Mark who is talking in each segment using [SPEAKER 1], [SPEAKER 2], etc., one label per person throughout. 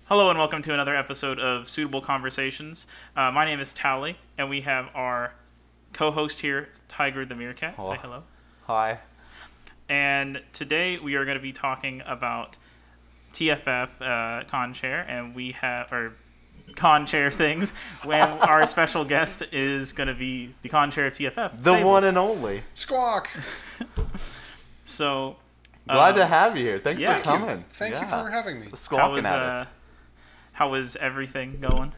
[SPEAKER 1] Hello and welcome to another episode of Suitable Conversations. My name is Tali, and we have our co-host here, Tiger the Meerkat.
[SPEAKER 2] Hello.
[SPEAKER 1] Say hello.
[SPEAKER 2] Hi.
[SPEAKER 1] And today we are going to be talking about TFF con chair, and we have con chair things. When our special guest is going to be the con chair of TFF,
[SPEAKER 2] The
[SPEAKER 1] Sable.
[SPEAKER 2] one and only.
[SPEAKER 3] Squawk.
[SPEAKER 1] So
[SPEAKER 2] Glad to have you here. Thanks
[SPEAKER 1] yeah.
[SPEAKER 2] for coming.
[SPEAKER 3] Thank you for having me.
[SPEAKER 2] Squawking at us.
[SPEAKER 1] How is everything going?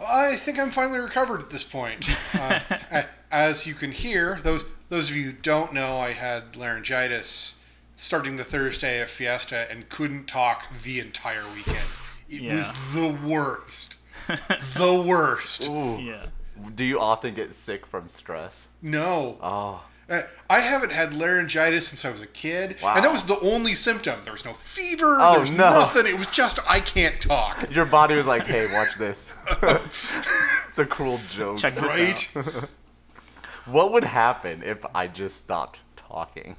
[SPEAKER 3] I think I'm finally recovered at this point. As you can hear, those of you who don't know, I had laryngitis starting the Thursday of Fiesta and couldn't talk the entire weekend. It was the worst. The worst.
[SPEAKER 2] Ooh.
[SPEAKER 1] Yeah.
[SPEAKER 2] Do you often get sick from stress?
[SPEAKER 3] No.
[SPEAKER 2] Oh.
[SPEAKER 3] I haven't had laryngitis since I was a kid,
[SPEAKER 2] Wow.
[SPEAKER 3] and that was the only symptom. There was no fever,
[SPEAKER 2] Oh,
[SPEAKER 3] there was
[SPEAKER 2] no.
[SPEAKER 3] nothing. It was just I can't talk.
[SPEAKER 2] Your body was like, hey, watch this. It's a cruel joke.
[SPEAKER 1] Check this
[SPEAKER 3] Right?
[SPEAKER 1] out.
[SPEAKER 2] What would happen if I just stopped talking?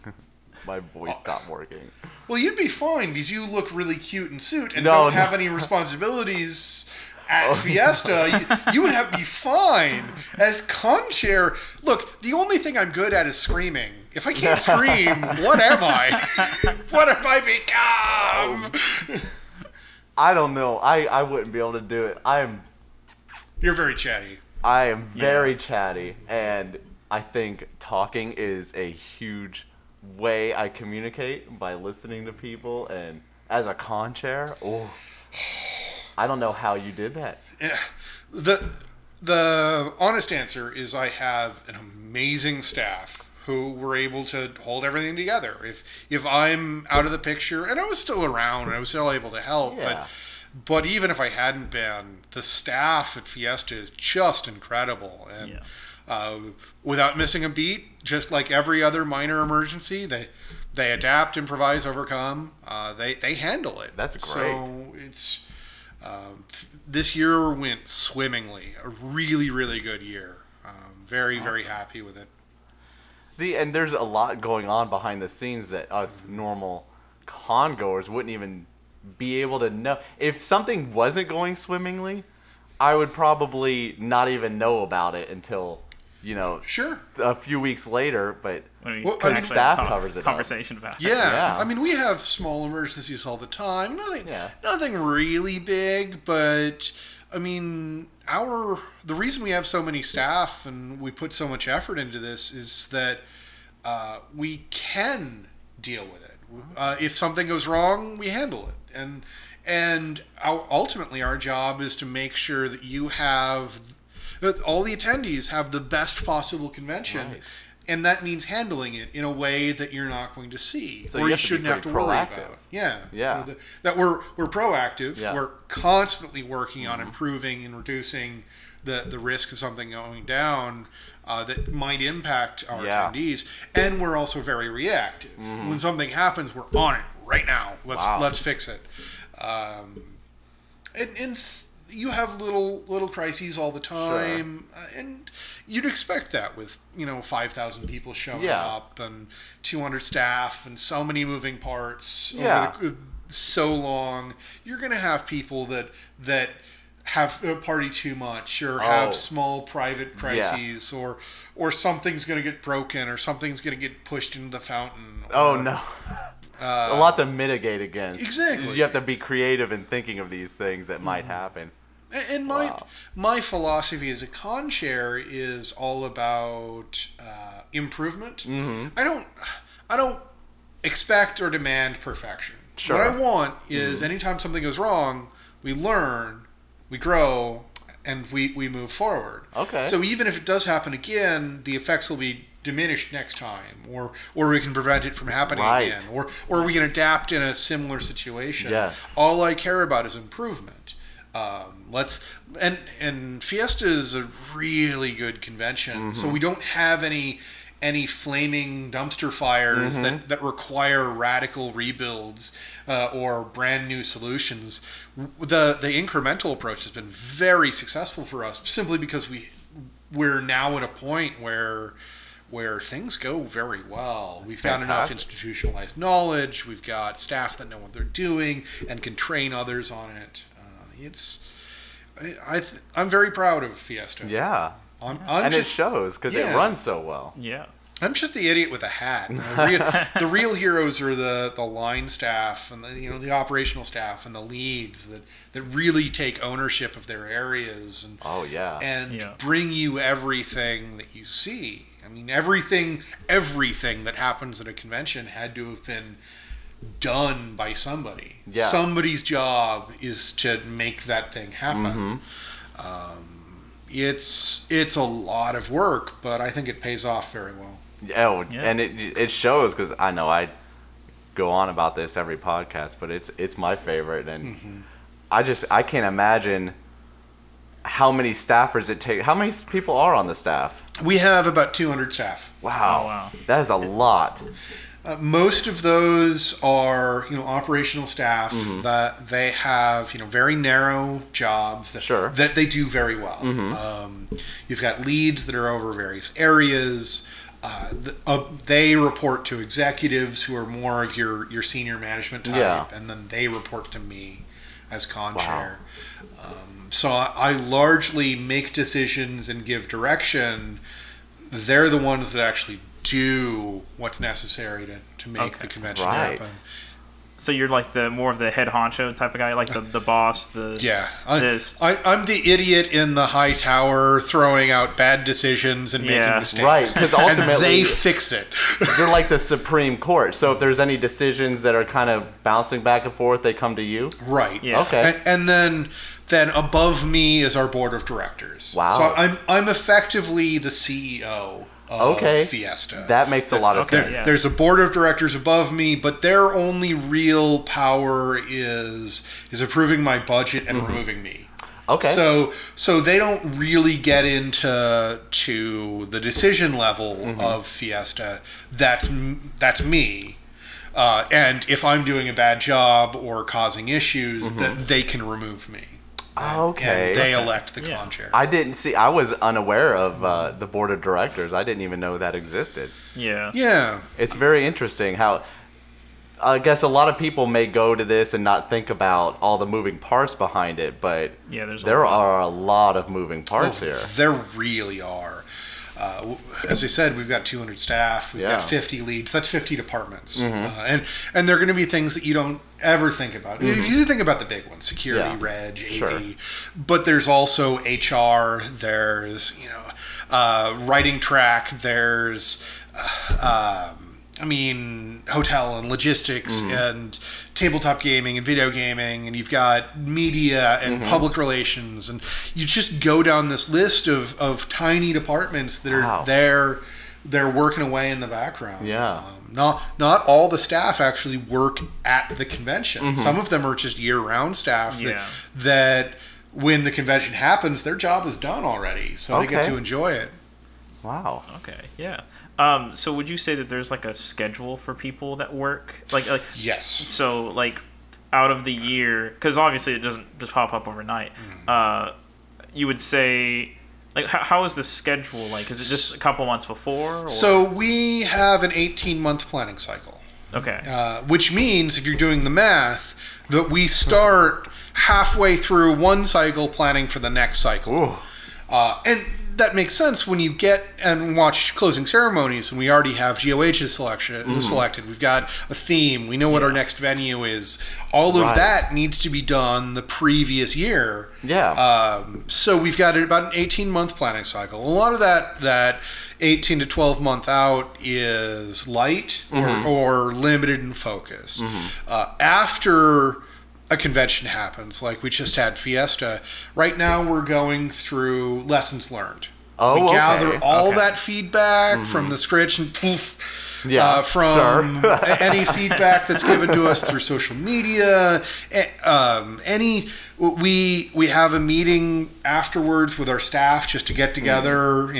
[SPEAKER 2] My voice stopped working.
[SPEAKER 3] Well, you'd be fine because you look really cute in suit and
[SPEAKER 2] No,
[SPEAKER 3] don't
[SPEAKER 2] no.
[SPEAKER 3] have any responsibilities at Fiesta. You would have be fine as con chair. Look, the only thing I'm good at is screaming. If I can't scream, what am I? What have I become?
[SPEAKER 2] I don't know. I wouldn't be able to do it. I am
[SPEAKER 3] You're very chatty.
[SPEAKER 2] very chatty, and I think talking is a huge way I communicate by listening to people, and as a con chair, I don't know how you did that.
[SPEAKER 3] Yeah. The honest answer is I have an amazing staff who were able to hold everything together. If I'm out of the picture, and I was still around and I was still able to help,
[SPEAKER 2] Yeah.
[SPEAKER 3] but even if I hadn't been, the staff at Fiesta is just incredible. And without missing a beat, just like every other minor emergency, they adapt, improvise, overcome. They handle it.
[SPEAKER 2] That's great.
[SPEAKER 3] So it's this year went swimmingly. A really, really good year. Very happy with it.
[SPEAKER 2] See, and there's a lot going on behind the scenes that us normal con goers wouldn't even be able to know. If something wasn't going swimmingly, I would probably not even know about it until,
[SPEAKER 3] Sure.
[SPEAKER 2] a few weeks later, but
[SPEAKER 1] When we
[SPEAKER 3] Well,
[SPEAKER 1] can
[SPEAKER 3] I mean-
[SPEAKER 1] actually
[SPEAKER 2] staff
[SPEAKER 1] talk
[SPEAKER 2] covers it up.
[SPEAKER 1] conversation about it.
[SPEAKER 3] Yeah.
[SPEAKER 2] Yeah.
[SPEAKER 3] I mean, we have small emergencies all the time. Nothing really big, but I mean, the reason we have so many staff and we put so much effort into this is that we can deal with it. If something goes wrong, we handle it, and ultimately our job is to make sure that that all the attendees have the best possible convention.
[SPEAKER 2] Right.
[SPEAKER 3] And that means handling it in a way that you're not going to see,
[SPEAKER 2] So
[SPEAKER 3] or
[SPEAKER 2] you
[SPEAKER 3] you
[SPEAKER 2] have to be
[SPEAKER 3] shouldn't have to
[SPEAKER 2] pretty
[SPEAKER 3] worry
[SPEAKER 2] proactive.
[SPEAKER 3] about. Yeah.
[SPEAKER 2] Yeah.
[SPEAKER 3] That we're proactive.
[SPEAKER 2] Yeah.
[SPEAKER 3] We're constantly working on improving and reducing the risk of something going down that might impact our
[SPEAKER 2] Yeah.
[SPEAKER 3] attendees. And we're also very reactive. When something happens, we're on it right now. Let's fix it. You have little crises all the time, and you'd expect that with 5,000 people showing up and 200 staff and so many moving parts over so long. You're going to have people that have party too much or have small private crises or something's going to get broken or something's going to get pushed into the fountain.
[SPEAKER 2] No. A lot to mitigate against.
[SPEAKER 3] Exactly.
[SPEAKER 2] You have to be creative in thinking of these things that might happen.
[SPEAKER 3] And my philosophy as a con chair is all about improvement. I don't expect or demand perfection.
[SPEAKER 2] Sure.
[SPEAKER 3] What I want is anytime something goes wrong, we learn, we grow, and we move forward.
[SPEAKER 2] Okay.
[SPEAKER 3] So even if it does happen again, the effects will be diminished next time, or we can prevent it from happening again, or we can adapt in a similar situation.
[SPEAKER 2] Yeah.
[SPEAKER 3] All I care about is improvement. And Fiesta is a really good convention, so we don't have any flaming dumpster fires that require radical rebuilds or brand new solutions. The incremental approach has been very successful for us, simply because we're now at a point where things go very well. We've got enough institutionalized knowledge. We've got staff that know what they're doing and can train others on it. I'm very proud of Fiesta.
[SPEAKER 2] Yeah.
[SPEAKER 3] And
[SPEAKER 2] it shows because it runs so well.
[SPEAKER 1] Yeah.
[SPEAKER 3] I'm just the idiot with a hat. The real heroes are the line staff and the operational staff and the leads that really take ownership of their areas and bring you everything that you see. I mean, everything that happens at a convention had to have been done by somebody. Yeah. Somebody's job is to make that thing happen. It's a lot of work, but I think it pays off very well.
[SPEAKER 2] And it shows, because I know I go on about this every podcast, but it's my favorite, and I can't imagine how many staffers it takes. How many people are on the staff?
[SPEAKER 3] We have about 200 staff.
[SPEAKER 2] Wow. That is a lot.
[SPEAKER 3] Most of those are operational staff that they have very narrow jobs that they do very well. You've got leads that are over various areas. They report to executives who are more of your senior management type, and then they report to me as con chair. So I largely make decisions and give direction. They're the ones that actually do what's necessary to make the convention happen.
[SPEAKER 1] So you're like more of the head honcho type of guy, like the boss. I'm the idiot
[SPEAKER 3] in the high tower throwing out bad decisions and making mistakes.
[SPEAKER 2] Right, because ultimately
[SPEAKER 3] and they fix it.
[SPEAKER 2] They're like the Supreme Court. So if there's any decisions that are kind of bouncing back and forth, they come to you.
[SPEAKER 3] Right.
[SPEAKER 1] Yeah.
[SPEAKER 2] Okay.
[SPEAKER 3] And then above me is our board of directors.
[SPEAKER 2] Wow.
[SPEAKER 3] So I'm effectively the CEO of Fiesta.
[SPEAKER 2] That makes a lot of sense.
[SPEAKER 3] There's a board of directors above me, but their only real power is approving my budget and removing me.
[SPEAKER 2] Okay.
[SPEAKER 3] So they don't really get into the decision level of Fiesta. That's me. And if I'm doing a bad job or causing issues, then they can remove me.
[SPEAKER 2] Okay.
[SPEAKER 3] And they elect the con chair.
[SPEAKER 2] I was unaware of the board of directors. I didn't even know that existed.
[SPEAKER 1] Yeah.
[SPEAKER 3] Yeah.
[SPEAKER 2] It's very interesting how, I guess a lot of people may go to this and not think about all the moving parts behind it, but there are a lot of moving parts here.
[SPEAKER 3] There really are. As I said, we've got 200 staff. We've got 50 leads. That's 50 departments. And there are going to be things that you don't ever think about. You think about the big ones: security, reg, AV. But there's also HR. There's writing track. There's hotel and logistics and tabletop gaming and video gaming, and you've got media and public relations, and you just go down this list of tiny departments that are they're working away in the background. Not all the staff actually work at the convention. Some of them are just year-round staff that when the convention happens, their job is done already, so they get to enjoy it.
[SPEAKER 2] Wow.
[SPEAKER 1] Okay. Yeah. So would you say that there's like a schedule for people that work? Like
[SPEAKER 3] yes.
[SPEAKER 1] So like out of the year, because obviously it doesn't just pop up overnight. You would say, like, how is the schedule like? Is it just a couple months before? Or?
[SPEAKER 3] So we have an 18-month planning cycle.
[SPEAKER 1] Okay.
[SPEAKER 3] Which means, if you're doing the math, that we start halfway through one cycle planning for the next cycle. And that makes sense when you get and watch closing ceremonies, and we already have GOH's selected. We've got a theme. We know what our next venue is. All of that needs to be done the previous year. So we've got about an 18-month planning cycle. A lot of that 18 to 12 month out is light or limited in focus. After a convention happens, like we just had Fiesta, right now we're going through lessons learned. We gather all that feedback from the scripts and from any feedback that's given to us through social media. We have a meeting afterwards with our staff just to get together,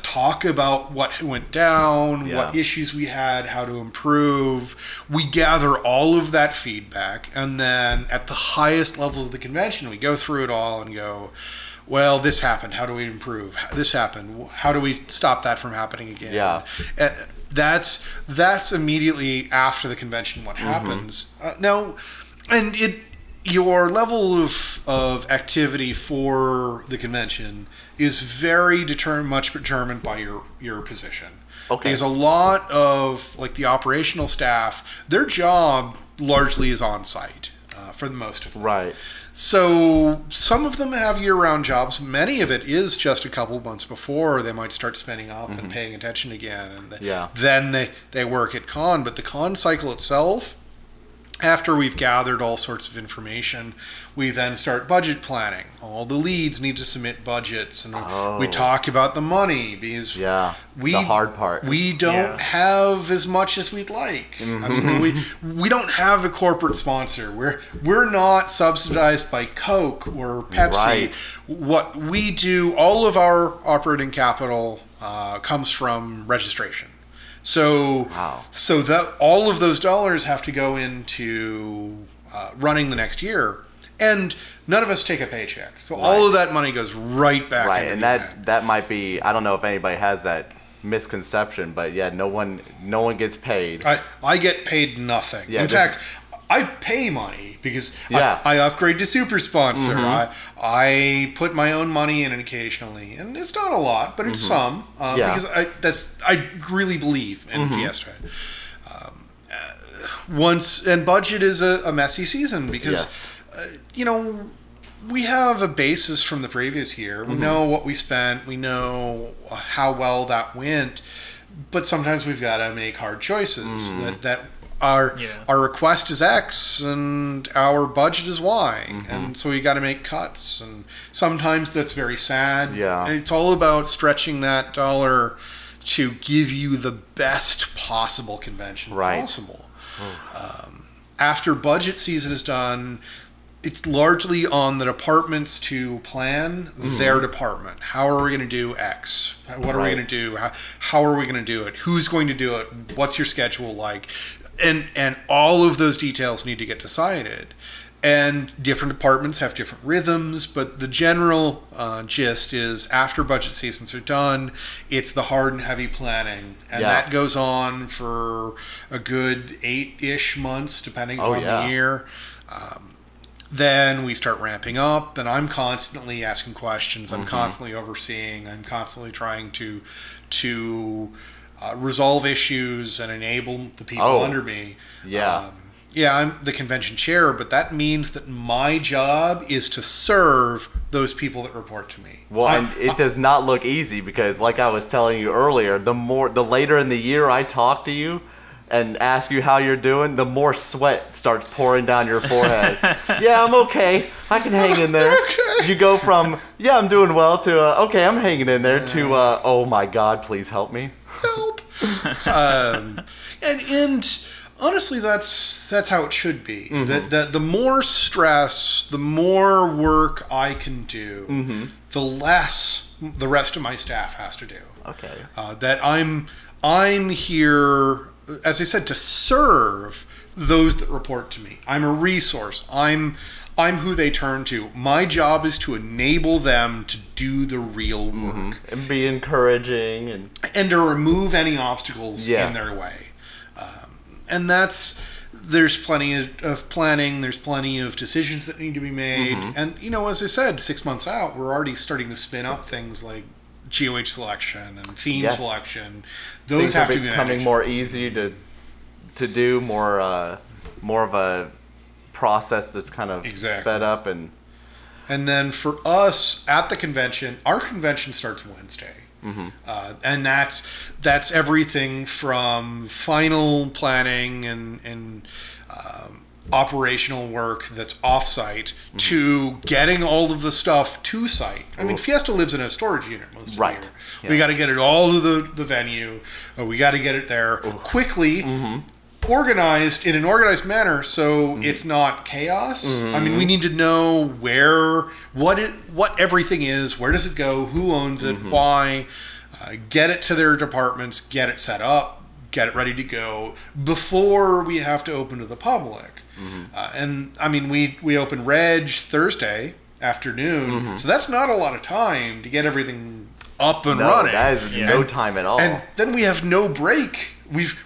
[SPEAKER 3] talk about what went down, what issues we had, how to improve. We gather all of that feedback, and then at the highest levels of the convention, we go through it all and go, well, this happened. How do we improve? This happened. How do we stop that from happening again? That's immediately after the convention what happens. Your level of of activity for the convention is very much determined by your position.
[SPEAKER 2] Okay.
[SPEAKER 3] Because a lot of like the operational staff, their job largely is on site for the most of them.
[SPEAKER 2] Right.
[SPEAKER 3] So some of them have year-round jobs. Many of it is just a couple months before they might start spending up and paying attention again, and then they work at con. But the con cycle itself, after we've gathered all sorts of information, we then start budget planning. All the leads need to submit budgets, and we talk about the money because
[SPEAKER 2] the hard part.
[SPEAKER 3] We don't have as much as we'd like. I mean, we don't have a corporate sponsor. We're not subsidized by Coke or Pepsi.
[SPEAKER 2] Right.
[SPEAKER 3] What we do, all of our operating capital comes from registration. So that all of those dollars have to go into running the next year, and none of us take a paycheck. So all of that money goes right back.
[SPEAKER 2] Right,
[SPEAKER 3] into
[SPEAKER 2] and
[SPEAKER 3] the event.
[SPEAKER 2] that might be, I don't know if anybody has that misconception, but yeah, no one gets paid.
[SPEAKER 3] I get paid nothing.
[SPEAKER 2] Yeah,
[SPEAKER 3] in fact, I pay money because I upgrade to super sponsor. I put my own money in it occasionally, and it's not a lot, but it's some because I really believe in Fiesta. And budget is a messy season because we have a basis from the previous year. We know what we spent. We know how well that went, but sometimes we've got to make hard choices that our request is X and our budget is Y, and so we got to make cuts, and sometimes that's very sad. It's all about stretching that dollar to give you the best possible convention possible. After budget season is done, it's largely on the departments to plan their department. How are we going to do X? What are we going to do? How are we going to do it? Who's going to do it? What's your schedule like? And all of those details need to get decided. And different departments have different rhythms, but the general gist is after budget seasons are done, it's the hard and heavy planning. And that goes on for a good 8-ish months, depending on the year. Then we start ramping up, and I'm constantly asking questions. I'm constantly overseeing. I'm constantly trying to resolve issues and enable the people under me. I'm the convention chair, but that means that my job is to serve those people that report to me.
[SPEAKER 2] Well, and it does not look easy because, like I was telling you earlier, the later in the year I talk to you and ask you how you're doing, the more sweat starts pouring down your forehead. Yeah, I'm okay. I can hang in there. You go from, yeah, I'm doing well, to, okay, I'm hanging in there, to, oh my God, please help me.
[SPEAKER 3] Help. And honestly, that's how it should be. The more stress, the more work I can do, the less the rest of my staff has to do.
[SPEAKER 2] Okay.
[SPEAKER 3] That I'm here, as I said, to serve those that report to me. I'm a resource. I'm who they turn to. My job is to enable them to do the real work.
[SPEAKER 2] And be encouraging. And
[SPEAKER 3] to remove any obstacles in their way. And there's plenty of planning, there's plenty of decisions that need to be made. And, as I said, 6 months out, we're already starting to spin up things like GOH selection and theme selection. Those have to be
[SPEAKER 2] becoming more easy to do, more of a process that's kind of sped up. And
[SPEAKER 3] then for us at the convention, our convention starts Wednesday. And that's everything from final planning and operational work that's off-site to getting all of the stuff to site. I mean, Fiesta lives in a storage unit most of the year. We got to get it all to the venue. We got to get it there quickly, organized in an organized manner, so it's not chaos. I mean, we need to know what everything is, where does it go, who owns it, why, get it to their departments, get it set up, get it ready to go before we have to open to the public. And I mean, we open Reg Thursday afternoon, so that's not a lot of time to get everything up and running.
[SPEAKER 2] That is no time at all.
[SPEAKER 3] And then we have no break.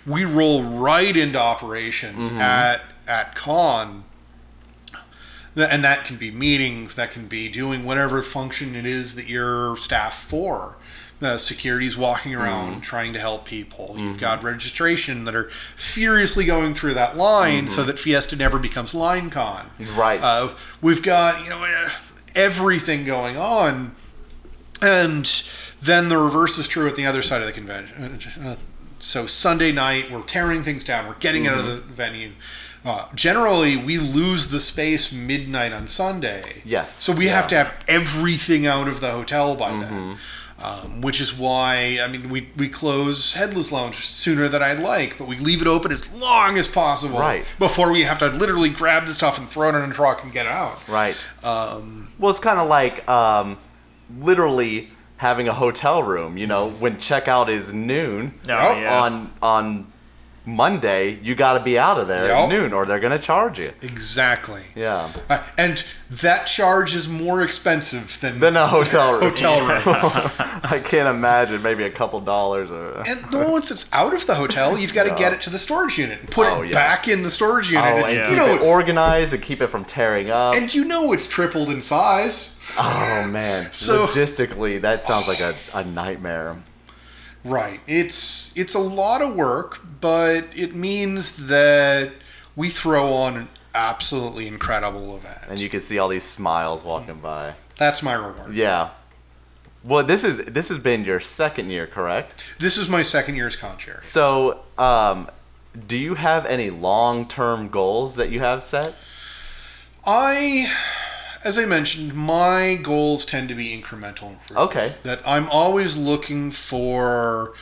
[SPEAKER 3] We roll right into operations at con. And that can be meetings, that can be doing whatever function it is that you're staffed for. Security's walking around trying to help people. You've got registration that are furiously going through that line so that Fiesta never becomes LineCon.
[SPEAKER 2] Right.
[SPEAKER 3] We've got everything going on, and then the reverse is true at the other side of the convention. So Sunday night, we're tearing things down. We're getting out of the venue. Generally, we lose the space midnight on Sunday.
[SPEAKER 2] Yes.
[SPEAKER 3] So we have to have everything out of the hotel by then. Which is why, we close Headless Lounge sooner than I'd like, but we leave it open as long as possible before we have to literally grab the stuff and throw it in a truck and get it out.
[SPEAKER 2] Right. Well, it's kind of like literally having a hotel room. When checkout is noon on Monday, you got to be out of there at noon, or they're going to charge you.
[SPEAKER 3] Exactly.
[SPEAKER 2] Yeah.
[SPEAKER 3] And that charge is more expensive than
[SPEAKER 2] a hotel room.
[SPEAKER 3] I
[SPEAKER 2] can't imagine. Maybe a couple dollars.
[SPEAKER 3] And once it's out of the hotel, you've got to get it to the storage unit and put it back in the storage unit.
[SPEAKER 2] And keep it organized and keep it from tearing up.
[SPEAKER 3] And it's tripled in size.
[SPEAKER 2] Oh man! So logistically, that sounds like a nightmare.
[SPEAKER 3] Right. It's a lot of work, but it means that we throw on an absolutely incredible event.
[SPEAKER 2] And you can see all these smiles walking by.
[SPEAKER 3] That's my reward.
[SPEAKER 2] Yeah. Well, this has been your second year, correct?
[SPEAKER 3] This is my second year as con-chair.
[SPEAKER 2] So, do you have any long-term goals that you have set?
[SPEAKER 3] As I mentioned, my goals tend to be incremental improvement.
[SPEAKER 2] Okay.
[SPEAKER 3] That I'm always looking for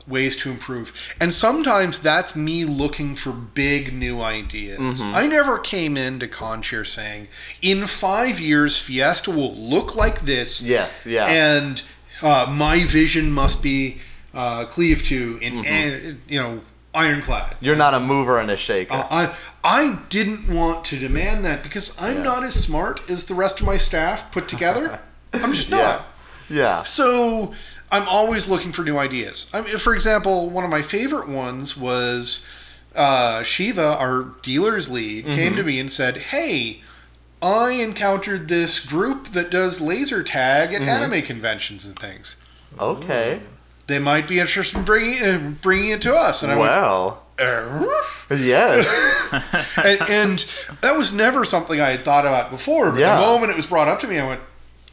[SPEAKER 3] ways to improve. And sometimes that's me looking for big new ideas. I never came into Conchair saying, in 5 years, Fiesta will look like this.
[SPEAKER 2] Yes, yeah.
[SPEAKER 3] And my vision must be cleaved to in, ironclad.
[SPEAKER 2] You're not a mover and a shaker.
[SPEAKER 3] I didn't want to demand that because I'm not as smart as the rest of my staff put together. I'm just not.
[SPEAKER 2] Yeah.
[SPEAKER 3] So I'm always looking for new ideas. For example, one of my favorite ones was Shiva, our dealer's lead, came to me and said, "Hey, I encountered this group that does laser tag at anime conventions and things.
[SPEAKER 2] Okay.
[SPEAKER 3] They might be interested in bringing it to us." And I went,
[SPEAKER 2] yes.
[SPEAKER 3] and that was never something I had thought about before. But the moment it was brought up to me, I went,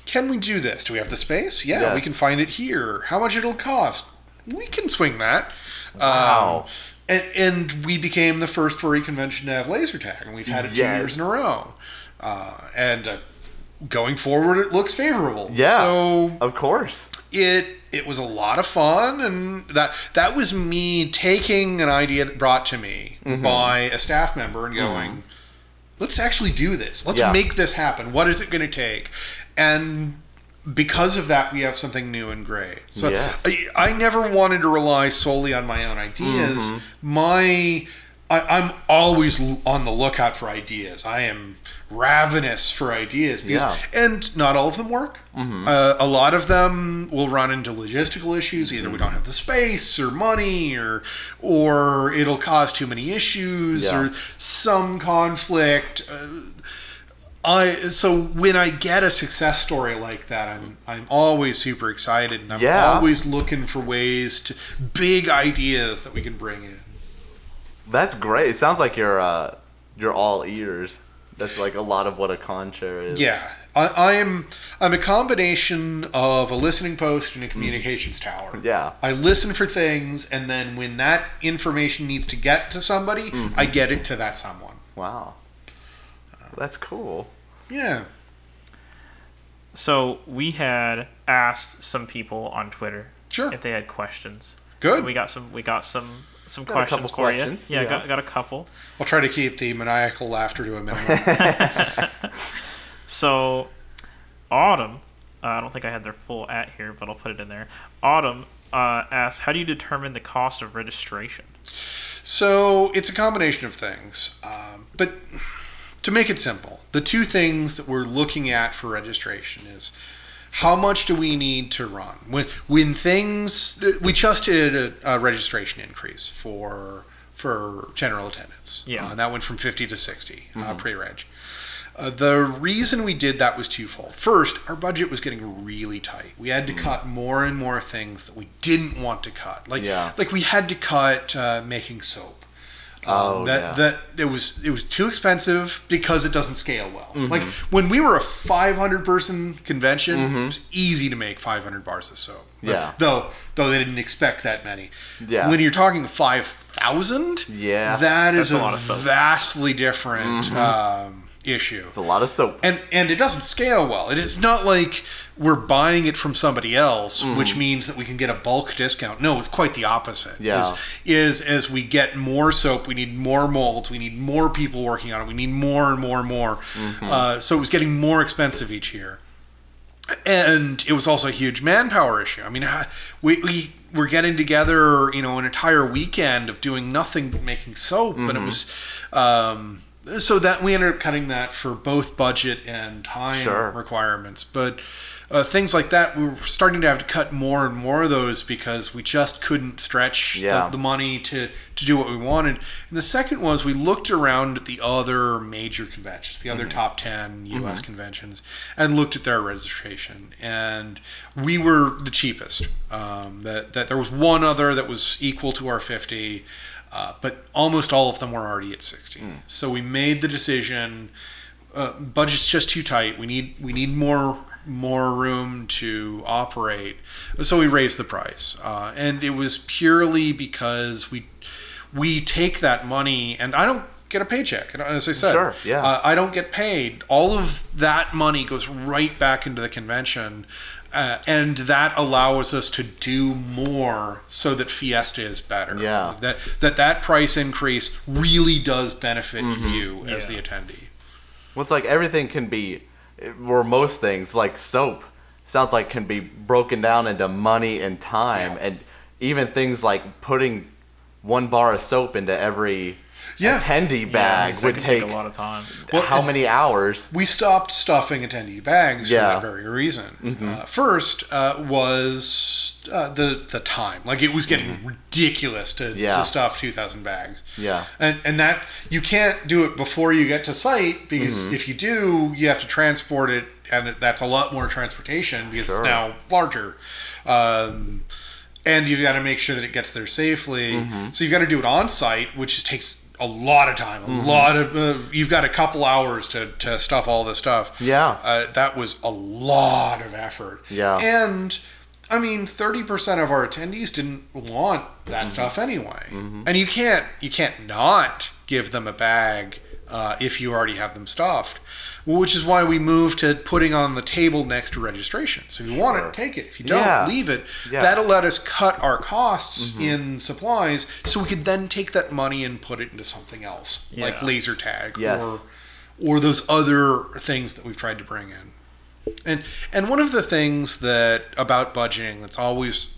[SPEAKER 3] "Can we do this? Do we have the space? Yeah, we can find it here. How much it'll cost? We can swing that."
[SPEAKER 2] Wow.
[SPEAKER 3] And we became the first furry convention to have laser tag, and we've had it 2 years in a row. And going forward, it looks favorable.
[SPEAKER 2] Yeah,
[SPEAKER 3] so
[SPEAKER 2] of course.
[SPEAKER 3] It was a lot of fun, and that was me taking an idea that brought to me by a staff member and going, let's actually do this. Let's make this happen. What is it going to take? And because of that, we have something new and great. So I never wanted to rely solely on my own ideas. I'm always on the lookout for ideas. I am ravenous for ideas, and not all of them work. A lot of them will run into logistical issues. Either we don't have the space or money, or it'll cause too many issues, or some conflict. So when I get a success story like that, I'm always super excited, and I'm always looking for big ideas that we can bring in.
[SPEAKER 2] That's great. It sounds like you're all ears. That's like a lot of what a con chair is.
[SPEAKER 3] Yeah, I'm a combination of a listening post and a communications tower.
[SPEAKER 2] Yeah,
[SPEAKER 3] I listen for things, and then when that information needs to get to somebody, I get it to that someone.
[SPEAKER 2] Wow, that's cool.
[SPEAKER 3] Yeah.
[SPEAKER 1] So we had asked some people on Twitter if they had questions.
[SPEAKER 3] Good.
[SPEAKER 1] We got some questions for you. Yeah, got a couple.
[SPEAKER 3] I'll try to keep the maniacal laughter to a minimum.
[SPEAKER 1] So, Autumn, I don't think I had their full @ here, but I'll put it in there. Autumn asked, how do you determine the cost of registration?
[SPEAKER 3] So, it's a combination of things. But to make it simple, the two things that we're looking at for registration is how much do we need to run? When things, we just did a registration increase for general attendance.
[SPEAKER 1] Yeah.
[SPEAKER 3] And that went from 50 to 60 pre-reg. The reason we did that was twofold. First, our budget was getting really tight. We had to cut more and more things that we didn't want to cut. Like we had to cut making soap. That it was too expensive because it doesn't scale well. Like when we were a 500-person convention, it was easy to make 500 bars of soap. Though they didn't expect that many. When you're talking 5,000, that is a vastly different issue.
[SPEAKER 2] It's a lot of soap.
[SPEAKER 3] And it doesn't scale well. It is not like we're buying it from somebody else, which means that we can get a bulk discount. No, it's quite the opposite. As we get more soap, we need more molds, we need more people working on it, we need more and more and more. So it was getting more expensive each year. And it was also a huge manpower issue. I mean, we were getting together, an entire weekend of doing nothing but making soap, and it was... so that we ended up cutting that for both budget and time requirements. But things like that, we were starting to have to cut more and more of those because we just couldn't stretch the money to do what we wanted. And the second was we looked around at the other major conventions, the other top 10 U.S. conventions, and looked at their registration. And we were the cheapest. That there was one other that was equal to our 50. But almost all of them were already at 60. So we made the decision. Budget's just too tight. We need more room to operate. So we raised the price, and it was purely because we take that money, and I don't get a paycheck. As I said, I don't get paid. All of that money goes right back into the convention. And that allows us to do more so that Fiesta is better. That price increase really does benefit you as the attendee.
[SPEAKER 2] Well, it's like everything can be, or most things, like soap, sounds like can be broken down into money and time. And even things like putting one bar of soap into every... attendee bag would take
[SPEAKER 1] a lot of time.
[SPEAKER 2] How many hours?
[SPEAKER 3] We stopped stuffing attendee bags for that very reason. First was the time. Like it was getting ridiculous to stuff 2,000 bags. And that you can't do it before you get to site because if you do, you have to transport it, and that's a lot more transportation because it's now larger. And you've got to make sure that it gets there safely. So you've got to do it on site, which takes a lot of time, you've got a couple hours to stuff all this stuff. That was a lot of effort. And I mean, 30% of our attendees didn't want that stuff anyway. And you can't not give them a bag if you already have them stuffed. Which is why we moved to putting on the table next to registration. So if you want it, take it. If you don't, leave it. That'll let us cut our costs in supplies, so we could then take that money and put it into something else, like laser tag or those other things that we've tried to bring in. And one of the things about budgeting that's always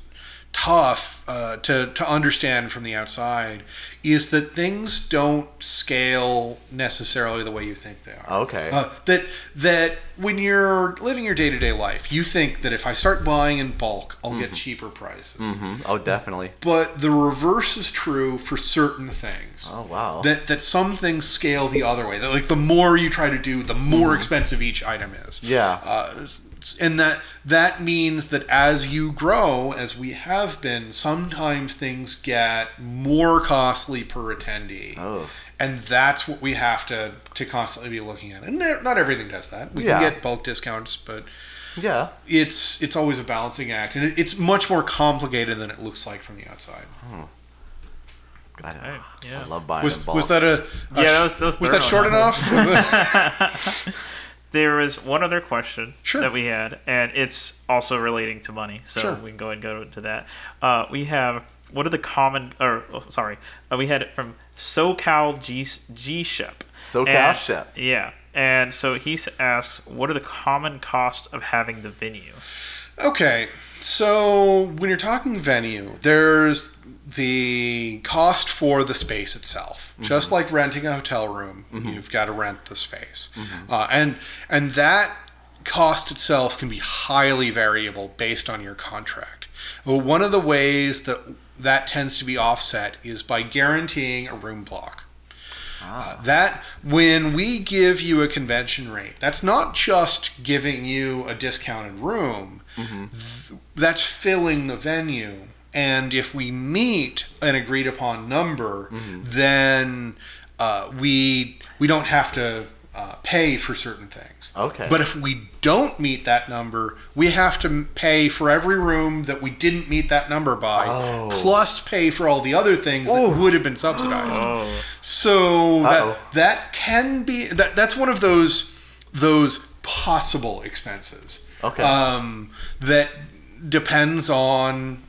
[SPEAKER 3] tough to understand from the outside is that things don't scale necessarily the way you think they are. That when you're living your day-to-day life, you think that if I start buying in bulk, I'll get cheaper prices.
[SPEAKER 2] Oh, definitely.
[SPEAKER 3] But the reverse is true for certain things.
[SPEAKER 2] Oh, wow.
[SPEAKER 3] That some things scale the other way. That, like, the more you try to do, the more expensive each item is. And that means that as you grow, as we have been, sometimes things get more costly per attendee. And that's what we have to constantly be looking at. And not everything does that. We can get bulk discounts, but it's always a balancing act. And it's much more complicated than it looks like from the outside.
[SPEAKER 2] I love buying in bulk.
[SPEAKER 3] Was that was that short enough?
[SPEAKER 1] There was one other question that we had, and it's also relating to money, so we can go and go to that. We have, what are the common, we had it from SoCal G-Shep.
[SPEAKER 2] SoCal Shep.
[SPEAKER 1] Yeah, and so he asks, what are the common costs of having the venue?
[SPEAKER 3] Okay, so when you're talking venue, there's the cost for the space itself. Just like renting a hotel room, you've got to rent the space. And that cost itself can be highly variable based on your contract. Well, one of the ways that tends to be offset is by guaranteeing a room block. That when we give you a convention rate, that's not just giving you a discounted room. That's filling the venue. And if we meet an agreed upon number, then we don't have to pay for certain things.
[SPEAKER 2] Okay.
[SPEAKER 3] But if we don't meet that number, we have to pay for every room that we didn't meet that number by, plus pay for all the other things that would have been subsidized. So that can be that's one of those possible expenses.
[SPEAKER 2] Okay.
[SPEAKER 3] That depends on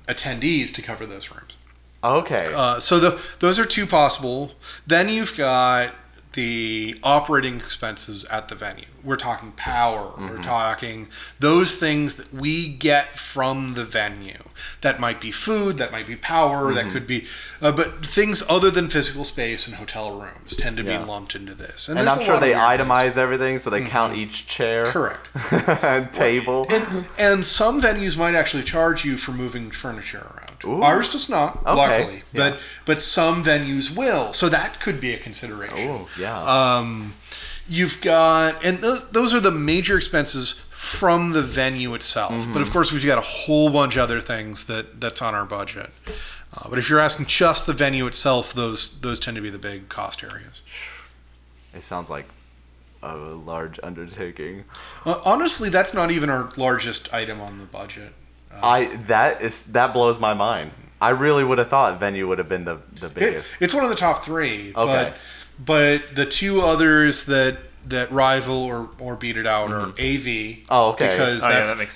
[SPEAKER 3] attendees to cover those rooms.
[SPEAKER 2] Okay.
[SPEAKER 3] So those are two possible. Then you've got the operating expenses at the venue. We're talking power. We're talking those things that we get from the venue. That might be food, that might be power, that could be... but things other than physical space and hotel rooms tend to be lumped into this.
[SPEAKER 2] And I'm sure they itemize everything, so they count each chair.
[SPEAKER 3] Correct.
[SPEAKER 2] And table.
[SPEAKER 3] And some venues might actually charge you for moving furniture around.
[SPEAKER 2] Ooh.
[SPEAKER 3] Ours does not, luckily.
[SPEAKER 2] Yeah.
[SPEAKER 3] But some venues will. So that could be a consideration.
[SPEAKER 2] Oh, yeah.
[SPEAKER 3] You've got... And those are the major expenses from the venue itself. But of course, we've got a whole bunch of other things that's on our budget. But if you're asking just the venue itself, those tend to be the big cost areas.
[SPEAKER 2] It sounds like a large undertaking.
[SPEAKER 3] Honestly, that's not even our largest item on the budget.
[SPEAKER 2] That blows my mind. I really would have thought venue would have been the biggest.
[SPEAKER 3] It's one of the top three.
[SPEAKER 2] Okay.
[SPEAKER 3] But the two others that rival or beat it out are AV.
[SPEAKER 2] Oh, okay.
[SPEAKER 3] Because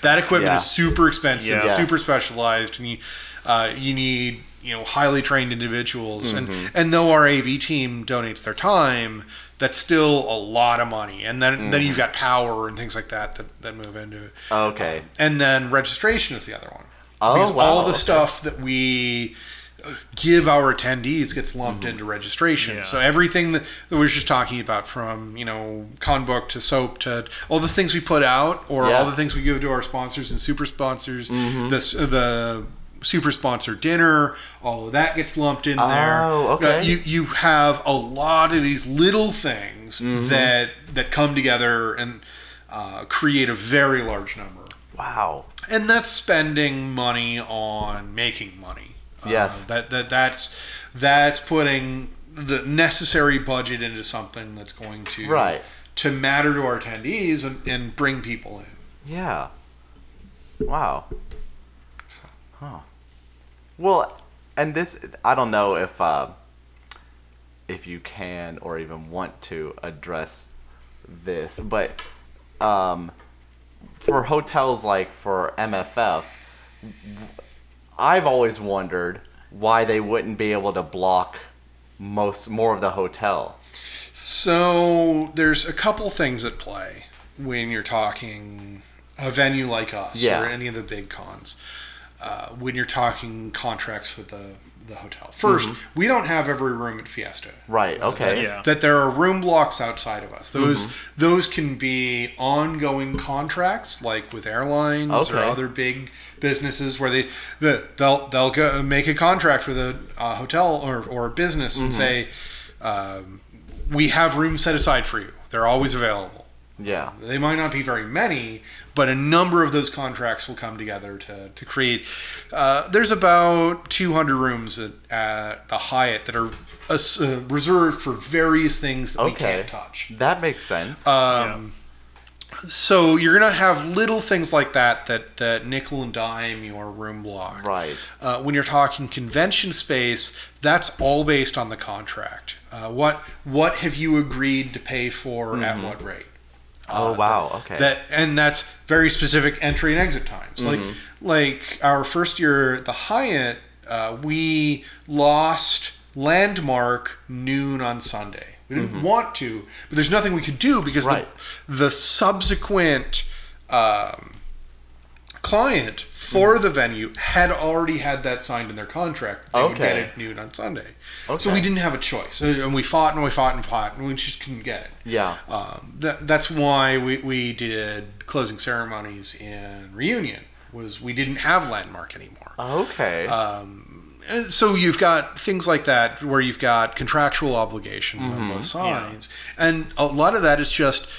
[SPEAKER 3] that equipment is super expensive, super specialized, and you need highly trained individuals. And though our AV team donates their time, that's still a lot of money. And then you've got power and things like that move into it.
[SPEAKER 2] Okay.
[SPEAKER 3] And then registration is the other one.
[SPEAKER 2] Oh,
[SPEAKER 3] because
[SPEAKER 2] wow,
[SPEAKER 3] all the stuff that we give our attendees gets lumped into registration.
[SPEAKER 1] Yeah.
[SPEAKER 3] So everything that we were just talking about, from con book to soap to all the things we put out, or all the things we give to our sponsors and super sponsors, the super sponsor dinner, all of that gets lumped in there.
[SPEAKER 2] Okay.
[SPEAKER 3] You have a lot of these little things that come together and create a very large number.
[SPEAKER 2] Wow.
[SPEAKER 3] And that's spending money on making money.
[SPEAKER 2] Yes.
[SPEAKER 3] That's putting the necessary budget into something that's going to matter to our attendees and bring people in.
[SPEAKER 2] Yeah. Wow. Huh. Well, and this, I don't know if you can or even want to address this, but for hotels like for MFF, I've always wondered why they wouldn't be able to block more of the hotel.
[SPEAKER 3] So there's a couple things at play when you're talking a venue like us or any of the big cons. When you're talking contracts with the hotel. First, we don't have every room at Fiesta.
[SPEAKER 2] Right, okay.
[SPEAKER 3] That there are room blocks outside of us. Those can be ongoing contracts, like with airlines or other big businesses, where they'll go make a contract with a hotel or a business and say, we have rooms set aside for you. They're always available.
[SPEAKER 2] Yeah.
[SPEAKER 3] They might not be very many, but a number of those contracts will come together to create. There's about 200 rooms at the Hyatt that are reserved for various things that we can't touch.
[SPEAKER 2] That makes sense.
[SPEAKER 3] So you're going to have little things like that nickel and dime your room block.
[SPEAKER 2] Right.
[SPEAKER 3] When you're talking convention space, that's all based on the contract. What have you agreed to pay for at what rate?
[SPEAKER 2] Okay.
[SPEAKER 3] That's very specific entry and exit times. Like our first year at the Hyatt, we lost landmark noon on Sunday. We didn't want to, but there's nothing we could do because the subsequent client for the venue had already had that signed in their contract. They would get it noon on Sunday. So we didn't have a choice. And we fought and we fought and fought, and we just couldn't get it.
[SPEAKER 2] Yeah.
[SPEAKER 3] That's why we did closing ceremonies in Reunion, was we didn't have landmark anymore. so you've got things like that where you've got contractual obligations on both sides, and a lot of that is just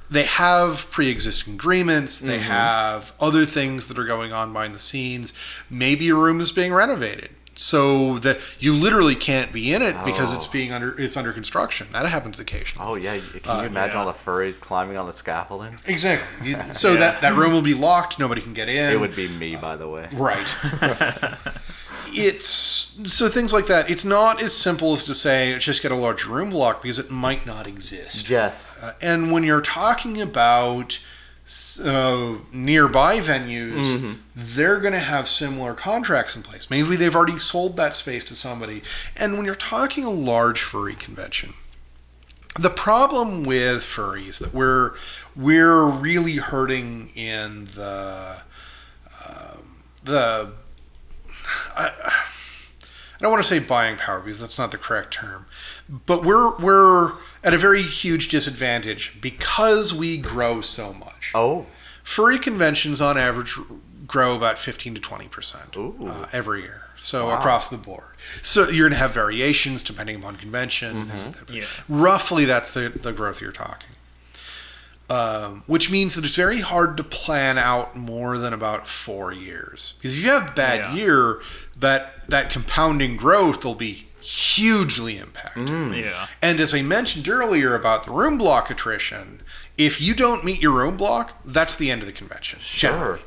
[SPEAKER 3] they have pre-existing agreements. They have other things that are going on behind the scenes. Maybe a room is being renovated, so that you literally can't be in it because it's under construction. That happens occasionally.
[SPEAKER 2] Oh yeah, can you imagine all the furries climbing on the scaffolding?
[SPEAKER 3] Exactly. So that room will be locked. Nobody can get in.
[SPEAKER 2] It would be me, by the way.
[SPEAKER 3] Right. So things like that. It's not as simple as to say just get a large room block, because it might not exist.
[SPEAKER 2] Yes.
[SPEAKER 3] And when you're talking about nearby venues, they're going to have similar contracts in place. Maybe they've already sold that space to somebody. And when you're talking a large furry convention, the problem with furries that we're really hurting in I don't want to say buying power, because that's not the correct term, but we're at a very huge disadvantage because we grow so much. Furry conventions on average grow about 15 to 20% every year. So across the board. So you're going to have variations depending upon convention. Things like that. Roughly, that's the growth you're talking. Which means that it's very hard to plan out more than about 4 years. Because if you have a bad year, that compounding growth will be hugely impacted. And as I mentioned earlier about the room block attrition, if you don't meet your room block, that's the end of the convention. Generally.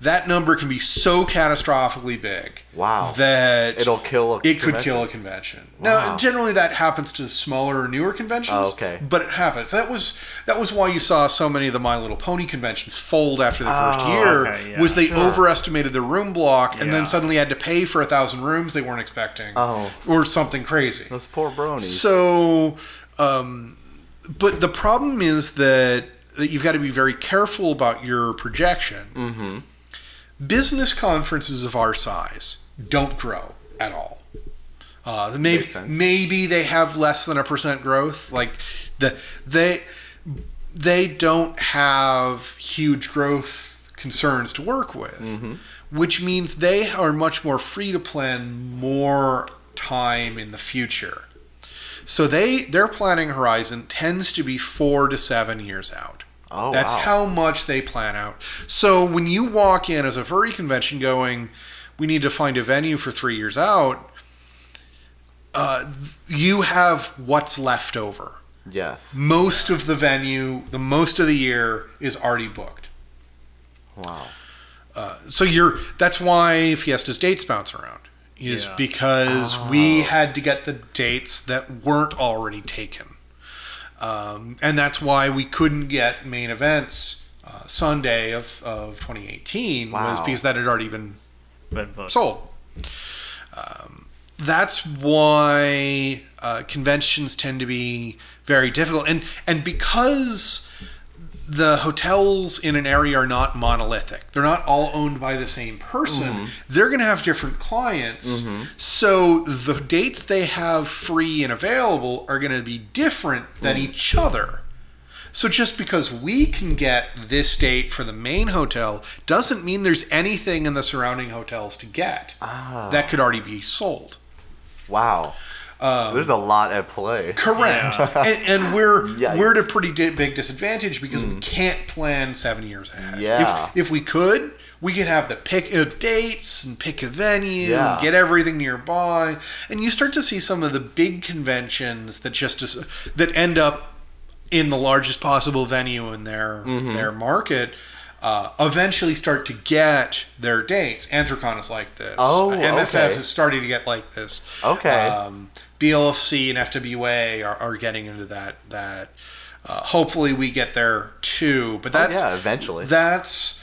[SPEAKER 3] That number can be so catastrophically big. That it could kill a convention. Now, generally that happens to smaller, newer conventions. But it happens. That was why you saw so many of the My Little Pony conventions fold after the first year. Was they overestimated the room block and then suddenly had to pay for 1,000 rooms they weren't expecting, or something crazy.
[SPEAKER 2] Those poor bronies.
[SPEAKER 3] So, but the problem is that you've got to be very careful about your projection. Business conferences of our size don't grow at all. Maybe they have less than 1% growth. Like they don't have huge growth concerns to work with, which means they are much more free to plan more time in the future. So their planning horizon tends to be 4 to 7 years out. That's how much they plan out. So when you walk in as a furry convention going, we need to find a venue for 3 years out, you have what's left over.
[SPEAKER 2] Yes.
[SPEAKER 3] Most of the venue, most of the year is already booked. So that's why Fiesta's dates bounce around. Because we had to get the dates that weren't already taken. And that's why we couldn't get main events Sunday of 2018 was because that had already been sold. That's why conventions tend to be very difficult. And because the hotels in an area are not monolithic, they're not all owned by the same person, they're going to have different clients. So the dates they have free and available are going to be different than each other. So just because we can get this date for the main hotel doesn't mean there's anything in the surrounding hotels to get that could already be sold.
[SPEAKER 2] There's a lot at play.
[SPEAKER 3] Correct. And we're at a pretty big disadvantage because we can't plan 7 years ahead. If we could have the pick of dates and pick a venue and get everything nearby. And you start to see some of the big conventions that end up in the largest possible venue in their market eventually start to get their dates. Anthrocon is like this. MFF is starting to get like this. BLFC and FWA are getting into that. Hopefully we get there too. But
[SPEAKER 2] eventually.
[SPEAKER 3] That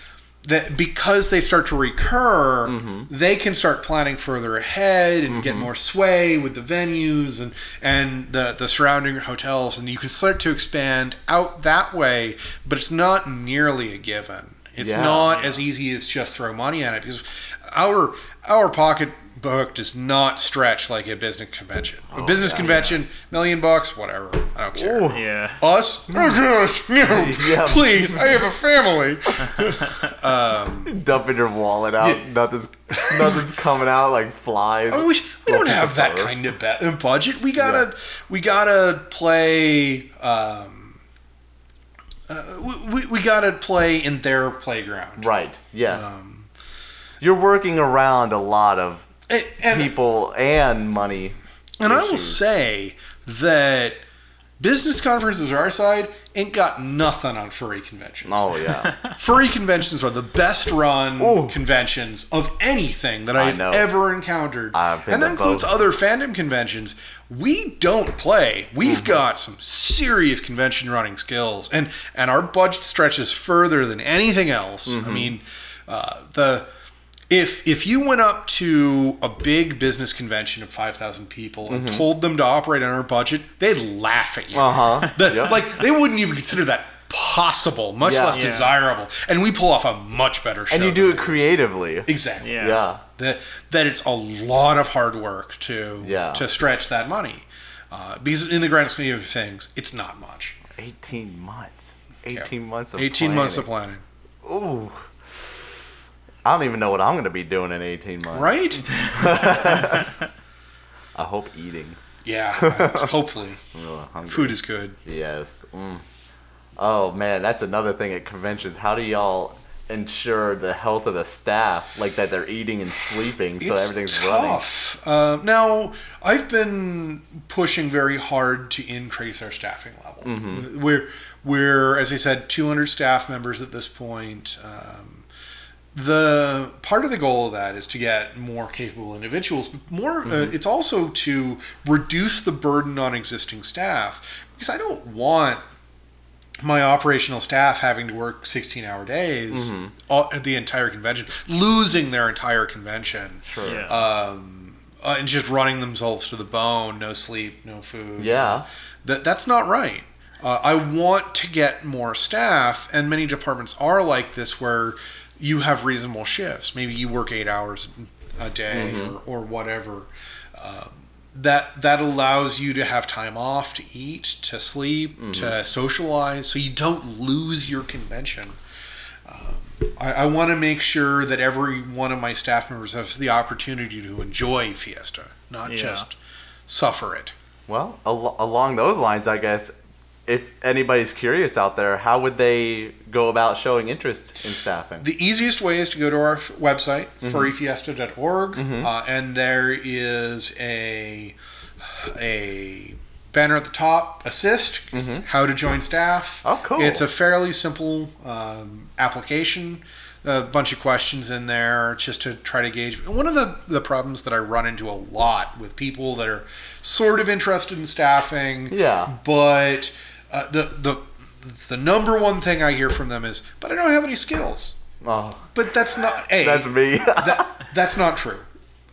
[SPEAKER 3] because they start to recur, they can start planning further ahead and get more sway with the venues and the surrounding hotels, and you can start to expand out that way, but it's not nearly a given. It's not as easy as just throw money at it, because our pocket book does not stretch like a business convention. A business convention, $1 million, whatever. I don't care.
[SPEAKER 2] Ooh.
[SPEAKER 1] Yeah.
[SPEAKER 3] Us? Oh gosh, no! Please, I have a family.
[SPEAKER 2] Dumping your wallet out, nothing's coming out like flies.
[SPEAKER 3] I wish we don't have that kind of budget. We gotta play. We gotta play in their playground.
[SPEAKER 2] Right. Yeah. You're working around a lot of people and money.
[SPEAKER 3] And
[SPEAKER 2] issues.
[SPEAKER 3] I will say that business conferences our side ain't got nothing on furry conventions.
[SPEAKER 2] Oh, yeah.
[SPEAKER 3] Furry conventions are the best run conventions of anything that I've ever encountered. And that includes other fandom conventions. We don't play. We've got some serious convention running skills. And our budget stretches further than anything else. I mean, If you went up to a big business convention of 5,000 people and told them to operate on our budget, they'd laugh at you. Like, they wouldn't even consider that possible, much less desirable. And we pull off a much better show.
[SPEAKER 2] And you do it creatively.
[SPEAKER 3] Exactly.
[SPEAKER 1] Yeah.
[SPEAKER 3] That it's a lot of hard work to stretch that money. Because in the grand scheme of things, it's not much.
[SPEAKER 2] 18 months. 18 months of
[SPEAKER 3] 18 months of planning.
[SPEAKER 2] Ooh. I don't even know what I'm going to be doing in 18 months.
[SPEAKER 3] Right?
[SPEAKER 2] I hope eating.
[SPEAKER 3] Yeah, hopefully. Food is good.
[SPEAKER 2] Yes. Oh, man, that's another thing at conventions. How do y'all ensure the health of the staff, like that they're eating and sleeping so everything's
[SPEAKER 3] tough. Now, I've been pushing very hard to increase our staffing level. We're, as I said, 200 staff members at this point. The part of the goal of that is to get more capable individuals, but it's also to reduce the burden on existing staff, because I don't want my operational staff having to work 16-hour days the entire convention, losing their entire convention, and just running themselves to the bone, no sleep, no food. That's not right. I want to get more staff, and many departments are like this, where you have reasonable shifts. Maybe you work 8 hours a day or whatever. That allows you to have time off to eat, to sleep, to socialize, so you don't lose your convention. I want to make sure that every one of my staff members has the opportunity to enjoy Fiesta, not just suffer it.
[SPEAKER 2] Well, along those lines, I guess, if anybody's curious out there, how would they go about showing interest in staffing?
[SPEAKER 3] The easiest way is to go to our website, furryfiesta.org, and there is a banner at the top, Assist, how to join staff.
[SPEAKER 2] Oh, cool.
[SPEAKER 3] It's a fairly simple application, a bunch of questions in there just to try to gauge. One of the problems that I run into a lot with people that are sort of interested in staffing, but the number one thing I hear from them is, but I don't have any skills. But that's not
[SPEAKER 2] that's me.
[SPEAKER 3] That's not true.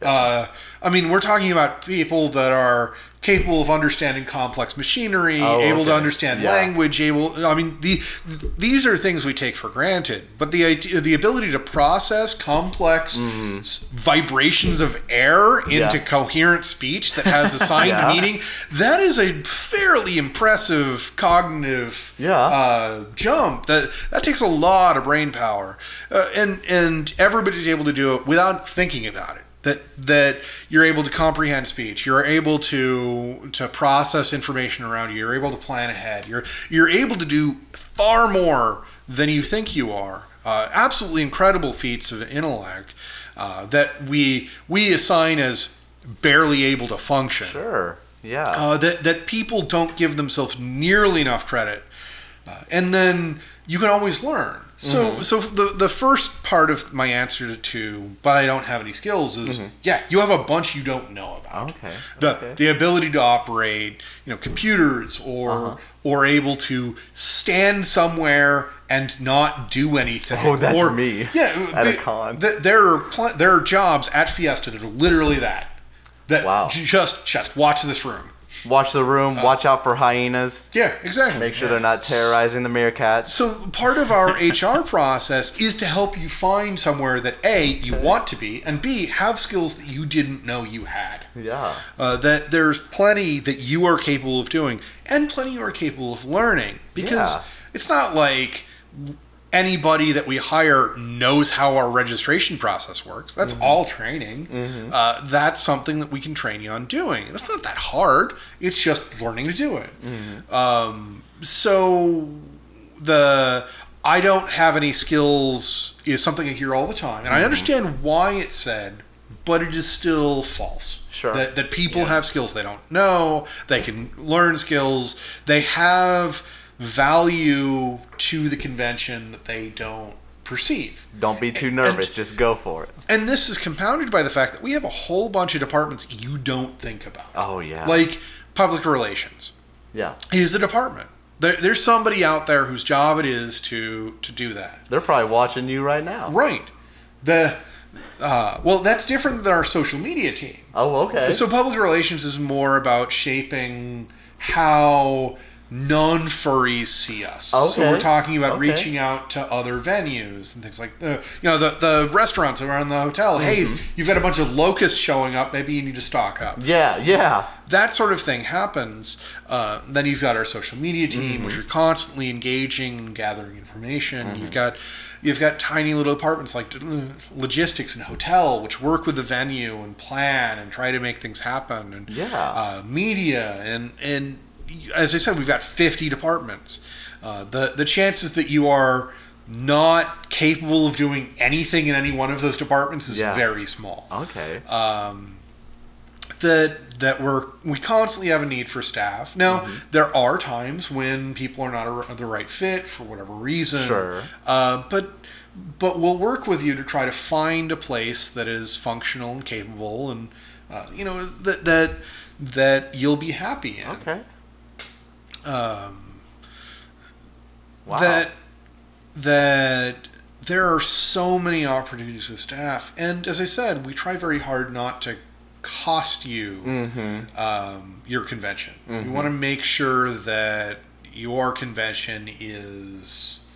[SPEAKER 3] I mean, we're talking about people that are capable of understanding complex machinery, able to understand language, these are things we take for granted. But the ability to process complex vibrations of air into coherent speech that has assigned meaning, that is a fairly impressive cognitive jump. That takes a lot of brain power, and everybody's able to do it without thinking about it. That you're able to comprehend speech, you're able to process information around you, you're able to plan ahead, you're able to do far more than you think you are. Absolutely incredible feats of intellect that we assign as barely able to function. That people don't give themselves nearly enough credit, and then you can always learn. So the first part of my answer to but I don't have any skills is you have a bunch you don't know about. The ability to operate computers or able to stand somewhere and not do anything.
[SPEAKER 2] That's me. At a con.
[SPEAKER 3] There are jobs at Fiesta that are literally that. Just watch this room.
[SPEAKER 2] Watch the room. Watch out for hyenas.
[SPEAKER 3] Yeah, exactly.
[SPEAKER 2] Make sure they're not terrorizing the meerkats.
[SPEAKER 3] So part of our HR process is to help you find somewhere that A, you want to be, and B, have skills that you didn't know you had.
[SPEAKER 2] Yeah.
[SPEAKER 3] That there's plenty that you are capable of doing, and plenty you are capable of learning. Because it's not like anybody that we hire knows how our registration process works. That's all training. That's something that we can train you on doing. And it's not that hard. It's just learning to do it. So the I don't have any skills is something I hear all the time. And I understand why it's said, but it is still false.
[SPEAKER 2] Sure.
[SPEAKER 3] That people have skills they don't know. They can learn skills. They have value to the convention that they don't perceive.
[SPEAKER 2] Don't be too nervous. Just go for it.
[SPEAKER 3] And this is compounded by the fact that we have a whole bunch of departments you don't think about.
[SPEAKER 2] Oh, yeah.
[SPEAKER 3] Like public relations.
[SPEAKER 2] Yeah.
[SPEAKER 3] Is a department. There's somebody out there whose job it is to do that.
[SPEAKER 2] They're probably watching you right now.
[SPEAKER 3] Right. Well, that's different than our social media team.
[SPEAKER 2] Oh, okay.
[SPEAKER 3] So public relations is more about shaping how non-furries see us.
[SPEAKER 2] Okay.
[SPEAKER 3] So we're talking about reaching out to other venues and things like the restaurants around the hotel. Hey, you've got a bunch of locusts showing up. Maybe you need to stock up.
[SPEAKER 2] Yeah.
[SPEAKER 3] That sort of thing happens. Then you've got our social media team, which are constantly engaging and gathering information. You've got tiny little departments like logistics and hotel, which work with the venue and plan and try to make things happen. And media and as I said, we've got 50 departments. The chances that you are not capable of doing anything in any one of those departments is very small.
[SPEAKER 2] Okay.
[SPEAKER 3] We constantly have a need for staff. Now, there are times when people are not the right fit for whatever reason.
[SPEAKER 2] Sure.
[SPEAKER 3] But we'll work with you to try to find a place that is functional and capable, and that you'll be happy in.
[SPEAKER 2] Okay.
[SPEAKER 3] Wow. That there are so many opportunities with staff, and as I said, we try very hard not to cost you your convention. We want to make sure that your convention is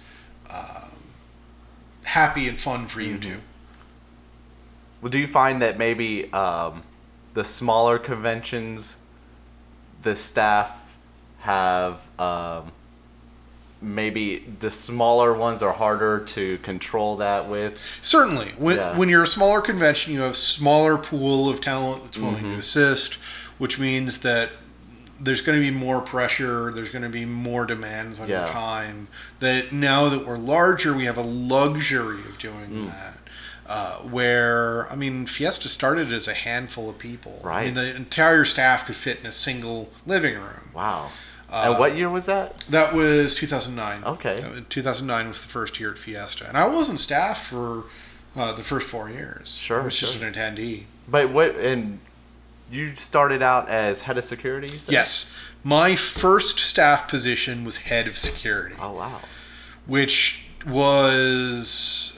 [SPEAKER 3] happy and fun for you too.
[SPEAKER 2] Well, do you find that maybe the smaller conventions, the staff have maybe the smaller ones are harder to control that with?
[SPEAKER 3] Certainly. When you're a smaller convention, you have smaller pool of talent that's willing to assist, which means that there's going to be more pressure, there's going to be more demands on your time. That now that we're larger, we have a luxury of doing that. Where, I mean, Fiesta started as a handful of people.
[SPEAKER 2] Right.
[SPEAKER 3] I mean, the entire staff could fit in a single living room.
[SPEAKER 2] Wow. And what year was that?
[SPEAKER 3] That was 2009.
[SPEAKER 2] Okay.
[SPEAKER 3] 2009 was the first year at Fiesta. And I wasn't staff for the first 4 years.
[SPEAKER 2] Sure.
[SPEAKER 3] I was just an attendee.
[SPEAKER 2] But and you started out as head of security? You said?
[SPEAKER 3] Yes. My first staff position was head of security.
[SPEAKER 2] Oh, wow.
[SPEAKER 3] Which was...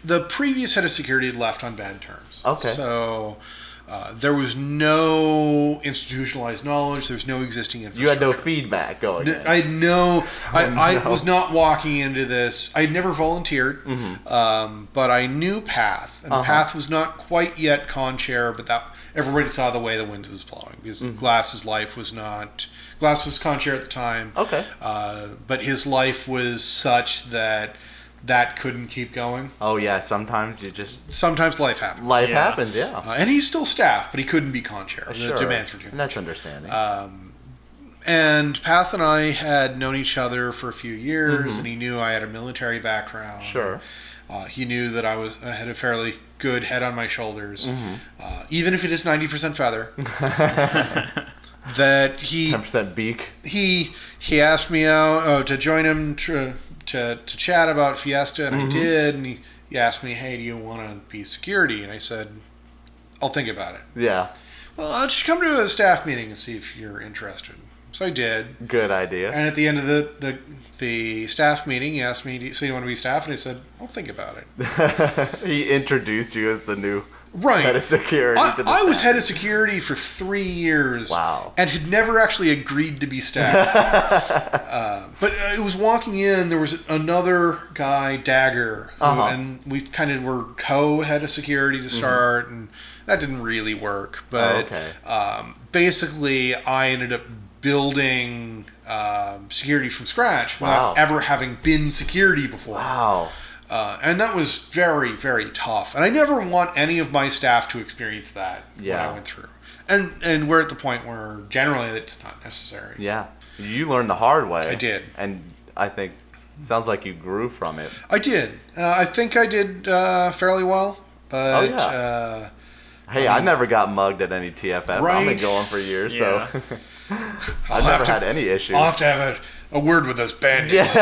[SPEAKER 3] the previous head of security had left on bad terms.
[SPEAKER 2] Okay.
[SPEAKER 3] So... there was no institutionalized knowledge. There was no existing infrastructure.
[SPEAKER 2] You had no feedback going in.
[SPEAKER 3] I was not walking into this. I had never volunteered, but I knew Path. And Path was not quite yet con-chair, but that everybody saw the way the wind was blowing. Because Glass's life was not... Glass was con-chair at the time.
[SPEAKER 2] Okay.
[SPEAKER 3] But his life was such that couldn't keep going.
[SPEAKER 2] Oh, yeah. Sometimes
[SPEAKER 3] life happens.
[SPEAKER 2] Life happens, yeah.
[SPEAKER 3] And he's still staff, but he couldn't be con-chair.
[SPEAKER 2] Sure.
[SPEAKER 3] The demands were too much.
[SPEAKER 2] That's understanding.
[SPEAKER 3] And Path and I had known each other for a few years, and he knew I had a military background.
[SPEAKER 2] Sure.
[SPEAKER 3] He knew that I had a fairly good head on my shoulders, even if it is 90% feather. That he
[SPEAKER 2] 10% beak.
[SPEAKER 3] He asked me out to join him to chat about Fiesta, and I did. And he asked me, "Hey, do you want to be security?" And I said, "I'll think about it."
[SPEAKER 2] Yeah.
[SPEAKER 3] Well, I'll just come to a staff meeting and see if you're interested. So I did.
[SPEAKER 2] Good idea.
[SPEAKER 3] And at the end of the staff meeting, he asked me, "So you want to be staff?" And I said, "I'll think about it."
[SPEAKER 2] He introduced you as the new
[SPEAKER 3] Right.
[SPEAKER 2] Head of security.
[SPEAKER 3] I was head of security for 3 years.
[SPEAKER 2] Wow.
[SPEAKER 3] And had never actually agreed to be staff. But it was walking in, there was another guy, Dagger, and we kind of were co-head of security to start, and that didn't really work. But basically, I ended up building security from scratch without ever having been security before.
[SPEAKER 2] Wow.
[SPEAKER 3] And that was very, very tough. And I never want any of my staff to experience that when I went through. And we're at the point where generally it's not necessary.
[SPEAKER 2] Yeah. You learned the hard way.
[SPEAKER 3] I did.
[SPEAKER 2] And I think it sounds like you grew from it.
[SPEAKER 3] I did. I think I did fairly well. But,
[SPEAKER 2] hey, I never got mugged at any TFF.
[SPEAKER 3] Right?
[SPEAKER 2] I've been going for years, so I've never had any issues.
[SPEAKER 3] I'll have to have a word with those bandits.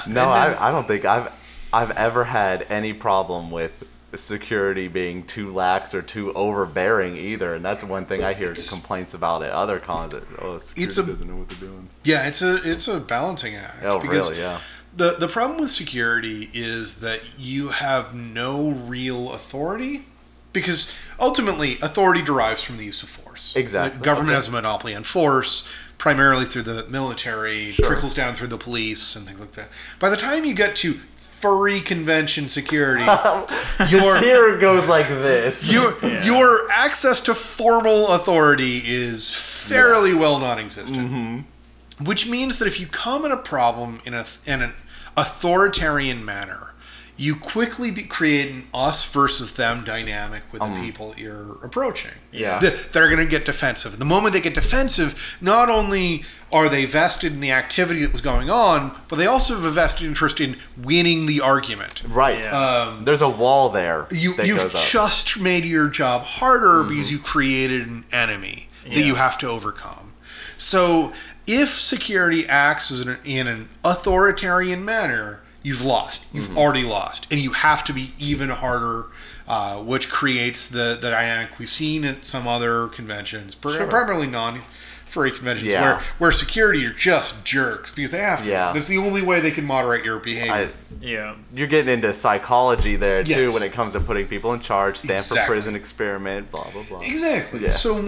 [SPEAKER 2] No, I don't think I've ever had any problem with security being too lax or too overbearing either, and that's one thing I hear complaints about at other cons. That security doesn't know what they're doing.
[SPEAKER 3] Yeah, it's a balancing act.
[SPEAKER 2] Oh, really? Yeah.
[SPEAKER 3] The problem with security is that you have no real authority, because ultimately authority derives from the use of force.
[SPEAKER 2] Exactly.
[SPEAKER 3] The government has a monopoly on force, primarily through the military, trickles down through the police and things like that. By the time you get to furry convention security,
[SPEAKER 2] here goes like this.
[SPEAKER 3] Your access to formal authority is fairly well non-existent. Which means that if you come at a problem in an authoritarian manner, you quickly create an us versus them dynamic with the people that you're approaching.
[SPEAKER 2] Yeah.
[SPEAKER 3] They're going to get defensive. The moment they get defensive, not only are they vested in the activity that was going on, but they also have a vested interest in winning the argument.
[SPEAKER 2] Right. Yeah. There's a wall there.
[SPEAKER 3] You've just made your job harder because you created an enemy that you have to overcome. So if security acts in an authoritarian manner, you've lost. You've already lost. And you have to be even harder, which creates the dynamic we've seen at some other conventions, primarily non-furry conventions, where security are just jerks because they have to. Yeah. That's the only way they can moderate your behavior.
[SPEAKER 2] You're getting into psychology there, too, when it comes to putting people in charge, Stanford prison experiment, blah, blah, blah.
[SPEAKER 3] Exactly. Yeah. So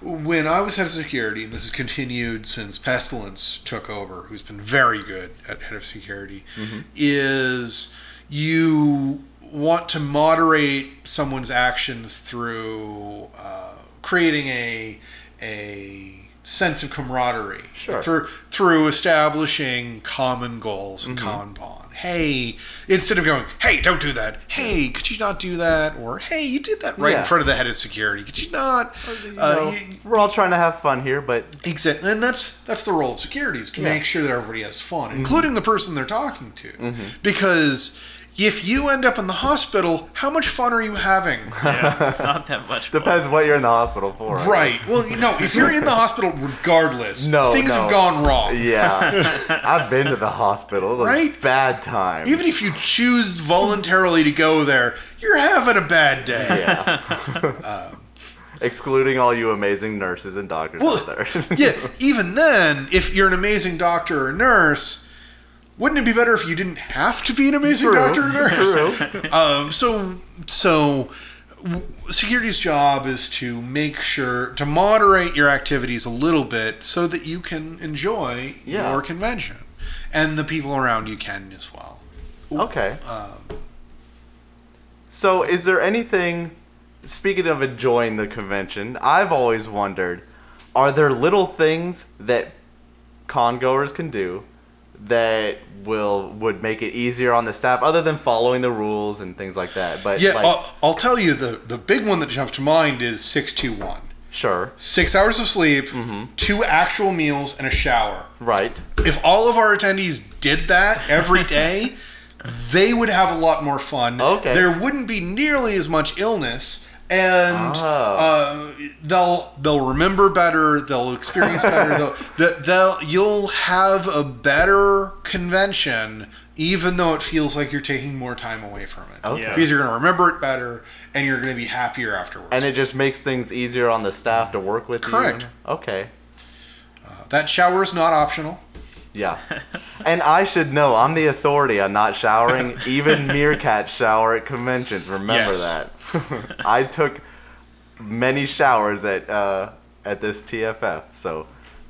[SPEAKER 3] when I was head of security, and this has continued since Pestilence took over, who's been very good at head of security, is you want to moderate someone's actions through creating a sense of camaraderie, through establishing common goals and common bond. Hey, instead of going, hey, don't do that. Hey, could you not do that? Or, hey, you did that right in front of the head of security. Could you not?
[SPEAKER 2] We're all trying to have fun here, but...
[SPEAKER 3] Exactly. And that's the role of security, is to make sure that everybody has fun, including the person they're talking to. Because if you end up in the hospital, how much fun are you having?
[SPEAKER 1] Yeah, not that much fun.
[SPEAKER 2] Depends what you're in the hospital for.
[SPEAKER 3] Right. Well, if you're in the hospital regardless, things have gone wrong.
[SPEAKER 2] Yeah. I've been to the hospital. Right? Bad time.
[SPEAKER 3] Even if you choose voluntarily to go there, you're having a bad day.
[SPEAKER 2] Yeah. Excluding all you amazing nurses and doctors out there.
[SPEAKER 3] Even then, if you're an amazing doctor or nurse, wouldn't it be better if you didn't have to be an amazing doctor or nurse? So security's job is to make sure to moderate your activities a little bit so that you can enjoy your convention, and the people around you can as well.
[SPEAKER 2] Okay. So is there anything, speaking of enjoying the convention, I've always wondered, are there little things that con-goers can do that would make it easier on the staff, other than following the rules and things like that? But
[SPEAKER 3] I'll tell you the big one that jumps to mind is 621.
[SPEAKER 2] Sure.
[SPEAKER 3] 6 hours of sleep, 2 actual meals, and a shower.
[SPEAKER 2] Right.
[SPEAKER 3] If all of our attendees did that every day, they would have a lot more fun.
[SPEAKER 2] Okay.
[SPEAKER 3] There wouldn't be nearly as much illness. And they'll remember better. They'll experience better. You'll have a better convention, even though it feels like you're taking more time away from it.
[SPEAKER 2] Okay.
[SPEAKER 3] Because you're going to remember it better, and you're going to be happier afterwards.
[SPEAKER 2] And it just makes things easier on the staff to work with.
[SPEAKER 3] Correct.
[SPEAKER 2] You. Okay.
[SPEAKER 3] That shower is not optional.
[SPEAKER 2] Yeah. And I should know, I'm the authority on not showering. Even meerkats shower at conventions. Remember that. I took many showers at this TFF, so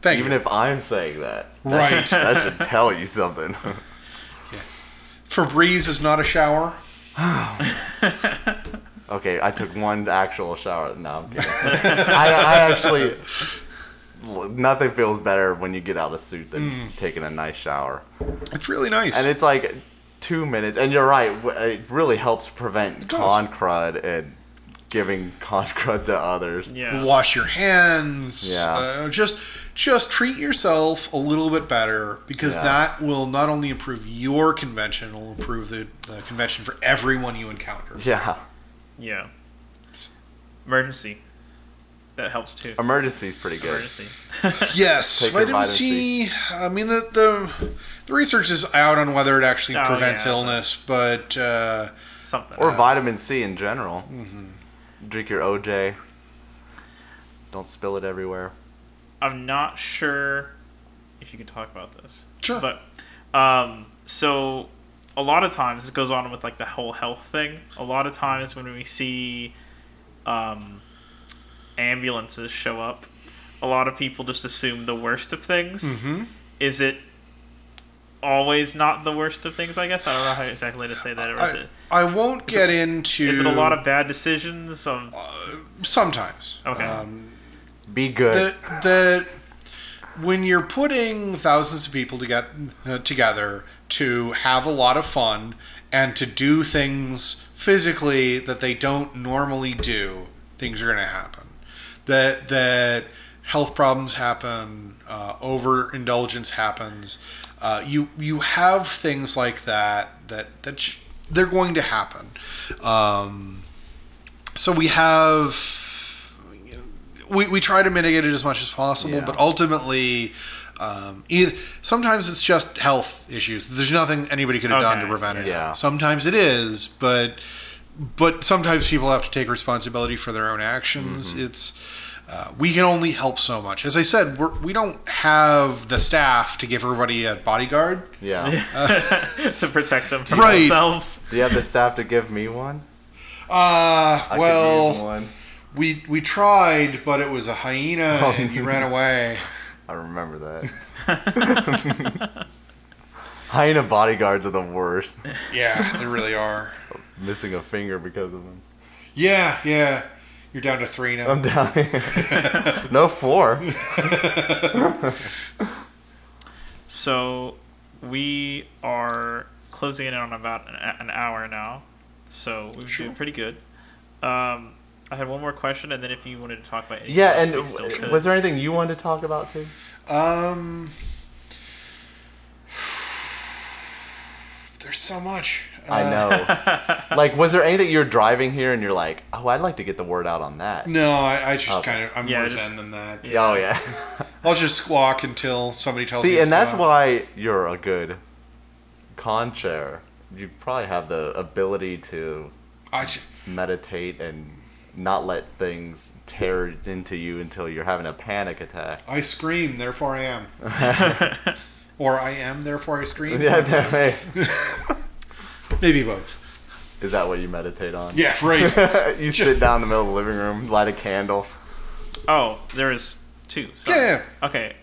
[SPEAKER 2] even if I'm saying that,
[SPEAKER 3] right,
[SPEAKER 2] that should tell you something.
[SPEAKER 3] Yeah. Febreze is not a shower.
[SPEAKER 2] Okay, I took one actual shower. No, I'm kidding. I actually, nothing feels better when you get out of a suit than taking a nice shower.
[SPEAKER 3] It's really nice.
[SPEAKER 2] And it's like 2 minutes, and you're right, it really helps prevent con crud and giving con crud to others.
[SPEAKER 1] Yeah.
[SPEAKER 3] Wash your hands.
[SPEAKER 2] Yeah.
[SPEAKER 3] Just treat yourself a little bit better, because that will not only improve your convention, it will improve the convention for everyone you encounter.
[SPEAKER 2] Yeah.
[SPEAKER 1] Yeah. Emergency. That helps too.
[SPEAKER 2] Emergency's pretty good.
[SPEAKER 1] Emergency.
[SPEAKER 3] Yes,
[SPEAKER 2] Take
[SPEAKER 3] vitamin C. I mean, the research is out on whether it actually prevents illness, but
[SPEAKER 1] something.
[SPEAKER 2] Or vitamin C in general.
[SPEAKER 3] Mm-hmm.
[SPEAKER 2] Drink your OJ. Don't spill it everywhere.
[SPEAKER 1] I'm not sure if you can talk about this.
[SPEAKER 3] Sure.
[SPEAKER 1] But so a lot of times, this goes on with like the whole health thing. A lot of times when we see ambulances show up, a lot of people just assume the worst of things.
[SPEAKER 3] Mm-hmm.
[SPEAKER 1] Is it always not the worst of things, I guess? I don't know how exactly to say that.
[SPEAKER 3] I won't get into...
[SPEAKER 1] Is it a lot of bad decisions?
[SPEAKER 3] Sometimes.
[SPEAKER 1] Okay.
[SPEAKER 2] Be good.
[SPEAKER 3] When you're putting thousands of people together to have a lot of fun and to do things physically that they don't normally do, things are going to happen. That health problems happen, overindulgence happens. You have things like that they're going to happen. So we have... We try to mitigate it as much as possible, but ultimately, sometimes it's just health issues. There's nothing anybody could have done to prevent it.
[SPEAKER 2] Yeah.
[SPEAKER 3] Sometimes it is, but sometimes people have to take responsibility for their own actions. Mm-hmm. It's we can only help so much. As I said, we don't have the staff to give everybody a bodyguard.
[SPEAKER 2] Yeah.
[SPEAKER 1] To protect them from
[SPEAKER 3] Right.
[SPEAKER 1] themselves.
[SPEAKER 2] Do you have the staff to give me one?
[SPEAKER 3] I could use
[SPEAKER 2] one.
[SPEAKER 3] We tried, but it was a hyena and he ran away.
[SPEAKER 2] I remember that. Hyena bodyguards are the worst.
[SPEAKER 3] Yeah, they really are.
[SPEAKER 2] Missing a finger because of them.
[SPEAKER 3] Yeah. You're down to 3 now.
[SPEAKER 2] I'm down. No, 4.
[SPEAKER 1] So we are closing in on about an hour now. So we've been pretty good. I had one more question, and then if you wanted to talk about anything else, we still could.
[SPEAKER 2] Was there anything you wanted to talk about too?
[SPEAKER 3] There's so much.
[SPEAKER 2] I know. Like, was there anything you're driving here and you're like, oh, I'd like to get the word out on that?
[SPEAKER 3] No, I just I'm more zen than that.
[SPEAKER 2] Yeah. Oh, yeah.
[SPEAKER 3] I'll just squawk until somebody tells me
[SPEAKER 2] See,
[SPEAKER 3] to
[SPEAKER 2] and that's
[SPEAKER 3] stop.
[SPEAKER 2] why you're a good con chair. You probably have the ability to meditate and not let things tear into you until you're having a panic attack.
[SPEAKER 3] I scream, therefore I am. Or I am, therefore I scream.
[SPEAKER 2] Yeah,
[SPEAKER 3] maybe both.
[SPEAKER 2] Is that what you meditate on?
[SPEAKER 3] Yeah, right.
[SPEAKER 2] You sit down in the middle of the living room, light a candle.
[SPEAKER 1] Oh, there is 2. Sorry.
[SPEAKER 3] Yeah.
[SPEAKER 1] Okay.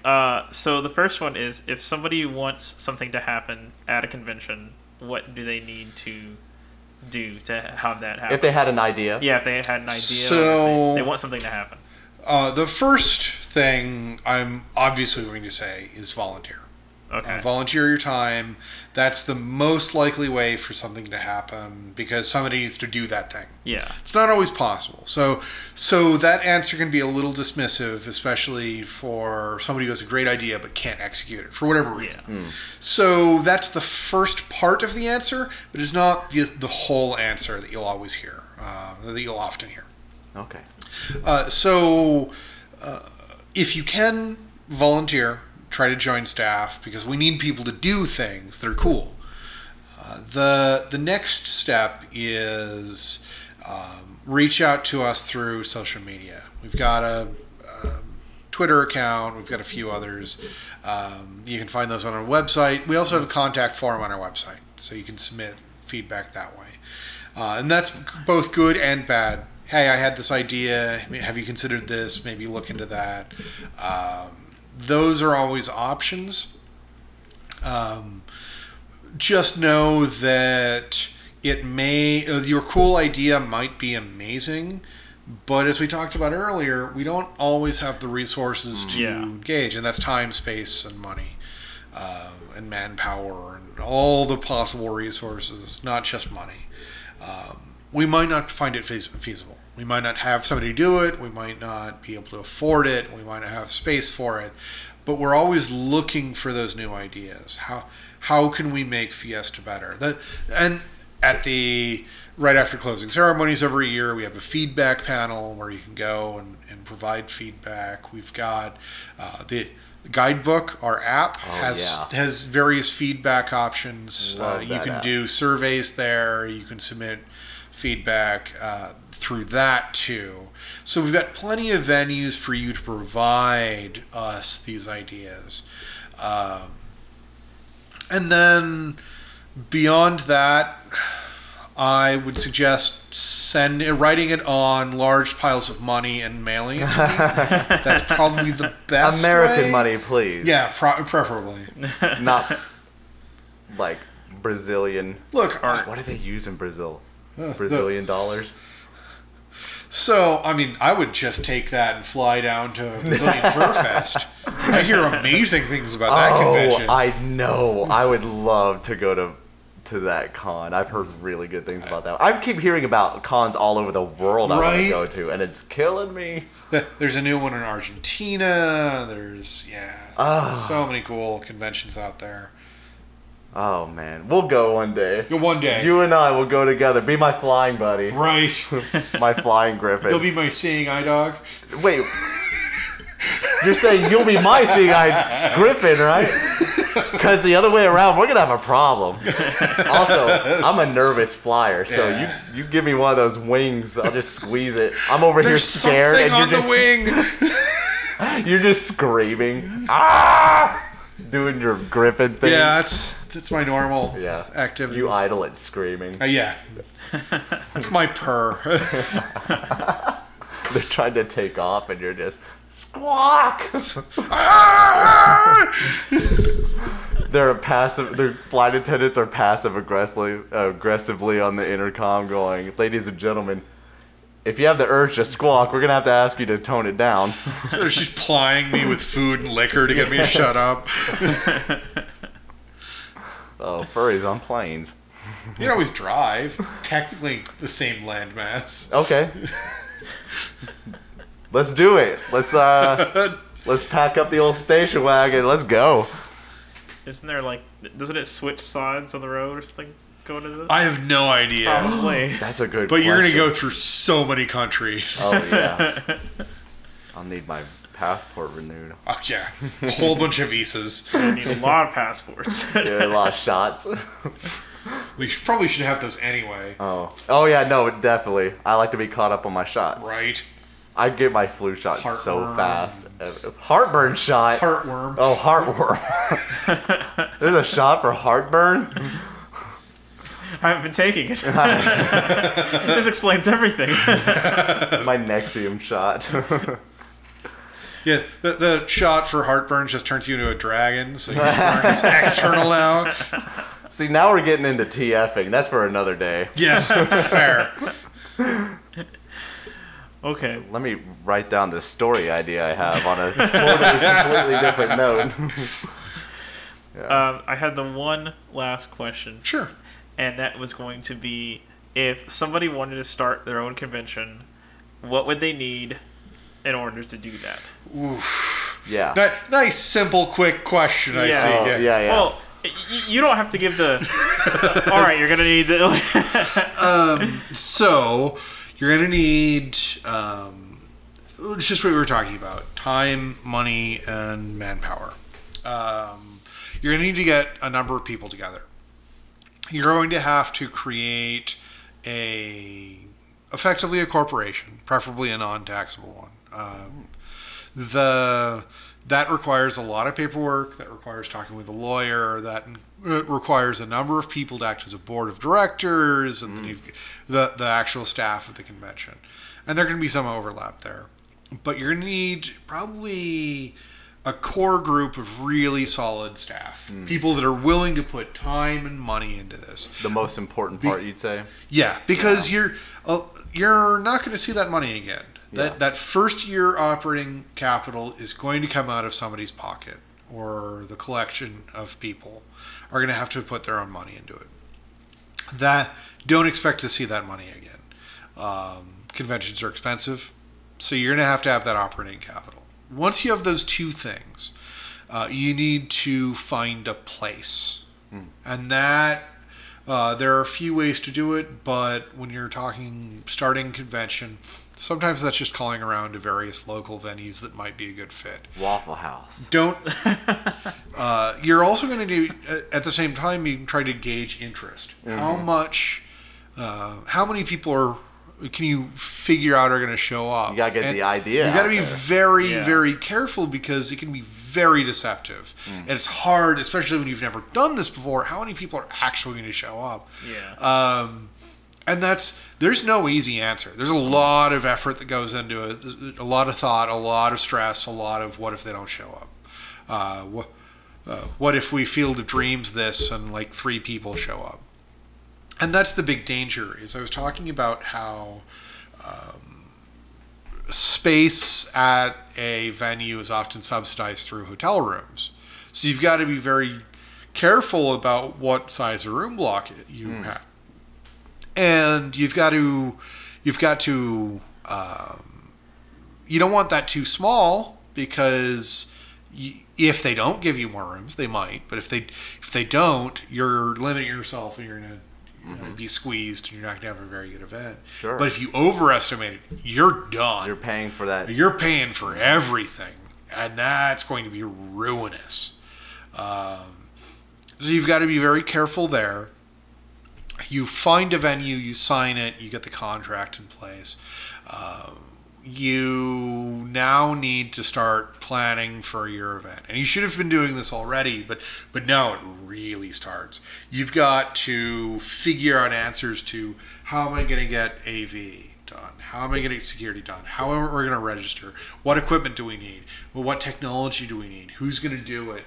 [SPEAKER 1] So the first one is, if somebody wants something to happen at a convention, what do they need to do to have that happen?
[SPEAKER 2] If they had an idea.
[SPEAKER 1] Yeah, if they had an idea.
[SPEAKER 3] So
[SPEAKER 1] they want something to happen.
[SPEAKER 3] The first thing I'm obviously going to say is volunteer.
[SPEAKER 1] Okay.
[SPEAKER 3] Volunteer your time. That's the most likely way for something to happen, because somebody needs to do that thing.
[SPEAKER 1] Yeah.
[SPEAKER 3] It's not always possible. So that answer can be a little dismissive, especially for somebody who has a great idea but can't execute it for whatever reason.
[SPEAKER 1] Yeah.
[SPEAKER 3] So that's the first part of the answer, but it's not the whole answer that you'll always hear, that you'll often hear.
[SPEAKER 2] Okay.
[SPEAKER 3] If you can volunteer, try to join staff, because we need people to do things that are cool. The next step is reach out to us through social media. We've got Twitter account. We've got a few others. You can find those on our website. We also have a contact form on our website, so you can submit feedback that way. And that's both good and bad. Hey, I had this idea. Have you considered this? Maybe look into that. Those are always options. Just know that your cool idea might be amazing, but as we talked about earlier, we don't always have the resources to engage, and that's time, space, and money, and manpower, and all the possible resources, not just money. We might not find it feasible. We might not have somebody do it. We might not be able to afford it. We might not have space for it. But we're always looking for those new ideas. How can we make Fiesta better? And right after closing ceremonies every year, we have a feedback panel where you can go and provide feedback. We've got the guidebook, our app, has various feedback options. You can do surveys there. You can submit feedback through that too. So we've got plenty of venues for you to provide us these ideas. And then beyond that, I would suggest writing it on large piles of money and mailing it to me. That's probably the best
[SPEAKER 2] American
[SPEAKER 3] way.
[SPEAKER 2] money, please.
[SPEAKER 3] Yeah, preferably.
[SPEAKER 2] Not like Brazilian.
[SPEAKER 3] Look,
[SPEAKER 2] what do they use in Brazil? Brazilian dollars?
[SPEAKER 3] So, I mean, I would just take that and fly down to Brazilian Fur Fest. I hear amazing things about that convention.
[SPEAKER 2] I know. I would love to go to that con. I've heard really good things about that. I keep hearing about cons all over the world I want to go to, and it's killing me.
[SPEAKER 3] There's a new one in Argentina. There's, so many cool conventions out there.
[SPEAKER 2] Oh, man. We'll go one day.
[SPEAKER 3] One day.
[SPEAKER 2] You and I will go together. Be my flying buddy.
[SPEAKER 3] Right.
[SPEAKER 2] My flying griffin.
[SPEAKER 3] You'll be my seeing eye dog.
[SPEAKER 2] Wait. You're saying you'll be my seeing eye griffin, right? Because the other way around, we're going to have a problem. Also, I'm a nervous flyer, so you give me one of those wings, I'll just squeeze it. I'm over here scared.
[SPEAKER 3] There's something on the wing.
[SPEAKER 2] You're just screaming. Ah! Doing your griffin thing.
[SPEAKER 3] Yeah, that's my normal activity.
[SPEAKER 2] You idle at screaming.
[SPEAKER 3] Yeah. It's my purr.
[SPEAKER 2] They're trying to take off and you're just squawk. Their flight attendants are passive aggressively on the intercom going, "Ladies and gentlemen, if you have the urge to squawk, we're going to have to ask you to tone it down."
[SPEAKER 3] So they're just plying me with food and liquor to get me to shut up.
[SPEAKER 2] Oh, furries on planes.
[SPEAKER 3] You can always drive. It's technically the same landmass.
[SPEAKER 2] Okay. Let's do it. Let's pack up the old station wagon. Let's go.
[SPEAKER 1] Isn't there doesn't it switch sides on the road or something? Going to this?
[SPEAKER 3] I have no idea.
[SPEAKER 1] Probably.
[SPEAKER 2] That's a good
[SPEAKER 3] But
[SPEAKER 2] question.
[SPEAKER 3] you're going to go through so many countries.
[SPEAKER 2] Oh, yeah. I'll need my passport renewed.
[SPEAKER 3] Oh, yeah. A whole bunch of visas.
[SPEAKER 1] You need a lot of passports.
[SPEAKER 2] Yeah, a lot of shots.
[SPEAKER 3] We probably should have those anyway.
[SPEAKER 2] Oh, yeah, no, definitely. I like to be caught up on my shots.
[SPEAKER 3] Right.
[SPEAKER 2] I get my flu shot so fast. Heartburn shot.
[SPEAKER 3] Heartworm.
[SPEAKER 2] Oh, heartworm. There's a shot for heartburn?
[SPEAKER 1] I haven't been taking it. This explains everything.
[SPEAKER 2] My Nexium shot.
[SPEAKER 3] Yeah, the shot for heartburn just turns you into a dragon, so your burn is external now.
[SPEAKER 2] See, now we're getting into TFing. That's for another day.
[SPEAKER 3] Yes, fair.
[SPEAKER 1] Okay.
[SPEAKER 2] Let me write down the story idea I have on a totally completely different note.
[SPEAKER 1] I had the one last question.
[SPEAKER 3] Sure.
[SPEAKER 1] And that was going to be, if somebody wanted to start their own convention, what would they need in order to do that?
[SPEAKER 3] Oof.
[SPEAKER 2] Yeah.
[SPEAKER 3] Nice, simple, quick question, I see.
[SPEAKER 2] Oh, yeah.
[SPEAKER 1] Well, you don't have to give the... All right, you're going to need the...
[SPEAKER 3] So, you're going to need... it's just what we were talking about. Time, money, and manpower. You're going to need to get a number of people together. You're going to have to create effectively a corporation, preferably a non-taxable one. that requires a lot of paperwork. That requires talking with a lawyer. That requires a number of people to act as a board of directors, and then you've the actual staff of the convention. And there can be some overlap there, but you're going to need probably a core group of really solid staff, people that are willing to put time and money into this.
[SPEAKER 2] The most important part, you'd say?
[SPEAKER 3] Yeah, because you're not going to see that money again. That first year operating capital is going to come out of somebody's pocket, or the collection of people are going to have to put their own money into it. Don't expect to see that money again. Conventions are expensive, so you're going to have that operating capital. Once you have those two things, you need to find a place. And that, there are a few ways to do it, but when you're starting convention, sometimes that's just calling around to various local venues that might be a good fit.
[SPEAKER 2] Waffle House.
[SPEAKER 3] You're also going to do, at the same time, you can try to gauge interest. How many people can you figure out are going to show up?
[SPEAKER 2] You got to get the idea.
[SPEAKER 3] You got to be very careful, because it can be very deceptive. And it's hard, especially when you've never done this before, how many people are actually going to show up. And there's no easy answer. There's a lot of effort that goes into it, a lot of thought, a lot of stress, a lot of what if they don't show up? What if we Field of Dreams this and like 3 people show up? And that's the big danger. Is I was talking about how space at a venue is often subsidized through hotel rooms. So you've got to be very careful about what size of room block you have. And you don't want that too small, because if they don't give you more rooms, they might. But if they don't, you're limiting yourself, and you're going to be squeezed, and you're not going to have a very good event.
[SPEAKER 2] Sure.
[SPEAKER 3] But if you overestimate it, you're done.
[SPEAKER 2] You're paying for that.
[SPEAKER 3] You're paying for everything, and that's going to be ruinous. So you've got to be very careful there. You find a venue, you sign it, you get the contract in place. You now need to start planning for your event. And you should have been doing this already, but now it really starts. You've got to figure out answers to, how am I going to get AV done? How am I going to get security done? How are we going to register? What equipment do we need? Well, what technology do we need? Who's going to do it?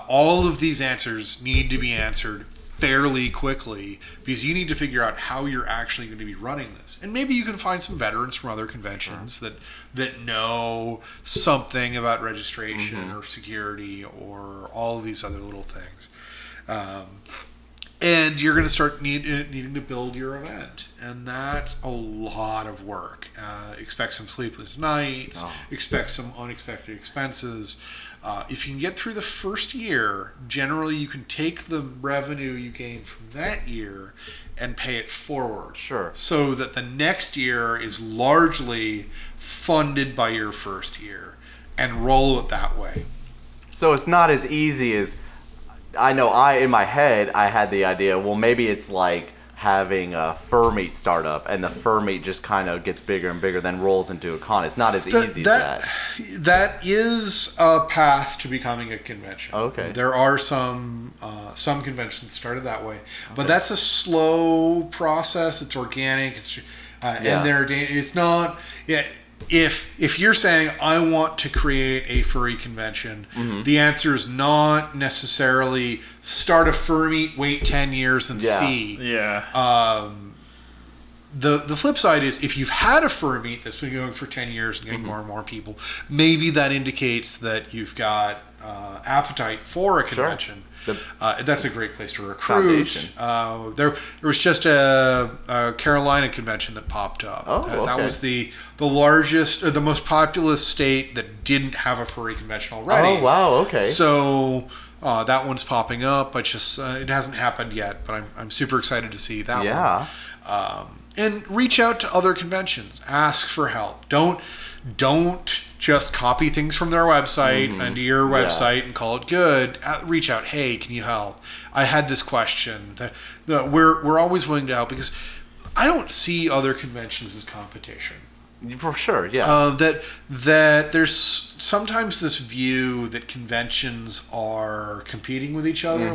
[SPEAKER 3] All of these answers need to be answered fairly quickly, because you need to figure out how you're actually going to be running this. And maybe you can find some veterans from other conventions that know something about registration or security or all of these other little things. And you're going to start needing to build your event. And that's a lot of work. Expect some sleepless nights, expect some unexpected expenses. If you can get through the first year, generally you can take the revenue you gain from that year and pay it forward.
[SPEAKER 2] Sure.
[SPEAKER 3] So that the next year is largely funded by your first year, and roll it that way.
[SPEAKER 2] So it's not as easy as, I know in my head, I had the idea, well, maybe it's like having a fur meet startup, and the fur meet just kind of gets bigger and bigger, then rolls into a con. It's not as easy as that.
[SPEAKER 3] That is a path to becoming a convention.
[SPEAKER 2] Okay.
[SPEAKER 3] There are some conventions started that way, but that's a slow process. It's organic. And it's not. Yeah. If you're saying, I want to create a furry convention, the answer is not necessarily start a fur meet, wait 10 years and see.
[SPEAKER 1] Yeah.
[SPEAKER 3] The flip side is, if you've had a fur meet that's been going for 10 years and getting more and more people, maybe that indicates that you've got appetite for a convention. Sure. That's a great place to recruit. There was just a Carolina convention that popped up. That was the largest, or the most populous state that didn't have a furry convention already.
[SPEAKER 2] Oh, wow, okay.
[SPEAKER 3] So that one's popping up. It hasn't happened yet, but I'm super excited to see that one. And reach out to other conventions. Ask for help. Don't just copy things from their website into your website and call it good. Reach out. Hey, can you help? I had this question. We're always willing to help, because I don't see other conventions as competition.
[SPEAKER 2] For sure, yeah.
[SPEAKER 3] That there's sometimes this view that conventions are competing with each other,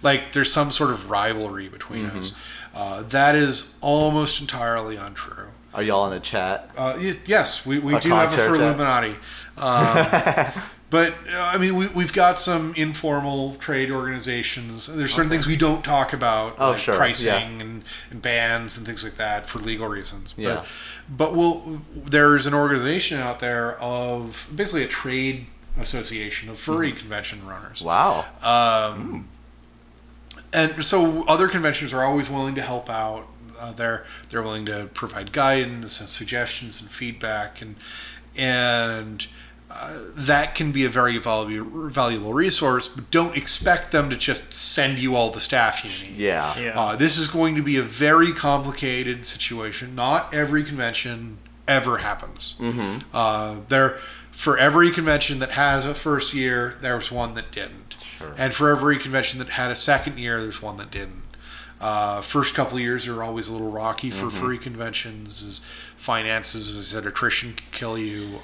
[SPEAKER 3] like there's some sort of rivalry between us. That is almost entirely untrue.
[SPEAKER 2] Are y'all in the chat?
[SPEAKER 3] Yes, we do have a Furry Illuminati. But, I mean, we've got some informal trade organizations. There's certain things we don't talk about, like pricing and bans and things like that for legal reasons. But there's an organization out there of basically a trade association of furry convention runners.
[SPEAKER 2] Wow.
[SPEAKER 3] And so other conventions are always willing to help out. They're willing to provide guidance and suggestions and feedback, and that can be a very valuable resource, but don't expect them to just send you all the staff you need. This is going to be a very complicated situation. Not every convention ever happens. For every convention that has a first year, there's one that didn't. And for every convention that had a second year, there's one that didn't. First couple of years are always a little rocky for furry conventions. As finances, as I said, attrition can kill you.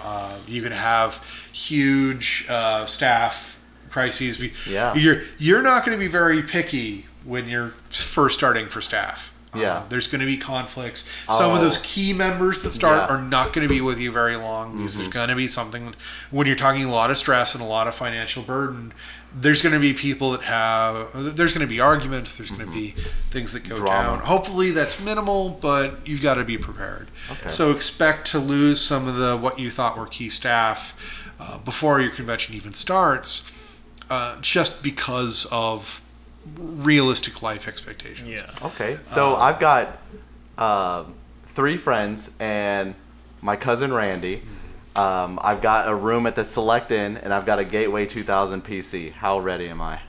[SPEAKER 3] You can have huge staff crises. You're not going to be very picky when you're first starting for staff. There's going to be conflicts. Some of those key members that start are not going to be with you very long because there's going to be something when you're talking a lot of stress and a lot of financial burden. There's going to be people that there's going to be arguments, there's going to be things that go down. Hopefully that's minimal, but you've got to be prepared. So expect to lose some of what you thought were key staff before your convention even starts, just because of realistic life expectations.
[SPEAKER 2] Okay, so I've got 3 friends and my cousin Randy. I've got a room at the Select Inn, and I've got a Gateway 2000 PC. How ready am I?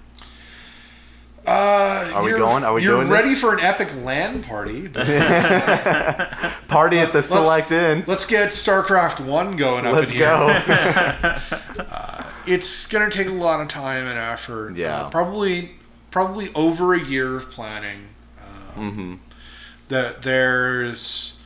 [SPEAKER 2] Are we going? Are we doing this?
[SPEAKER 3] You're ready for an epic LAN party.
[SPEAKER 2] Party at the Select Inn.
[SPEAKER 3] Let's get StarCraft 1 going up in here. Let's go. It's going to take a lot of time and effort. Probably over a year of planning. There's...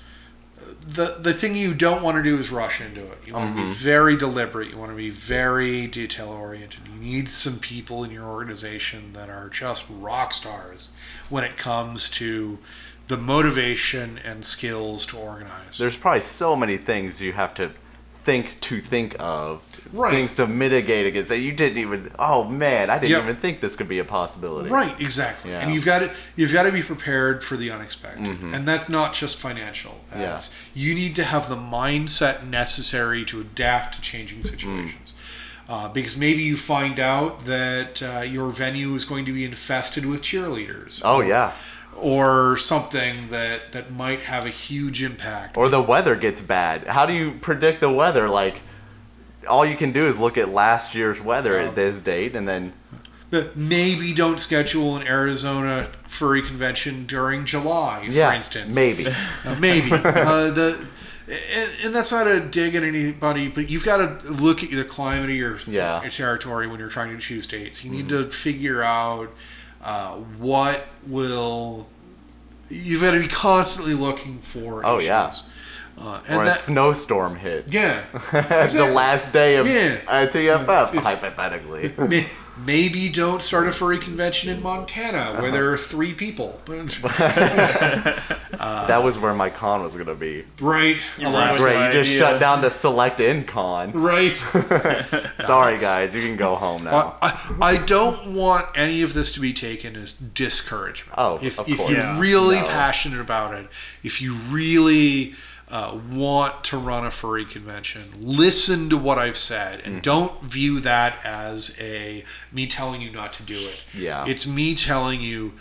[SPEAKER 3] The thing you don't want to do is rush into it. You want to be very deliberate. You want to be very detail-oriented. You need some people in your organization that are just rock stars when it comes to the motivation and skills to organize.
[SPEAKER 2] There's probably so many things you have to think of. Things to mitigate against that you didn't even. Oh man, I didn't even think this could be a possibility.
[SPEAKER 3] Right, exactly. And you've got to be prepared for the unexpected, and that's not just financial. You need to have the mindset necessary to adapt to changing situations. Because maybe you find out that your venue is going to be infested with cheerleaders. Or something that might have a huge impact.
[SPEAKER 2] Or the weather gets bad. How do you predict the weather? Like, all you can do is look at last year's weather at this date, and then...
[SPEAKER 3] Maybe don't schedule an Arizona furry convention during July, for instance.
[SPEAKER 2] Maybe.
[SPEAKER 3] Maybe. And that's not a dig at anybody, but you've got to look at the climate of your territory when you're trying to choose dates. You need to figure out what will... You've got to be constantly looking for issues.
[SPEAKER 2] Or a snowstorm hit.
[SPEAKER 3] The
[SPEAKER 2] last day of TFF, hypothetically.
[SPEAKER 3] Maybe don't start a furry convention in Montana where there are 3 people.
[SPEAKER 2] That was where my con was going to be.
[SPEAKER 3] Right.
[SPEAKER 2] Great. You just shut down the Select Inn con.
[SPEAKER 3] Right.
[SPEAKER 2] Sorry, guys. You can go home now.
[SPEAKER 3] I don't want any of this to be taken as discouragement. If you're really passionate about it, if you really... want to run a furry convention, listen to what I've said, and don't view that as me telling you not to do it. It's me telling you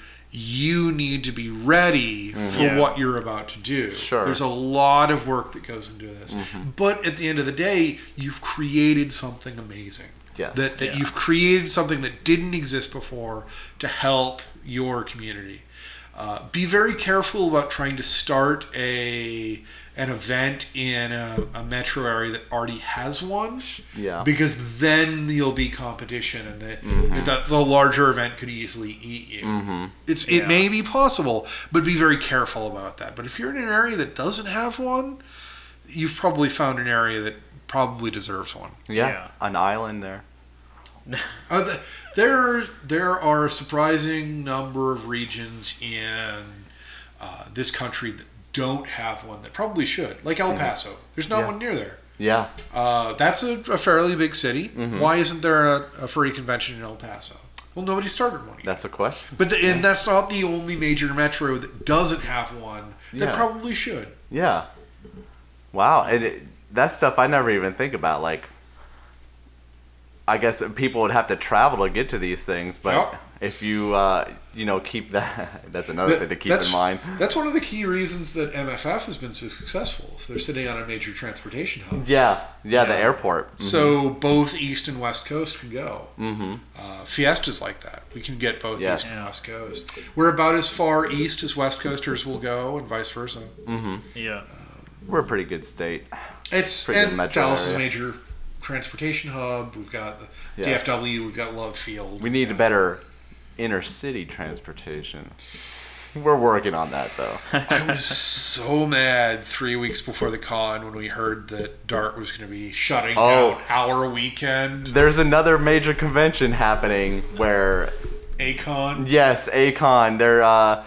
[SPEAKER 3] need to be ready for what you're about to do. There's a lot of work that goes into this, but at the end of the day, you've created something amazing. That you've created something that didn't exist before to help your community. Be very careful about trying to start an event in a metro area that already has one, because then you'll be competition, and the larger event could easily eat you. It may be possible, but be very careful about that. But if you're in an area that doesn't have one, you've probably found an area that probably deserves one.
[SPEAKER 2] Yeah. An island there.
[SPEAKER 3] There are a surprising number of regions in this country that don't have one that probably should, like El Paso. There's not one near there.
[SPEAKER 2] Yeah.
[SPEAKER 3] That's a fairly big city. Why isn't there a furry convention in El Paso? Well, nobody started one yet.
[SPEAKER 2] That's a question.
[SPEAKER 3] But and that's not the only major metro that doesn't have one that probably should.
[SPEAKER 2] Yeah. Wow. And that's stuff I never even think about. Like, I guess people would have to travel to get to these things, but if you keep that, that's another thing to keep in mind.
[SPEAKER 3] That's one of the key reasons that MFF has been so successful. So they're sitting on a major transportation hub.
[SPEAKER 2] Yeah, the airport.
[SPEAKER 3] So both East and West Coast can go. Fiesta's like that. We can get both East and West Coast. We're about as far east as West Coasters will go, and vice versa.
[SPEAKER 1] Yeah,
[SPEAKER 2] we're a pretty good state.
[SPEAKER 3] It's and Dallas is a major transportation hub. We've got the DFW. We've got Love Field.
[SPEAKER 2] We need better inner-city transportation. We're working on that, though.
[SPEAKER 3] I was so mad 3 weeks before the con when we heard that DART was going to be shutting down our weekend.
[SPEAKER 2] There's another major convention happening where...
[SPEAKER 3] A-Con?
[SPEAKER 2] Yes, A-Con. Their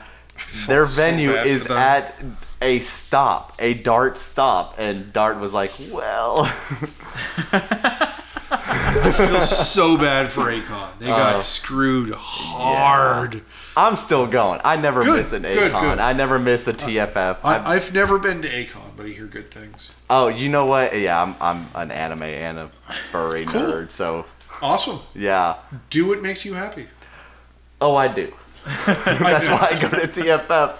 [SPEAKER 2] venue is at a stop, a DART stop, and DART was like, well...
[SPEAKER 3] I feel so bad for A-Con. They got screwed hard.
[SPEAKER 2] Yeah. I'm still going. I never miss an A-Con. I never miss a TFF.
[SPEAKER 3] I've never been to A-Con, but I hear good things.
[SPEAKER 2] Oh, you know what? Yeah, I'm an anime and a furry nerd, so...
[SPEAKER 3] Awesome.
[SPEAKER 2] Yeah.
[SPEAKER 3] Do what makes you happy.
[SPEAKER 2] Oh, I do. That's why I go to TFF.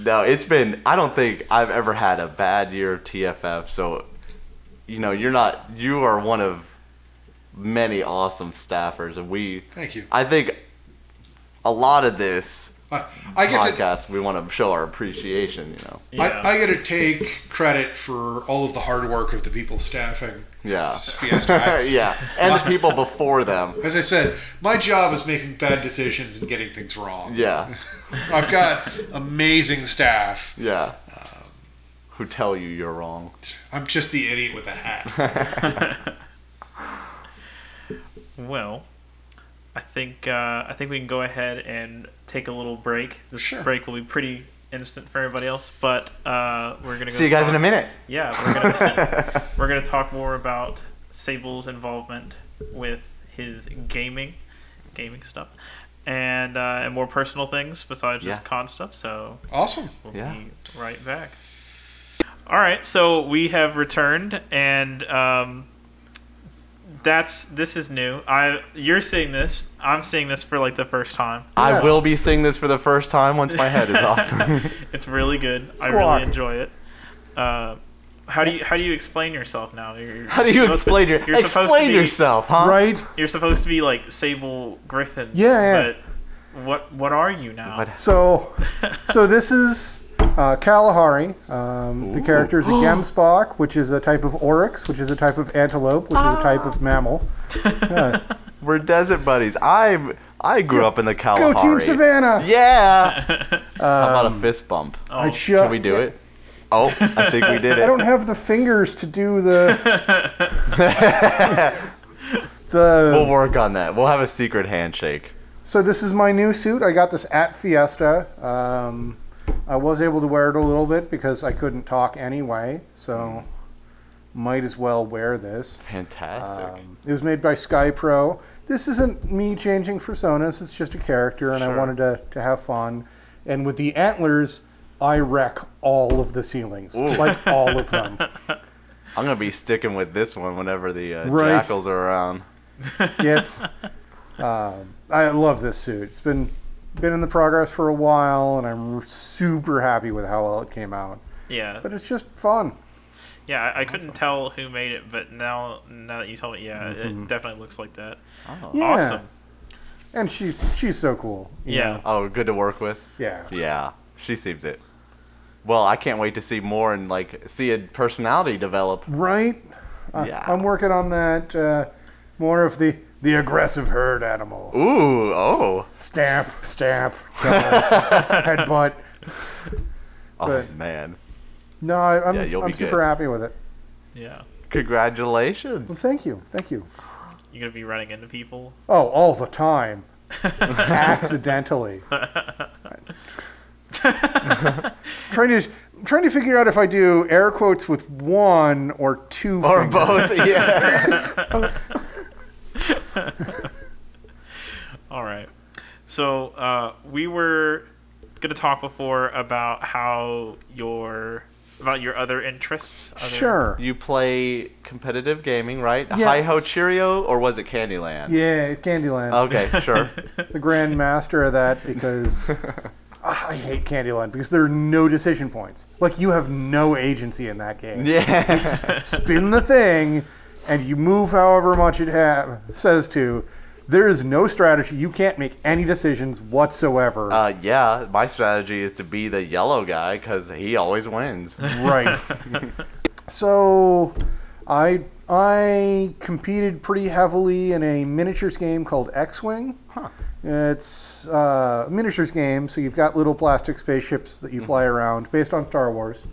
[SPEAKER 2] No, it's been... I don't think I've ever had a bad year of TFF, so... You are one of many awesome staffers, and
[SPEAKER 3] thank you.
[SPEAKER 2] I think a lot of this podcast, we want to show our appreciation,
[SPEAKER 3] I get to take credit for all of the hard work of the people staffing.
[SPEAKER 2] Yeah.
[SPEAKER 3] Fiesta.
[SPEAKER 2] Yeah. And the people before them.
[SPEAKER 3] As I said, my job is making bad decisions and getting things wrong.
[SPEAKER 2] Yeah.
[SPEAKER 3] I've got amazing staff.
[SPEAKER 2] Yeah. Who tell you you're wrong.
[SPEAKER 3] I'm just the idiot with a hat.
[SPEAKER 1] Well, I think we can go ahead and take a little break. This break will be pretty instant for everybody else, but we're gonna
[SPEAKER 2] see you guys in a minute.
[SPEAKER 1] Yeah, we're gonna talk more about Sable's involvement with his gaming stuff, and more personal things besides just con stuff. So
[SPEAKER 3] awesome.
[SPEAKER 1] We'll be right back. All right, so we have returned, and this is new. You're seeing this. I'm seeing this for like the first time.
[SPEAKER 2] I will be seeing this for the first time once my head is off.
[SPEAKER 1] It's really good. I really enjoy it. How do you explain yourself now?
[SPEAKER 2] How do you explain yourself, huh?
[SPEAKER 4] Right.
[SPEAKER 1] You're supposed to be like Sable Gryphon.
[SPEAKER 4] Yeah.
[SPEAKER 1] But what are you now?
[SPEAKER 4] So this is. Kalahari, the character is a Gemsbok, which is a type of oryx, which is a type of antelope, which is a type of mammal.
[SPEAKER 2] We're desert buddies. I grew up in the Kalahari.
[SPEAKER 4] Go Team Savannah!
[SPEAKER 2] Yeah! How about a fist bump? Can we do it? Oh, I think we did it.
[SPEAKER 4] I don't have the fingers to do the...
[SPEAKER 2] We'll work on that. We'll have a secret handshake.
[SPEAKER 4] So this is my new suit. I got this at Fiesta. I was able to wear it a little bit because I couldn't talk anyway, so might as well wear this.
[SPEAKER 2] Fantastic.
[SPEAKER 4] It was made by Sky Pro. This isn't me changing personas, it's just a character, and I wanted to have fun. And with the antlers, I wreck all of the ceilings, like all of them.
[SPEAKER 2] I'm going to be sticking with this one whenever the jackals are around.
[SPEAKER 4] Yeah, I love this suit. It's been in the progress for a while, and I'm super happy with how well it came out.
[SPEAKER 1] Yeah.
[SPEAKER 4] But it's just fun.
[SPEAKER 1] Yeah, I couldn't tell who made it, but now that you told me, it definitely looks like that.
[SPEAKER 2] Oh.
[SPEAKER 4] Yeah.
[SPEAKER 1] Awesome.
[SPEAKER 4] And she's so cool.
[SPEAKER 1] Yeah.
[SPEAKER 4] know?
[SPEAKER 2] Oh, good to work with?
[SPEAKER 4] Yeah.
[SPEAKER 2] Yeah, she seems it. Well, I can't wait to see more and see a personality develop.
[SPEAKER 4] Right?
[SPEAKER 2] Yeah.
[SPEAKER 4] I'm working on that, more of the aggressive herd animal.
[SPEAKER 2] Ooh, oh.
[SPEAKER 4] Stamp, charge, headbutt.
[SPEAKER 2] Oh, man.
[SPEAKER 4] No, I'm super happy with it.
[SPEAKER 1] Yeah.
[SPEAKER 2] Congratulations.
[SPEAKER 4] Well, thank you. You're
[SPEAKER 1] going to be running into people?
[SPEAKER 4] Oh, all the time. Accidentally. Trying to figure out if I do air quotes with one or two
[SPEAKER 2] or
[SPEAKER 4] fingers.
[SPEAKER 2] both. Yeah.
[SPEAKER 1] All right. So we were gonna talk before about your other interests.
[SPEAKER 4] Sure.
[SPEAKER 2] You play competitive gaming, right?
[SPEAKER 4] Yes.
[SPEAKER 2] Hi-Ho Cheerio, or was it Candyland?
[SPEAKER 4] Yeah, Candyland.
[SPEAKER 2] Okay, sure.
[SPEAKER 4] The grand master of that, because I hate Candyland because there are no decision points. Like, you have no agency in that game.
[SPEAKER 2] Yeah.
[SPEAKER 4] Spin the thing, and you move however much it says to. There is no strategy. You can't make any decisions whatsoever.
[SPEAKER 2] Yeah, my strategy is to be the yellow guy because he always wins.
[SPEAKER 4] Right. So, I competed pretty heavily in a miniatures game called X-Wing.
[SPEAKER 2] Huh.
[SPEAKER 4] It's a miniatures game, so you've got little plastic spaceships that you fly around, based on Star Wars.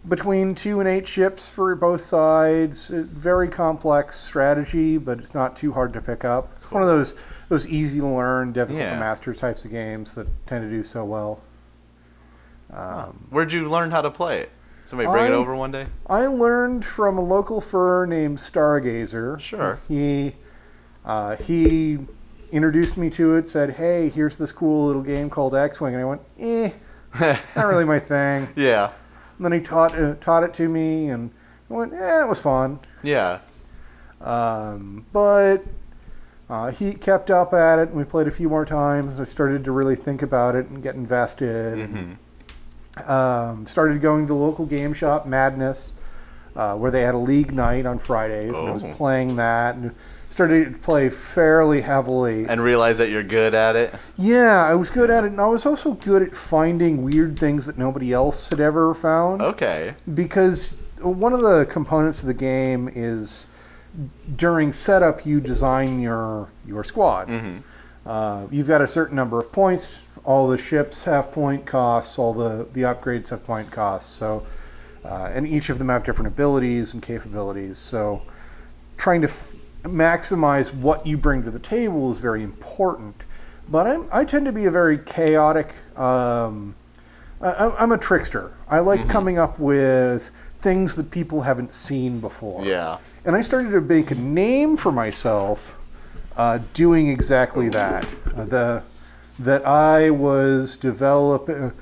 [SPEAKER 4] Between 2 and 8 ships for both sides. Very complex strategy, but it's not too hard to pick up. It's one of those easy to learn, difficult to master types of games that tend to do so well.
[SPEAKER 2] Where'd you learn how to play it? Somebody bring it over one day?
[SPEAKER 4] I learned from a local fur named Stargazer.
[SPEAKER 2] Sure.
[SPEAKER 4] He introduced me to it, said, "Hey, here's this cool little game called X-Wing," and I went, not really my thing.
[SPEAKER 2] Yeah.
[SPEAKER 4] And then he taught it to me, and I went, it was fun.
[SPEAKER 2] Yeah.
[SPEAKER 4] But he kept up at it, and we played a few more times, and I started to really think about it and get invested.
[SPEAKER 2] Mm-hmm.
[SPEAKER 4] Started going to the local game shop, Madness, where they had a league night on Fridays, and I was playing that, and started to play fairly heavily.
[SPEAKER 2] And realize that you're good at it?
[SPEAKER 4] Yeah, I was good at it, and I was also good at finding weird things that nobody else had ever found.
[SPEAKER 2] Okay.
[SPEAKER 4] Because one of the components of the game is during setup you design your squad.
[SPEAKER 2] Mm-hmm.
[SPEAKER 4] You've got a certain number of points. All the ships have point costs. All the upgrades have point costs. So, and each of them have different abilities and capabilities. So, trying to maximize what you bring to the table is very important. But I tend to be a very chaotic. I'm a trickster. I like coming up with things that people haven't seen before.
[SPEAKER 2] Yeah.
[SPEAKER 4] And I started to make a name for myself doing exactly that. That I was developing.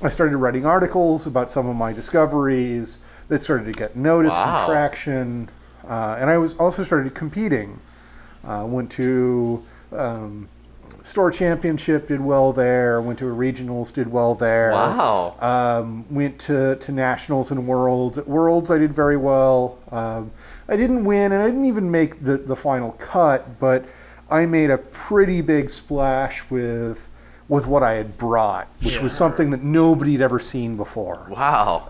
[SPEAKER 4] I started writing articles about some of my discoveries that started to get noticed and traction. And I was also started competing. Went to store championship, did well there. Went to a regionals, did well there.
[SPEAKER 2] Wow.
[SPEAKER 4] Went to nationals and worlds. At worlds, I did very well. I didn't win, and I didn't even make the final cut, but I made a pretty big splash with what I had brought, which was something that nobody had ever seen before.
[SPEAKER 2] Wow.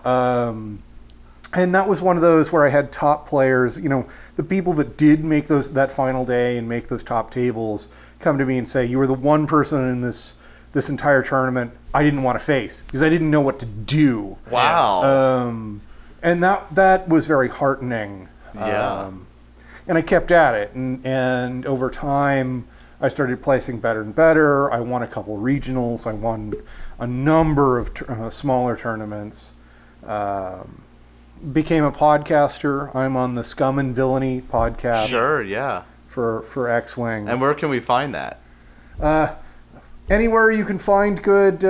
[SPEAKER 4] And that was one of those where I had top players, the people that did make that final day and make those top tables come to me and say, "You were the one person in this entire tournament I didn't want to face because I didn't know what to do."
[SPEAKER 2] Wow.
[SPEAKER 4] And that was very heartening.
[SPEAKER 2] Yeah.
[SPEAKER 4] And I kept at it, and over time I started placing better and better. I won a couple regionals. I won a number of smaller tournaments. Became a podcaster. I'm on the Scum and Villainy podcast.
[SPEAKER 2] Sure, yeah.
[SPEAKER 4] For X-Wing.
[SPEAKER 2] And where can we find that?
[SPEAKER 4] Anywhere you can find good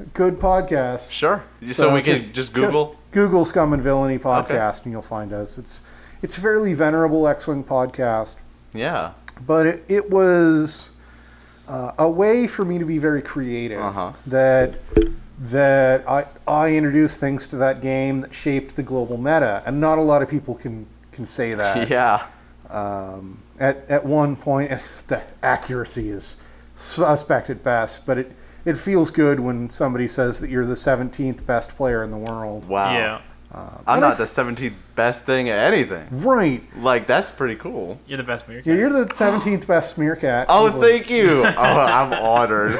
[SPEAKER 4] podcasts.
[SPEAKER 2] Sure. So we can just Google?
[SPEAKER 4] Google Scum and Villainy podcast, and you'll find us. It's a fairly venerable X-Wing podcast.
[SPEAKER 2] Yeah.
[SPEAKER 4] But it was a way for me to be very creative. That I introduced things to that game that shaped the global meta, and not a lot of people can say that.
[SPEAKER 2] Yeah.
[SPEAKER 4] At one point, the accuracy is suspect at best, but it feels good when somebody says that you're the 17th best player in the world.
[SPEAKER 2] Wow.
[SPEAKER 1] Yeah.
[SPEAKER 2] I'm not the 17th best thing at anything.
[SPEAKER 4] Right.
[SPEAKER 2] Like, that's pretty cool.
[SPEAKER 1] You're the best meerkat.
[SPEAKER 4] Yeah, you're the 17th best meerkat.
[SPEAKER 2] Oh, thank you. Oh, I'm honored.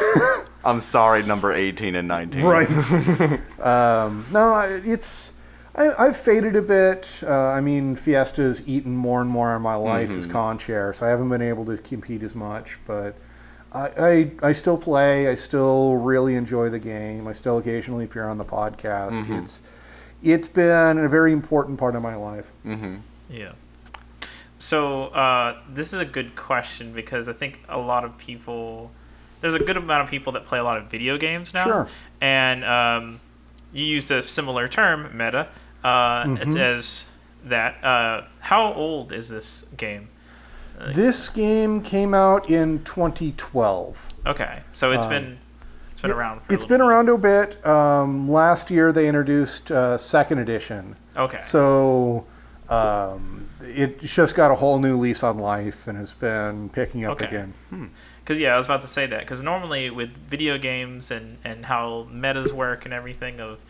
[SPEAKER 2] I'm sorry, number 18 and 19.
[SPEAKER 4] Right. No, I've faded a bit. I mean, Fiesta's eaten more and more of my life as con chair, so I haven't been able to compete as much. But I still play. I still really enjoy the game. I still occasionally appear on the podcast. It's been a very important part of my life.
[SPEAKER 1] Yeah. So this is a good question because I think there's a good amount of people that play a lot of video games now.
[SPEAKER 4] Sure.
[SPEAKER 1] And you used a similar term, meta, as that. How old is this game?
[SPEAKER 4] This game came out in 2012.
[SPEAKER 1] Okay, so it's been around.
[SPEAKER 4] It's been around a bit. Last year they introduced second edition.
[SPEAKER 1] Okay.
[SPEAKER 4] So it just got a whole new lease on life and has been picking up again.
[SPEAKER 1] Because I was about to say that. Because normally with video games and how metas work and everything of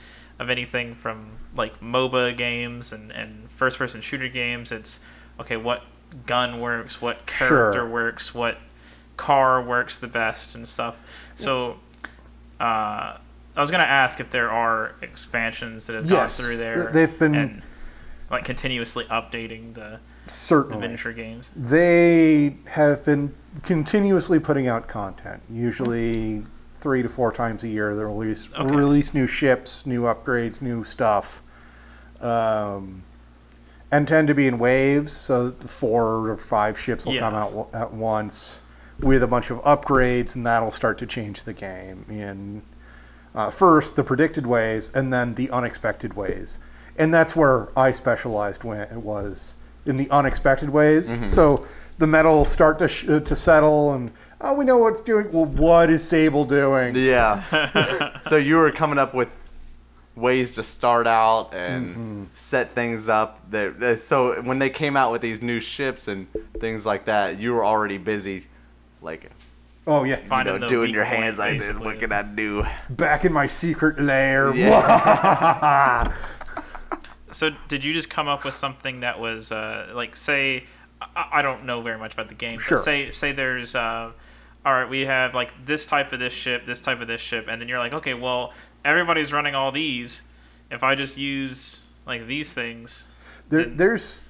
[SPEAKER 1] anything from like MOBA games and first-person shooter games, it's okay. What gun works? What character works? What car works the best and stuff. So I was gonna ask if there are expansions that have gone through there.
[SPEAKER 4] They've been
[SPEAKER 1] and, like continuously updating the miniature games.
[SPEAKER 4] They have been continuously putting out content. Usually 3 to 4 times a year, they'll release new ships, new upgrades, new stuff, and tend to be in waves. So 4 or 5 ships will come out at once with a bunch of upgrades, and that'll start to change the game in first the predicted ways, and then the unexpected ways. And that's where I specialized when it was in the unexpected ways. So the meta will start to settle, and we know what's doing. Well, what is Sable doing?
[SPEAKER 2] Yeah. So you were coming up with ways to start out and set things up. So when they came out with these new ships and things like that, you were already busy, like.
[SPEAKER 4] Oh yeah,
[SPEAKER 2] doing your hands like this, looking at new.
[SPEAKER 4] Back in my secret lair.
[SPEAKER 2] Yeah.
[SPEAKER 1] So did you just come up with something that was like, say, I don't know very much about the game.
[SPEAKER 4] Sure.
[SPEAKER 1] But say there's all right, we have like this type of this ship, and then you're like, okay, well, everybody's running all these. If I just use like these things,
[SPEAKER 4] there's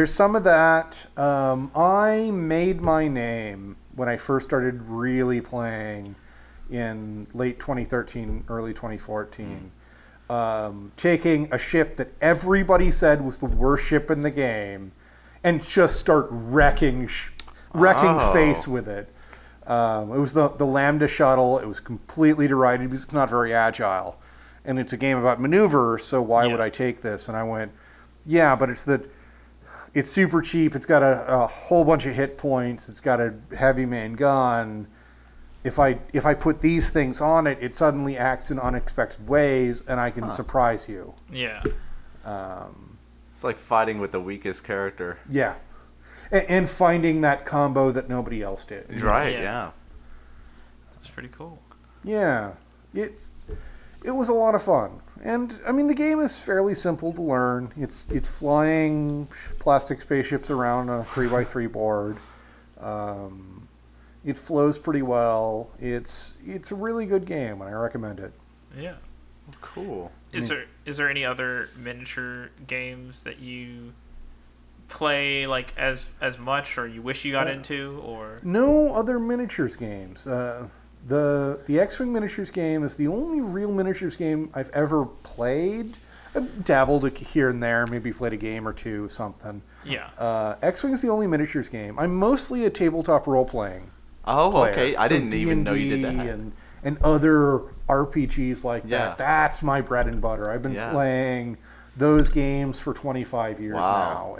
[SPEAKER 4] some of that. I made my name when I first started really playing in late 2013, early 2014. Taking a ship that everybody said was the worst ship in the game and just start wrecking face with it. It was the Lambda shuttle. It was completely derided because it's not very agile. And it's a game about maneuver, so why would I take this? And I went, yeah, but it's super cheap. It's got a whole bunch of hit points. It's got a heavy main gun. If I put these things on it, it suddenly acts in unexpected ways, and I can surprise you.
[SPEAKER 1] Yeah.
[SPEAKER 2] It's like fighting with the weakest character.
[SPEAKER 4] Yeah. And finding that combo that nobody else did.
[SPEAKER 2] Right, yeah.
[SPEAKER 1] That's pretty cool.
[SPEAKER 4] Yeah. It was a lot of fun. And, I mean, the game is fairly simple to learn. It's flying plastic spaceships around a 3x3 board. It flows pretty well. It's a really good game, and I recommend it.
[SPEAKER 1] Yeah.
[SPEAKER 2] Cool.
[SPEAKER 1] Is there any other miniature games that you play like as much, or you wish you got into, or
[SPEAKER 4] no other miniatures games? The X-Wing miniatures game is the only real miniatures game I've ever played. I've dabbled here and there, maybe played a game or two, something.
[SPEAKER 1] Yeah.
[SPEAKER 4] X-Wing is the only miniatures game. I'm mostly a tabletop role-playing.
[SPEAKER 2] Oh,
[SPEAKER 4] player.
[SPEAKER 2] Okay. I didn't even know you did that.
[SPEAKER 4] And other RPGs like that. That's my bread and butter. I've been playing those games for 25 years now,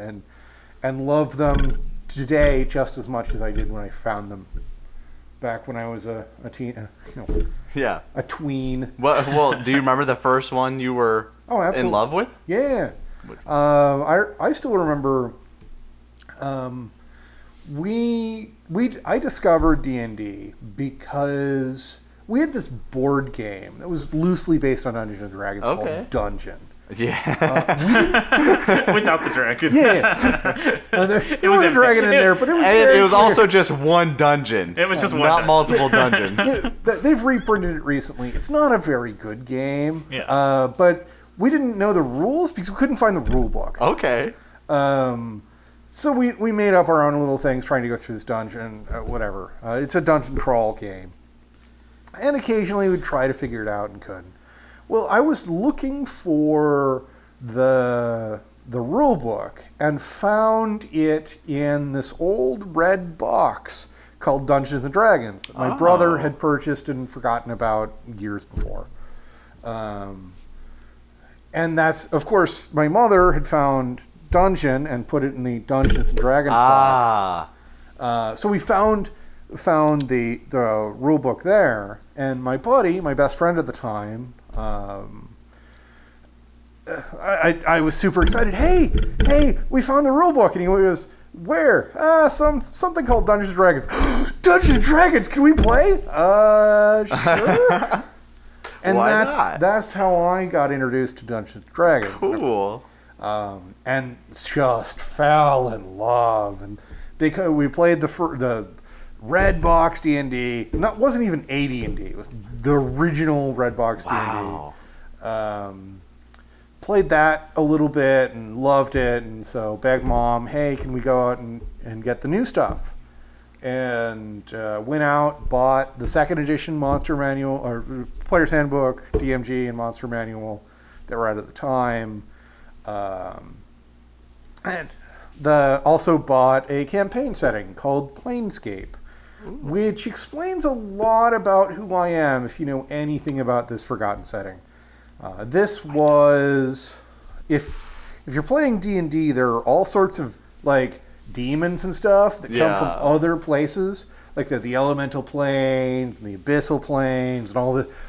[SPEAKER 4] and love them today just as much as I did when I found them back when I was a teen. A tween.
[SPEAKER 2] Well, do you remember the first one you were in love with?
[SPEAKER 4] Yeah. I still remember. I discovered D&D because we had this board game that was loosely based on Dungeons and Dragons called Dungeon.
[SPEAKER 2] Yeah.
[SPEAKER 1] Without the dragon.
[SPEAKER 4] Yeah. There was a dragon in there, but it was
[SPEAKER 2] And it was also just one dungeon.
[SPEAKER 1] It was just one
[SPEAKER 2] not
[SPEAKER 1] dungeon.
[SPEAKER 2] multiple dungeons.
[SPEAKER 4] They've reprinted it recently. It's not a very good game.
[SPEAKER 1] Yeah.
[SPEAKER 4] But we didn't know the rules because we couldn't find the rule book.
[SPEAKER 2] Okay.
[SPEAKER 4] So we made up our own little things trying to go through this dungeon, whatever. It's a dungeon crawl game. And occasionally we'd try to figure it out and couldn't. Well, I was looking for the rule book and found it in this old red box called Dungeons and Dragons that my brother had purchased and forgotten about years before. And that's, of course, my mother had found Dungeon and put it in the Dungeons and Dragons box. So we found the rule book there, and my buddy, my best friend at the time, I was super excited. Hey, we found the rule book, and he goes, "Where? Something called Dungeons and Dragons." Dungeons and Dragons? Can we play? Sure. And
[SPEAKER 2] Why not?
[SPEAKER 4] that's how I got introduced to Dungeons and Dragons.
[SPEAKER 2] Cool.
[SPEAKER 4] And just fell in love, and because we played the red box D&D. Wasn't even a D&D. It was the original red box
[SPEAKER 2] Wow.
[SPEAKER 4] D&D. Played that a little bit and loved it, and so begged Mom, "Hey, can we go out and get the new stuff?" And went out, bought the second edition Monster Manual, or Player's Handbook, DMG, and Monster Manual that were out at the time. And also bought a campaign setting called Planescape, which explains a lot about who I am if you know anything about this forgotten setting. This was, if you're playing D&D, there are all sorts of like demons and stuff that come from other places, like the elemental planes and the abyssal planes and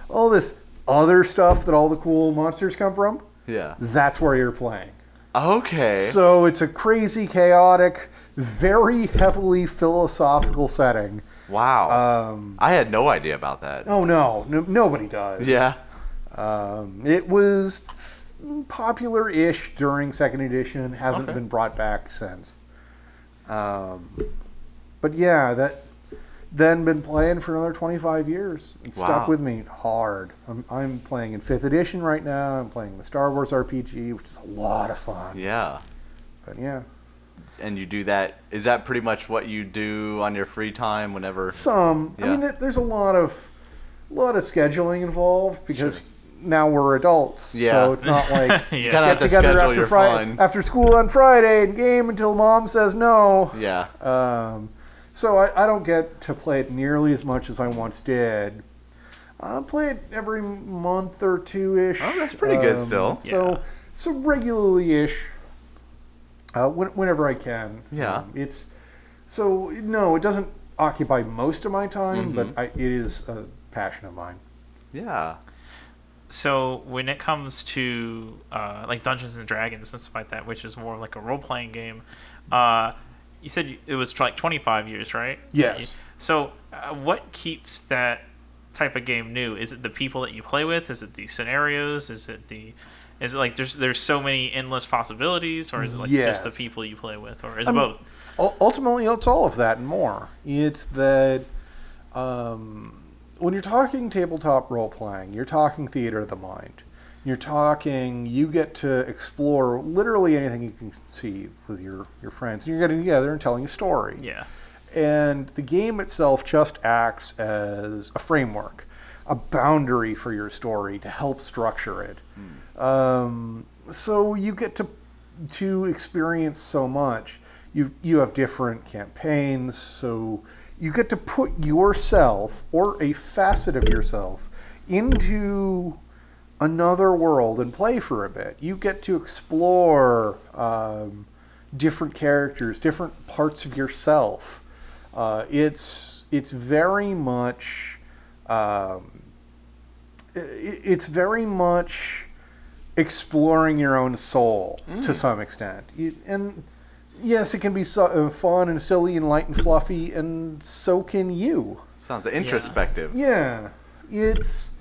[SPEAKER 4] all this other stuff that all the cool monsters come from.
[SPEAKER 2] Yeah.
[SPEAKER 4] That's where you're playing.
[SPEAKER 2] Okay.
[SPEAKER 4] So it's a crazy, chaotic, very heavily philosophical setting.
[SPEAKER 2] Wow. I had no idea about that.
[SPEAKER 4] Oh no, nobody does.
[SPEAKER 2] Yeah.
[SPEAKER 4] It was popular-ish during second edition. Hasn't been brought back since. But yeah, then been playing for another 25 years. It stuck with me hard. I'm playing in 5th edition right now. I'm playing the Star Wars RPG, which is a lot of fun.
[SPEAKER 2] Yeah.
[SPEAKER 4] But yeah.
[SPEAKER 2] And you do that, is that pretty much what you do on your free time whenever?
[SPEAKER 4] Some. Yeah. I mean, there's a lot of scheduling involved because now we're adults. Yeah. So it's not like
[SPEAKER 2] you get together
[SPEAKER 4] after school on Friday and game until Mom says no.
[SPEAKER 2] Yeah.
[SPEAKER 4] So I don't get to play it nearly as much as I once did. I play it every month or two-ish.
[SPEAKER 2] Oh, that's pretty good still.
[SPEAKER 4] So regularly-ish. Whenever I can.
[SPEAKER 2] Yeah.
[SPEAKER 4] It doesn't occupy most of my time, but it is a passion of mine.
[SPEAKER 2] Yeah.
[SPEAKER 1] So when it comes to like Dungeons and Dragons and stuff like that, which is more like a role-playing game, you said it was like 25 years, right?
[SPEAKER 4] Yes.
[SPEAKER 1] So what keeps that type of game new? Is it the people that you play with? Is it the scenarios? Is it like there's so many endless possibilities, or is it like just the people you play with, or is it both?
[SPEAKER 4] Ultimately, it's all of that and more. It's that when you're talking tabletop role-playing, you're talking theater of the mind. You get to explore literally anything you can conceive with your friends. And you're getting together and telling a story.
[SPEAKER 1] Yeah. And
[SPEAKER 4] the game itself just acts as a framework, a boundary for your story to help structure it. So you get to experience so much. You have different campaigns, so you get to put yourself or a facet of yourself into another world and play for a bit. You get to explore different characters, different parts of yourself. It's very much exploring your own soul to some extent. And yes, it can be fun and silly and light and fluffy, and so can you.
[SPEAKER 2] Sounds introspective.
[SPEAKER 4] Yeah. It's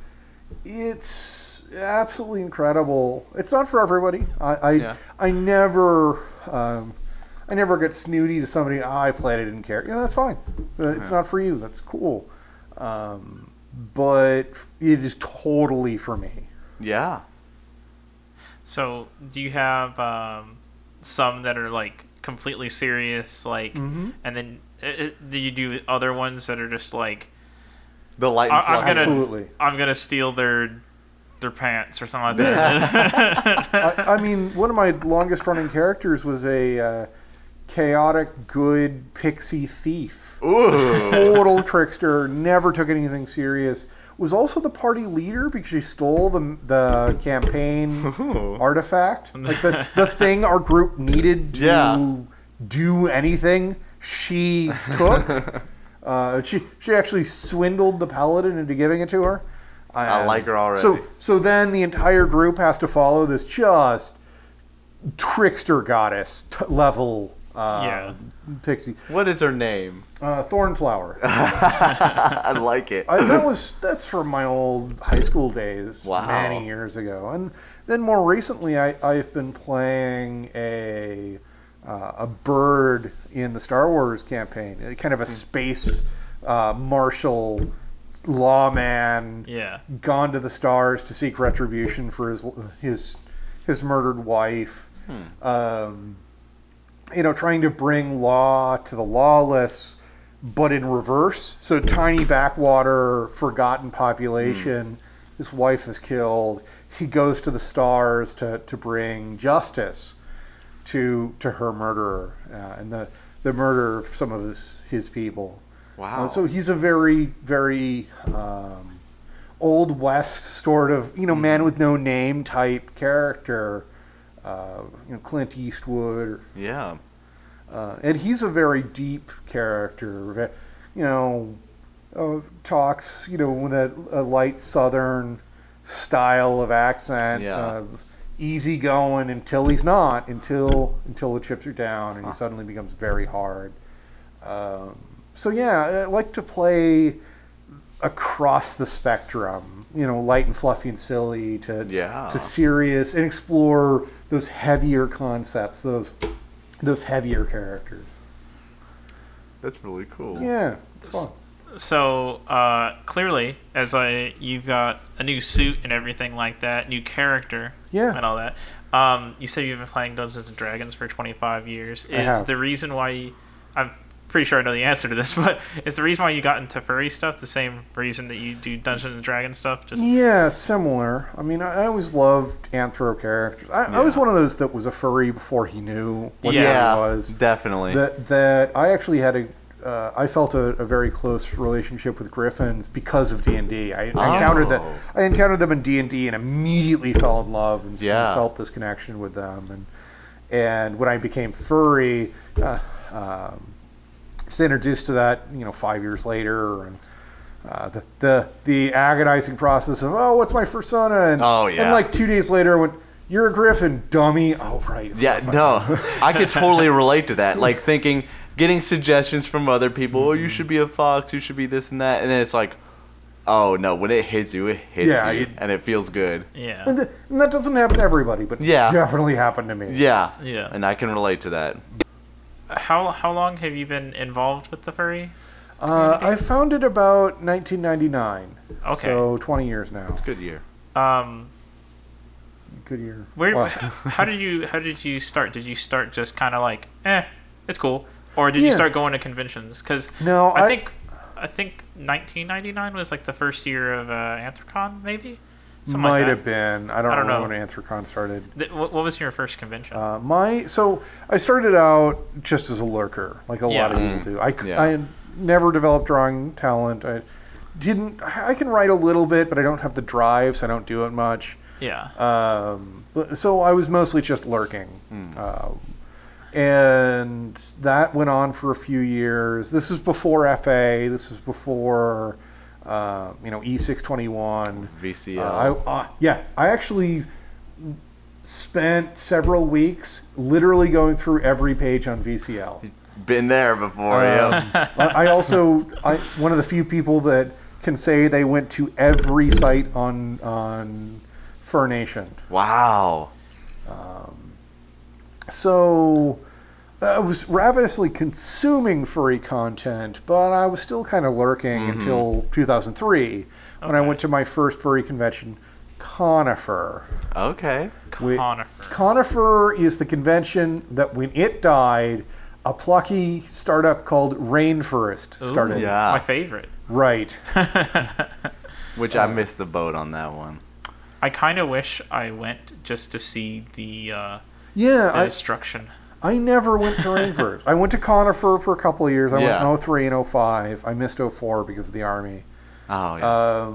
[SPEAKER 4] absolutely incredible. It's not for everybody. I never get snooty to somebody. I played it, didn't care. That's fine. It's not for you. That's cool. But it is totally for me.
[SPEAKER 2] Yeah.
[SPEAKER 1] So, do you have some that are like completely serious, like, and then do you do other ones that are just like
[SPEAKER 2] the light and fluffy?
[SPEAKER 4] Absolutely.
[SPEAKER 1] I'm gonna steal their pants or something like that.
[SPEAKER 4] I mean, one of my longest running characters was a chaotic good pixie thief.
[SPEAKER 2] Ooh.
[SPEAKER 4] Total trickster, never took anything serious. Was also the party leader because she stole the campaign artifact. Like the thing our group needed to do anything, she took. She actually swindled the paladin into giving it to her.
[SPEAKER 2] I like her already.
[SPEAKER 4] So then the entire group has to follow this just trickster goddess level pixie.
[SPEAKER 2] What is her name?
[SPEAKER 4] Thornflower.
[SPEAKER 2] I like it.
[SPEAKER 4] That's from my old high school days, many years ago. And then more recently, I've been playing a bird in the Star Wars campaign, kind of a space marshal lawman, gone to the stars to seek retribution for his murdered wife. Trying to bring law to the lawless, but in reverse. So tiny backwater, forgotten population. His wife is killed. He goes to the stars to bring justice to her murderer and the murder of some of his people.
[SPEAKER 2] Wow.
[SPEAKER 4] So he's a very, very Old West sort of, man with no name type character. Clint Eastwood. And he's a very deep character. Talks, with a light Southern style of accent. Easy going until he's not, until the chips are down and he suddenly becomes very hard. I like to play across the spectrum, light and fluffy and silly to serious, and explore those heavier concepts, those heavier characters.
[SPEAKER 2] That's really cool.
[SPEAKER 4] Yeah, it's fun.
[SPEAKER 1] So clearly, you've got a new suit and everything like that, new character, and all that. You said you've been playing Dungeons and Dragons for 25 years. Is the reason why I'm pretty sure I know the answer to this, but is the reason why you got into furry stuff the same reason that you do Dungeons and Dragons stuff?
[SPEAKER 4] Similar. I mean, I always loved anthro characters. I was one of those that was a furry before he knew what he was.
[SPEAKER 2] Definitely.
[SPEAKER 4] That I actually had I felt a very close relationship with griffins because of D&D. I encountered them in D&D and immediately fell in love and felt this connection with them. And when I became furry, was introduced to that 5 years later, and the agonizing process of what's my fursona, and like 2 days later I went, you're a griffin, dummy. Oh right.
[SPEAKER 2] I could totally relate to that. Like getting suggestions from other people. Oh, you should be a fox. You should be this and that. And then it's like, oh no, when it hits you, and it feels good.
[SPEAKER 1] Yeah.
[SPEAKER 4] And that doesn't happen to everybody, but definitely happened to me.
[SPEAKER 2] Yeah. And I can relate to that.
[SPEAKER 1] How long have you been involved with the furry?
[SPEAKER 4] I found it about 1999.
[SPEAKER 1] Okay.
[SPEAKER 4] So 20 years now.
[SPEAKER 2] It's a good year.
[SPEAKER 4] Good year.
[SPEAKER 1] How did you start? Did you start just kind of like, it's cool, or did you start going to conventions? Because I think 1999 was like the first year of Anthrocon, maybe.
[SPEAKER 4] Might have been. I don't remember when Anthrocon started.
[SPEAKER 1] What was your first convention?
[SPEAKER 4] So I started out just as a lurker, like a lot of people do. I never developed drawing talent. I can write a little bit, but I don't have the drive, so I don't do it much.
[SPEAKER 1] Yeah.
[SPEAKER 4] So I was mostly just lurking. And that went on for a few years. This was before FA. This was before E621.
[SPEAKER 2] VCL.
[SPEAKER 4] I actually spent several weeks literally going through every page on VCL.
[SPEAKER 2] Been there before,
[SPEAKER 4] I also one of the few people that can say they went to every site on Fur Nation.
[SPEAKER 2] Wow.
[SPEAKER 4] So I was ravenously consuming furry content, but I was still kind of lurking until 2003 when I went to my first furry convention, Conifer.
[SPEAKER 2] Okay.
[SPEAKER 4] Conifer is the convention that when it died, a plucky startup called Rainforest started.
[SPEAKER 2] Yeah.
[SPEAKER 1] My favorite.
[SPEAKER 4] Right.
[SPEAKER 2] Which I missed the boat on that one.
[SPEAKER 1] I kind of wish I went just to see the destruction.
[SPEAKER 4] I never went to Rainforest. I went to Conifer for a couple of years. I went in 03 and 05. I missed 04 because of the Army.
[SPEAKER 2] Oh, yeah.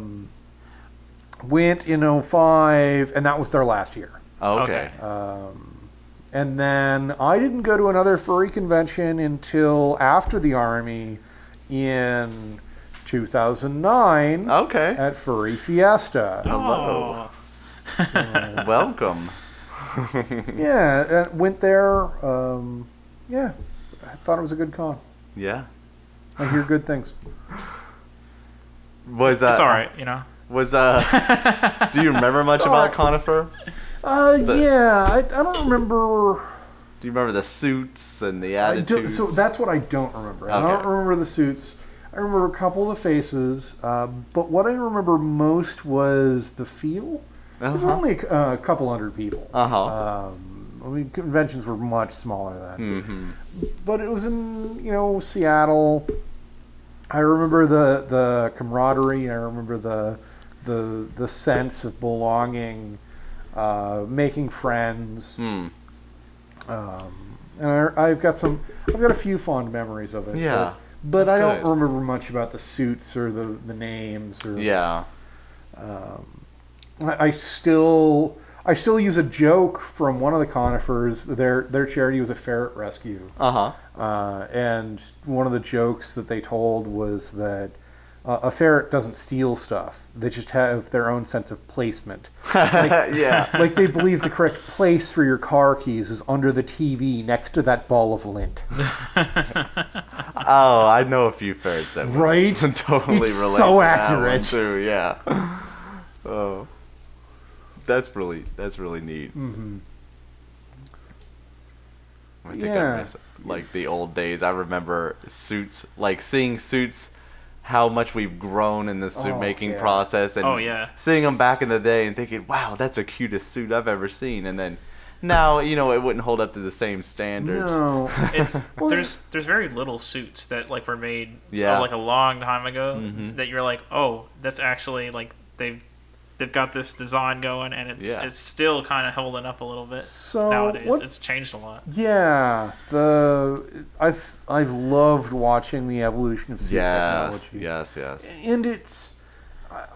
[SPEAKER 4] Went in 05, and that was their last year.
[SPEAKER 2] Okay.
[SPEAKER 4] And then I didn't go to another furry convention until after the Army in 2009 at Furry Fiesta.
[SPEAKER 2] Hello. So, welcome.
[SPEAKER 4] Yeah, went there. Yeah, I thought it was a good con.
[SPEAKER 2] Yeah.
[SPEAKER 4] I hear good things.
[SPEAKER 2] It's
[SPEAKER 1] all right,
[SPEAKER 2] do you remember much about Conifer?
[SPEAKER 4] Yeah, I don't remember.
[SPEAKER 2] Do you remember the suits and the attitudes?
[SPEAKER 4] So that's what I don't remember. I don't remember the suits. I remember a couple of the faces, but what I remember most was the feel. It was only a couple hundred people. I mean, conventions were much smaller then. But it was in, Seattle. I remember the camaraderie. I remember the sense of belonging, making friends. And I've got a few fond memories of it.
[SPEAKER 2] Yeah.
[SPEAKER 4] But I don't remember much about the suits or the names or.
[SPEAKER 2] Yeah.
[SPEAKER 4] I still use a joke from one of the Conifers. Their charity was a ferret rescue. And one of the jokes that they told was that a ferret doesn't steal stuff. They just have their own sense of placement. Like they believe the correct place for your car keys is under the TV next to that ball of lint.
[SPEAKER 2] Oh, I know a few ferrets that
[SPEAKER 4] right?
[SPEAKER 2] totally
[SPEAKER 4] it's
[SPEAKER 2] relate
[SPEAKER 4] so
[SPEAKER 2] to
[SPEAKER 4] accurate.
[SPEAKER 2] That one too, yeah. Oh. That's really neat. I think I miss like the old days. I remember suits, like seeing suits, how much we've grown in the suit making process, and seeing them back in the day and thinking, "Wow, that's the cutest suit I've ever seen." And then now, it wouldn't hold up to the same standards.
[SPEAKER 4] No,
[SPEAKER 1] it's there's very little suits that like were made like a long time ago that you're like, oh, that's actually like they've got this design going, and it's still kind of holding up a little bit nowadays. It's changed a lot.
[SPEAKER 4] Yeah, I've loved watching the evolution of suit technology.
[SPEAKER 2] Yes.
[SPEAKER 4] And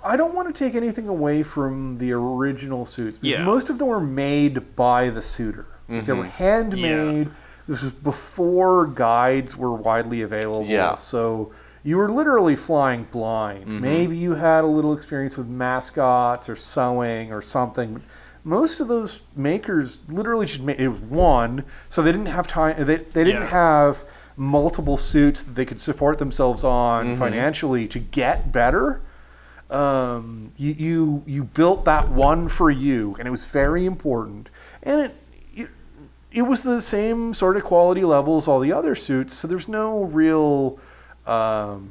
[SPEAKER 4] I don't want to take anything away from the original suits. Because most of them were made by the suitor. They were handmade. Yeah. This was before guides were widely available. Yeah. So you were literally flying blind. Maybe you had a little experience with mascots or sewing or something. Most of those makers literally just made it was one, so they didn't have time. They didn't have multiple suits that they could support themselves on financially to get better. You built that one for you, and it was very important. And it was the same sort of quality level as all the other suits, so there's no real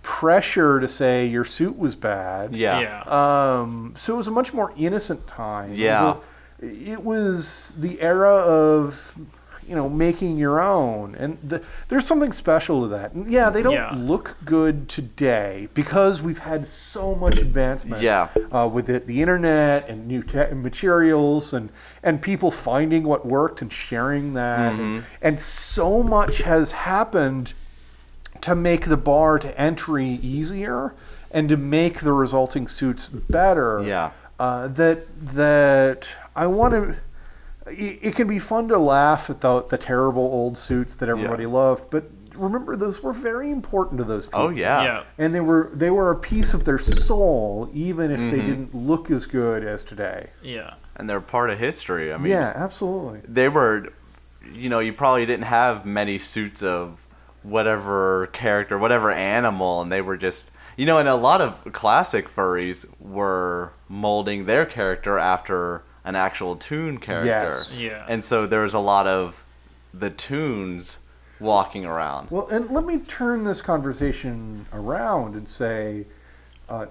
[SPEAKER 4] pressure to say your suit was bad. So it was a much more innocent time. It was the era of making your own, and there's something special to that. And they don't look good today because we've had so much advancement with the internet and new materials and people finding what worked and sharing that, and so much has happened to make the bar to entry easier and to make the resulting suits better. That I want to. It can be fun to laugh at the terrible old suits that everybody loved, but remember, those were very important to those people. And they were a piece of their soul, even if they didn't look as good as today.
[SPEAKER 2] And they're part of history. I mean,
[SPEAKER 4] absolutely.
[SPEAKER 2] They were, you probably didn't have many suits of whatever character, whatever animal, and they were just, and a lot of classic furries were molding their character after an actual toon character.
[SPEAKER 4] Yes.
[SPEAKER 1] Yeah.
[SPEAKER 2] And so there's a lot of the toons walking around.
[SPEAKER 4] Well, and let me turn this conversation around and say,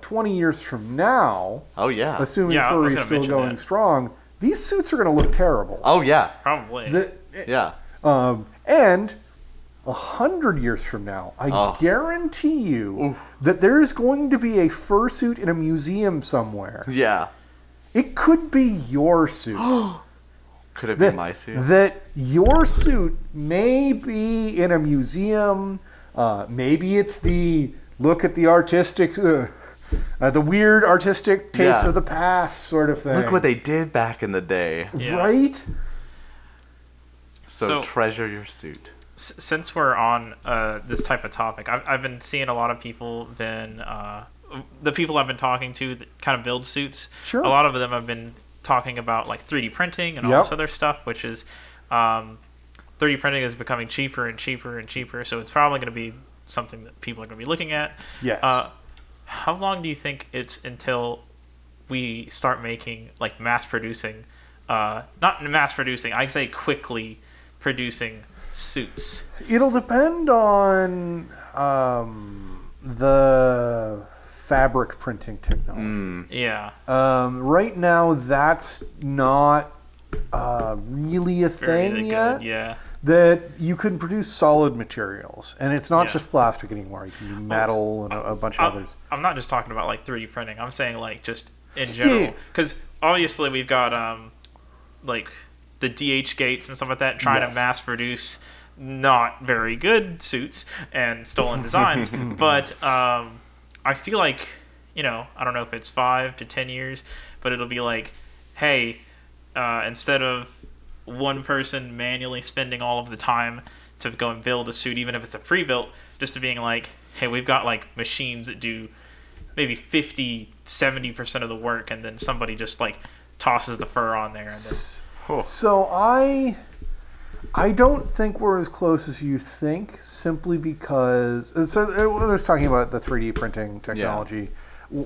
[SPEAKER 4] 20 years from now,
[SPEAKER 2] Oh yeah.
[SPEAKER 4] assuming
[SPEAKER 1] Yeah, I was
[SPEAKER 4] Furry's
[SPEAKER 1] gonna
[SPEAKER 4] still
[SPEAKER 1] mention
[SPEAKER 4] going
[SPEAKER 1] that.
[SPEAKER 4] strong, these suits are going to look terrible.
[SPEAKER 2] Oh yeah.
[SPEAKER 1] Probably.
[SPEAKER 2] Yeah.
[SPEAKER 4] And 100 years from now, I guarantee you
[SPEAKER 2] Oof.
[SPEAKER 4] that there's going to be a fursuit in a museum somewhere.
[SPEAKER 2] Yeah.
[SPEAKER 4] It could be your suit.
[SPEAKER 2] Could it be my suit?
[SPEAKER 4] That your suit may be in a museum. Maybe it's the look at the artistic, the weird artistic taste
[SPEAKER 2] Yeah.
[SPEAKER 4] of the past sort of thing.
[SPEAKER 2] Look what they did back in the day.
[SPEAKER 1] Yeah.
[SPEAKER 4] Right?
[SPEAKER 2] So treasure your suit.
[SPEAKER 1] Since we're on this type of topic, I've been seeing a lot of people the people I've been talking to that kind of build suits.
[SPEAKER 4] Sure.
[SPEAKER 1] A lot of them have been talking about like 3D printing and all this other stuff, which is 3D printing is becoming cheaper and cheaper and cheaper. So it's probably going to be something that people are going to be looking at.
[SPEAKER 4] Yes.
[SPEAKER 1] How long do you think it's until we start making like mass producing, not mass producing, I say quickly producing suits?
[SPEAKER 4] It'll depend on the fabric printing technology.
[SPEAKER 1] Yeah.
[SPEAKER 4] Right now, that's not really a
[SPEAKER 1] Very
[SPEAKER 4] thing
[SPEAKER 1] good.
[SPEAKER 4] yet.
[SPEAKER 1] Yeah.
[SPEAKER 4] That you can produce solid materials, and it's not
[SPEAKER 1] Yeah.
[SPEAKER 4] just plastic anymore. You can do metal and a bunch of others.
[SPEAKER 1] I'm not just talking about like 3D printing. I'm saying like just in general, because obviously we've got like the DH gates and stuff like that trying
[SPEAKER 4] Yes.
[SPEAKER 1] to mass produce not very good suits and stolen designs. But I feel like, I don't know if it's 5 to 10 years, but it'll be like, hey, instead of one person manually spending all of the time to go and build a suit, even if it's a pre-built, just to being like, hey, we've got like machines that do maybe 50-70% of the work, and then somebody just like tosses the fur on there and then
[SPEAKER 4] So I don't think we're as close as you think, simply because I was talking about the 3D printing technology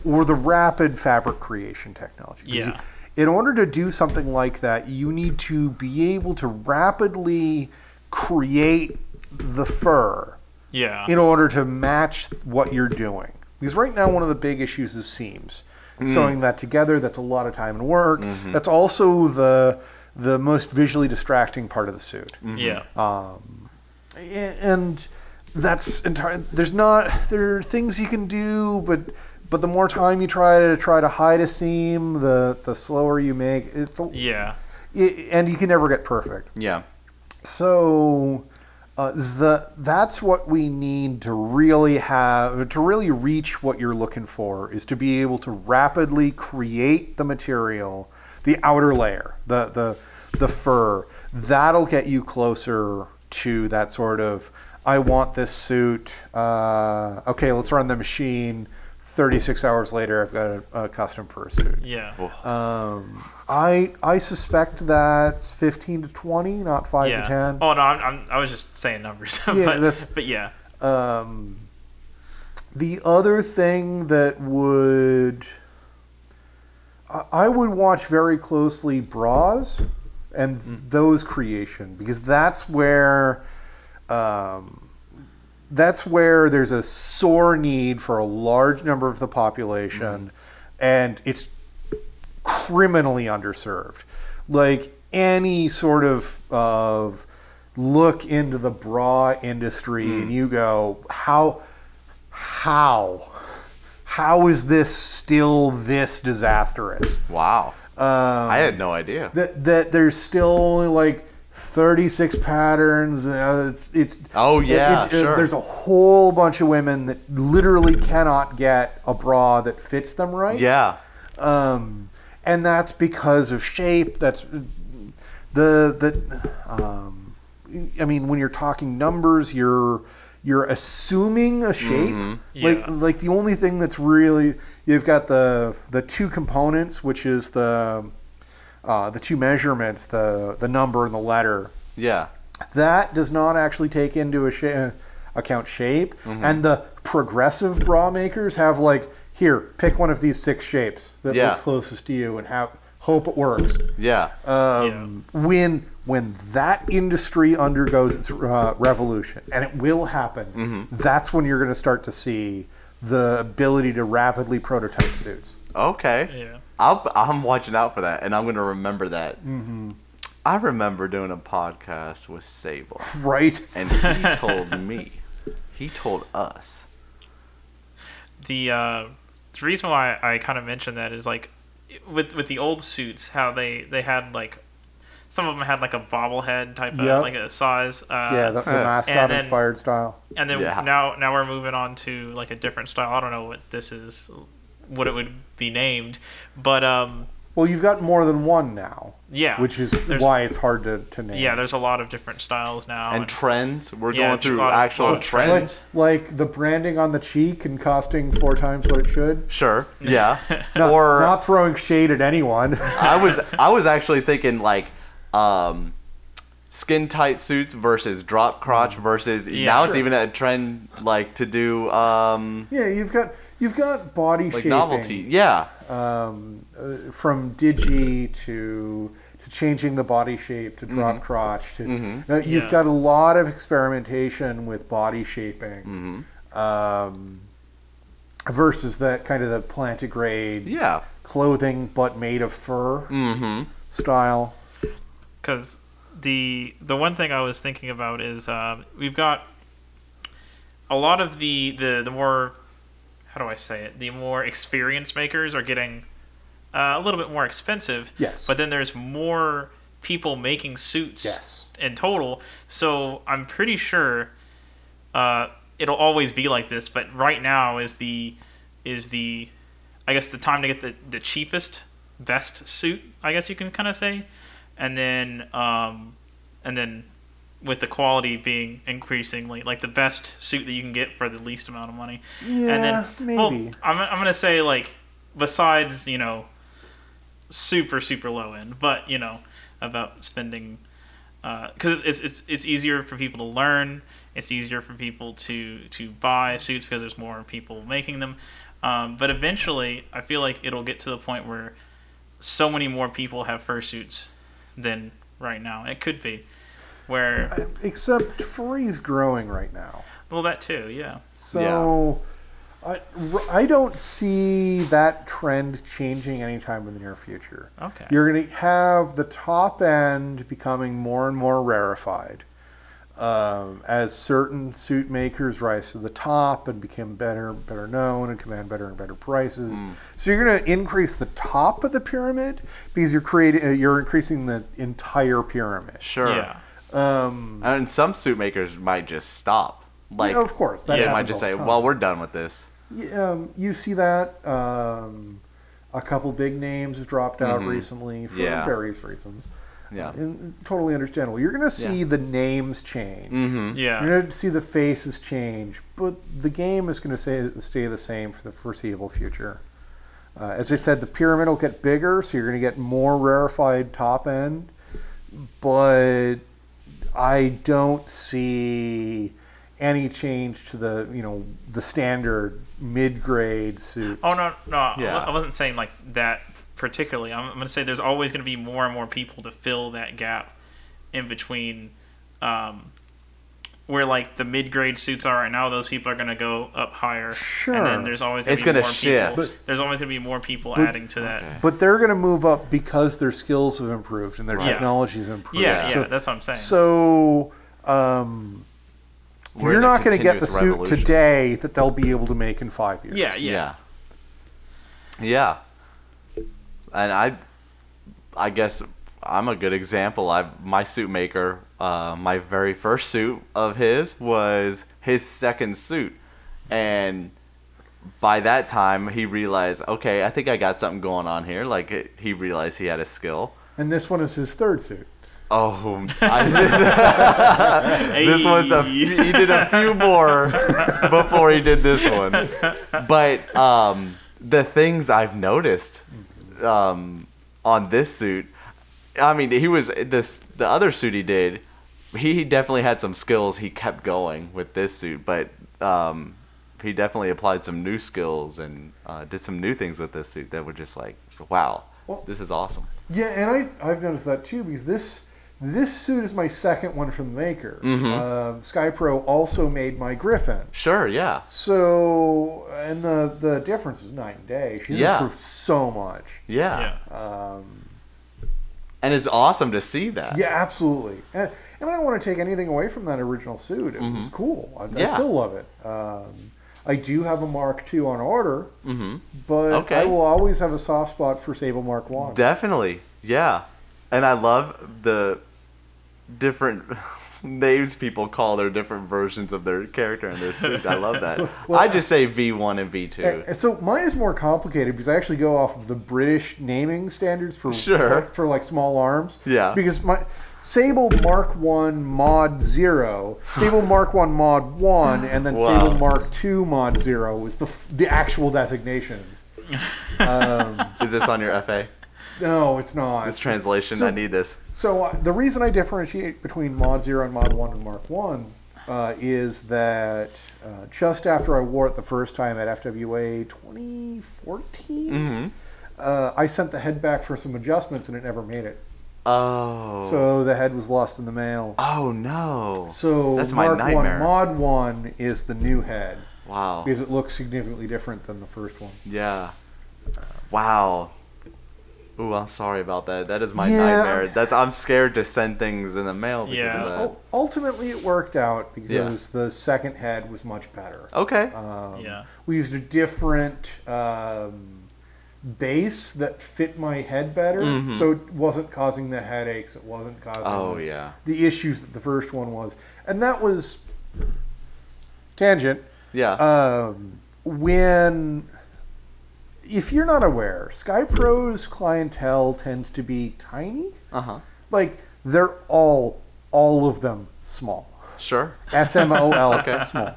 [SPEAKER 4] or the rapid fabric creation technology. Because
[SPEAKER 1] Yeah.
[SPEAKER 4] in order to do something like that, you need to be able to rapidly create the fur
[SPEAKER 1] yeah.
[SPEAKER 4] in order to match what you're doing. Because right now, one of the big issues is seams. Sewing that together, that's a lot of time and work. That's also the most visually distracting part of the suit.
[SPEAKER 1] Yeah.
[SPEAKER 4] And that's entirely, there are things you can do, but the more time you try to hide a seam, the slower you make it.
[SPEAKER 1] Yeah.
[SPEAKER 4] And you can never get perfect.
[SPEAKER 2] Yeah.
[SPEAKER 4] So that's what we need to really reach what you're looking for, is to be able to rapidly create the material, the outer layer, the fur. That'll get you closer to that sort of, I want this suit. Okay, let's run the machine. 36 hours later, I've got a custom fursuit.
[SPEAKER 1] Yeah.
[SPEAKER 4] I suspect that's 15 to 20, not 5 to 10.
[SPEAKER 1] Oh no, I was just saying numbers.
[SPEAKER 4] Yeah,
[SPEAKER 1] but yeah.
[SPEAKER 4] The other thing that I would watch very closely bras and those creation, because that's where there's a sore need for a large number of the population, and it's criminally underserved. Like any sort of look into the bra industry and you go, how is this still this disastrous?
[SPEAKER 2] Wow. I had no idea.
[SPEAKER 4] That there's still like 36 patterns.
[SPEAKER 2] Sure.
[SPEAKER 4] There's a whole bunch of women that literally cannot get a bra that fits them right.
[SPEAKER 2] Yeah.
[SPEAKER 4] And that's because of shape. That's I mean, when you're talking numbers, you're assuming a shape.
[SPEAKER 1] Yeah.
[SPEAKER 4] Like the only thing that's really, you've got the two components, which is the two measurements, the number and the letter.
[SPEAKER 2] Yeah.
[SPEAKER 4] That does not actually take into account shape. And the progressive bra makers have like, here, pick one of these 6 shapes that looks closest to you and Hope it works.
[SPEAKER 2] Yeah.
[SPEAKER 4] When that industry undergoes its revolution, and it will happen, that's when you're going to start to see the ability to rapidly prototype suits.
[SPEAKER 2] Okay.
[SPEAKER 1] Yeah.
[SPEAKER 2] I'm watching out for that, and I'm going to remember that. I remember doing a podcast with Sable.
[SPEAKER 4] Right.
[SPEAKER 2] And he told us.
[SPEAKER 1] The reason why I kind of mentioned that is like with the old suits, how they had like some of them had like a bobblehead type of like a size.
[SPEAKER 4] The mascot inspired style.
[SPEAKER 1] And then now we're moving on to like a different style. I don't know what this is, what it would be named, but
[SPEAKER 4] well, you've got more than one now.
[SPEAKER 1] Yeah,
[SPEAKER 4] which is why it's hard to name.
[SPEAKER 1] Yeah, there's a lot of different styles now.
[SPEAKER 2] And trends. We're going through actual trends.
[SPEAKER 4] Like the branding on the cheek and costing 4 times what it should.
[SPEAKER 2] Sure. Yeah.
[SPEAKER 4] Not throwing shade at anyone.
[SPEAKER 2] I was actually thinking like skin tight suits versus drop crotch versus now it's even a trend like to do
[SPEAKER 4] you've got body
[SPEAKER 2] like
[SPEAKER 4] shaping,
[SPEAKER 2] novelty,
[SPEAKER 4] from digi to changing the body shape to drop crotch. To, you've got a lot of experimentation with body shaping versus that kind of the plantigrade clothing but made of fur style.
[SPEAKER 1] Because the one thing I was thinking about is we've got a lot of the more, how do I say it, the more experienced makers are getting a little bit more expensive.
[SPEAKER 4] Yes.
[SPEAKER 1] But then there's more people making suits in total. So I'm pretty sure it'll always be like this. But right now is the I guess the time to get the cheapest, best suit, I guess you can kind of say. And then with the quality being increasingly like the best suit that you can get for the least amount of money.
[SPEAKER 4] Yeah,
[SPEAKER 1] and then,
[SPEAKER 4] maybe.
[SPEAKER 1] Well, I'm gonna say like besides super low end, but about spending because it's easier for people to learn. It's easier for people to buy suits because there's more people making them. But eventually, I feel like it'll get to the point where so many more people have fursuits than right now. It could be where
[SPEAKER 4] except Furry is growing right now.
[SPEAKER 1] Well, that too, yeah.
[SPEAKER 4] So I don't see that trend changing anytime in the near future.
[SPEAKER 1] Okay.
[SPEAKER 4] You're going to have the top end becoming more and more rarefied as certain suit makers rise to the top and become better known and command better and better prices. So you're going to increase the top of the pyramid because you're increasing the entire pyramid.
[SPEAKER 2] Sure.
[SPEAKER 1] Yeah.
[SPEAKER 2] And some suit makers might just stop. Like,
[SPEAKER 4] of course.
[SPEAKER 2] They might just say, well, we're done with this.
[SPEAKER 4] You see that. A couple big names have dropped out recently for various reasons.
[SPEAKER 2] Yeah.
[SPEAKER 4] And totally understandable. You're going to see the names change.
[SPEAKER 1] Yeah.
[SPEAKER 4] You're going to see the faces change. But the game is going to stay the same for the foreseeable future. As I said, the pyramid will get bigger, so you're going to get more rarefied top end. But I don't see any change to the standard mid-grade suits.
[SPEAKER 1] Oh no! I wasn't saying like that particularly. I'm going to say there's always going to be more and more people to fill that gap in between where like the mid-grade suits are right now. Those people are going to go up higher.
[SPEAKER 4] Sure.
[SPEAKER 1] And then there's always going to be more people. There's always going to be more people adding to that.
[SPEAKER 2] Okay.
[SPEAKER 4] But they're going to move up because their skills have improved and their technology has improved.
[SPEAKER 1] Yeah, that's what I'm saying.
[SPEAKER 4] So you're not going to get the suit today that they'll be able to make in 5 years.
[SPEAKER 2] Yeah. And I guess I'm a good example. My suit maker, my very first suit of his was his second suit, and by that time he realized, okay, I think I got something going on here. Like he realized he had a skill.
[SPEAKER 4] And this one is his third suit.
[SPEAKER 2] Oh, this one's he did a few more before he did this one. But the things I've noticed on this suit, I mean, the other suit he did, he definitely had some skills. He kept going with this suit, but he definitely applied some new skills and did some new things with this suit that were just like, wow. this is awesome.
[SPEAKER 4] Yeah, and I've noticed that too, because this suit is my second one from the maker. Sky Pro also made my Gryphon.
[SPEAKER 2] Sure, yeah.
[SPEAKER 4] So, and the difference is night and day. She's improved so much.
[SPEAKER 2] Yeah. And it's awesome to see that.
[SPEAKER 4] Yeah, absolutely. And I don't want to take anything away from that original suit. It was cool. I still love it. I do have a Mark II on order, but I will always have a soft spot for Sable Mark I.
[SPEAKER 2] Definitely, yeah. And I love the different names people call their different versions of their character and their suits. I love that. I just say V1 and V2.
[SPEAKER 4] So mine is more complicated because I actually go off of the British naming standards for like small arms.
[SPEAKER 2] Yeah.
[SPEAKER 4] Because my Sable Mark 1 Mod 0, Sable Mark 1 Mod 1, and then Sable Mark 2 Mod 0 was the actual designations.
[SPEAKER 2] Is this on your FA?
[SPEAKER 4] No, it's not.
[SPEAKER 2] This translation, I need this.
[SPEAKER 4] So the reason I differentiate between Mod 0 and Mod 1 and Mark 1 is that just after I wore it the first time at FWA 2014, I sent the head back for some adjustments and it never made it.
[SPEAKER 2] Oh.
[SPEAKER 4] So the head was lost in the mail.
[SPEAKER 2] Oh, no.
[SPEAKER 4] So
[SPEAKER 2] that's my nightmare.
[SPEAKER 4] 1 Mod 1 is the new head.
[SPEAKER 2] Wow.
[SPEAKER 4] Because it looks significantly different than the first one.
[SPEAKER 2] Yeah. Wow. Ooh, I'm sorry about that. That is my nightmare. I'm scared to send things in the mail because of that.
[SPEAKER 4] Ultimately, it worked out because the second head was much better.
[SPEAKER 2] Okay.
[SPEAKER 4] We used a different base that fit my head better, so it wasn't causing the headaches. It wasn't causing the issues that the first one was. And that was tangent.
[SPEAKER 2] Yeah.
[SPEAKER 4] If you're not aware, Sky Pro's clientele tends to be tiny. Like, they're all of them small.
[SPEAKER 2] Sure.
[SPEAKER 4] SMOL, small.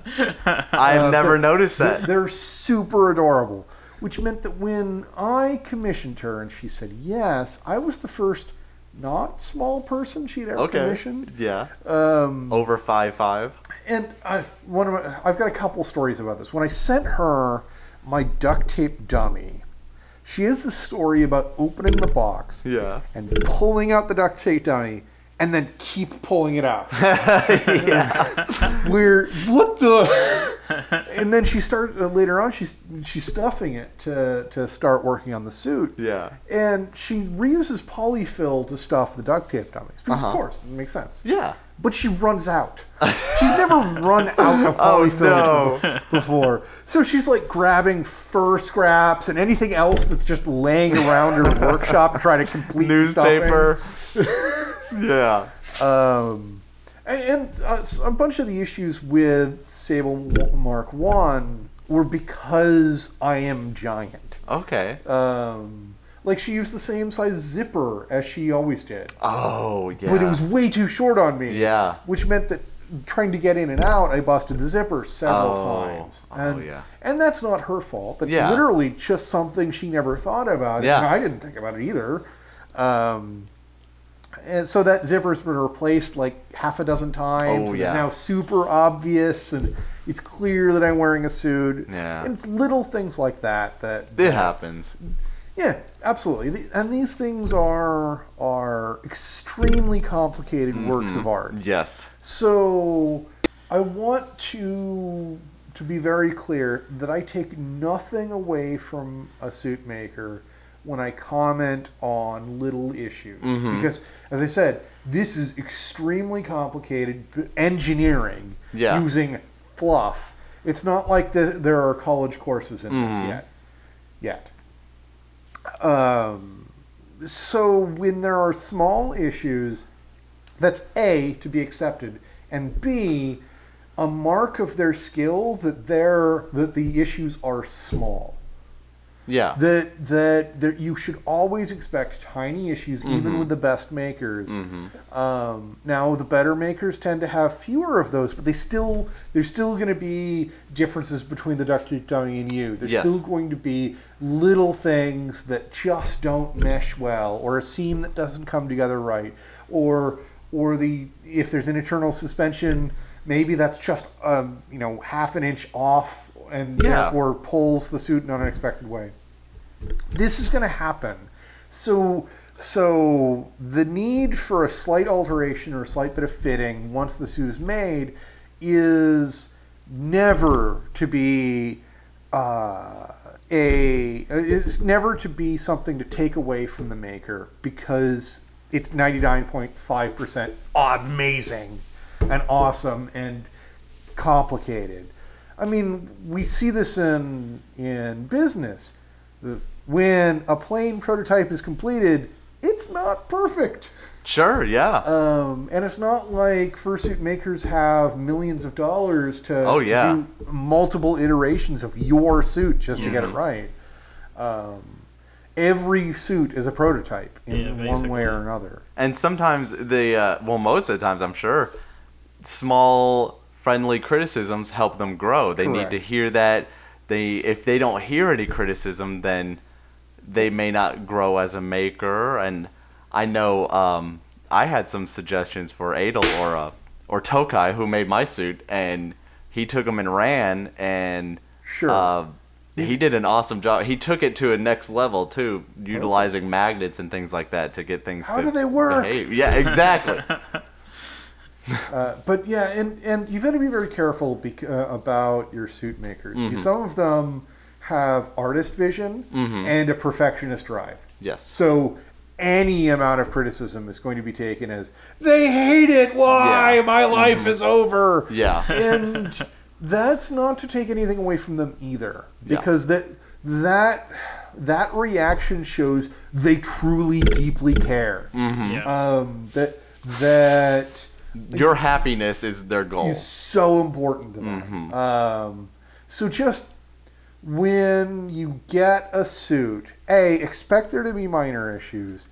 [SPEAKER 2] I've never noticed that.
[SPEAKER 4] They're super adorable, which meant that when I commissioned her and she said yes, I was the first not small person she'd ever commissioned.
[SPEAKER 2] Yeah. Over 5'5".
[SPEAKER 4] And I've got a couple stories about this. When I sent her my duct tape dummy, she has this story about opening the box and pulling out the duct tape dummy and then keep pulling it out. And then she started later on she's stuffing it to start working on the suit.
[SPEAKER 2] Yeah.
[SPEAKER 4] And she reuses polyfill to stuff the duct tape dummies. Because of course, it makes sense.
[SPEAKER 2] Yeah.
[SPEAKER 4] But she runs out. She's never run out of polyfill before. So she's like grabbing fur scraps and anything else that's just laying around her workshop to try to complete
[SPEAKER 2] newspaper. Yeah.
[SPEAKER 4] And a bunch of the issues with Sable Mark 1 were because I am giant.
[SPEAKER 2] Okay.
[SPEAKER 4] Like, she used the same size zipper as she always did.
[SPEAKER 2] Oh, yeah.
[SPEAKER 4] But it was way too short on me.
[SPEAKER 2] Yeah.
[SPEAKER 4] Which meant that trying to get in and out, I busted the zipper several times. And that's not her fault. That's literally just something she never thought about.
[SPEAKER 2] Yeah.
[SPEAKER 4] And I didn't think about it either. And so that zipper's been replaced like half a dozen times.
[SPEAKER 2] Oh, yeah.
[SPEAKER 4] And now super obvious, and it's clear that I'm wearing a suit.
[SPEAKER 2] Yeah.
[SPEAKER 4] And it's little things like that.
[SPEAKER 2] It happens.
[SPEAKER 4] Yeah, absolutely. And these things are extremely complicated works of art.
[SPEAKER 2] Yes.
[SPEAKER 4] So I want to be very clear that I take nothing away from a suit maker when I comment on little issues. Because, as I said, this is extremely complicated engineering using fluff. It's not like there are college courses in this yet. So when there are small issues, that's A, to be accepted, and B, a mark of their skill that the issues are small.
[SPEAKER 2] Yeah.
[SPEAKER 4] That you should always expect tiny issues, even with the best makers. Now, the better makers tend to have fewer of those, but there's still going to be differences between the duct tape dummy and you. There's still going to be little things that just don't mesh well, or a seam that doesn't come together right, or if there's an internal suspension, maybe that's just half an inch off, and therefore pulls the suit in an unexpected way. This is going to happen So the need for a slight alteration or a slight bit of fitting once the suit is made is never to be is never to be something to take away from the maker, because it's 99.5% amazing and awesome and complicated. I mean, we see this in business. When a plain prototype is completed, it's not perfect.
[SPEAKER 2] Sure, yeah.
[SPEAKER 4] And it's not like fursuit makers have millions of dollars to do multiple iterations of your suit just to get it right. Every suit is a prototype in one way or another.
[SPEAKER 2] And sometimes most of the times, I'm sure, small friendly criticisms help them grow. They need to hear that. If they don't hear any criticism, then they may not grow as a maker. And I know I had some suggestions for Adel or Tokai, who made my suit, and he took them and ran, and he did an awesome job. He took it to a next level too, utilizing magnets and things like that to get things.
[SPEAKER 4] How do they work?
[SPEAKER 2] Behave. Yeah, exactly.
[SPEAKER 4] But yeah, and you've got to be very careful about your suit makers.
[SPEAKER 2] Mm-hmm.
[SPEAKER 4] Because some of them have artist vision and a perfectionist drive.
[SPEAKER 2] Yes.
[SPEAKER 4] So any amount of criticism is going to be taken as, they hate it, why? My life is over.
[SPEAKER 2] Yeah.
[SPEAKER 4] And that's not to take anything away from them either. Because that reaction shows they truly, deeply care. That
[SPEAKER 2] your happiness is their goal.
[SPEAKER 4] Is so important to them. So just when you get a suit, expect there to be minor issues.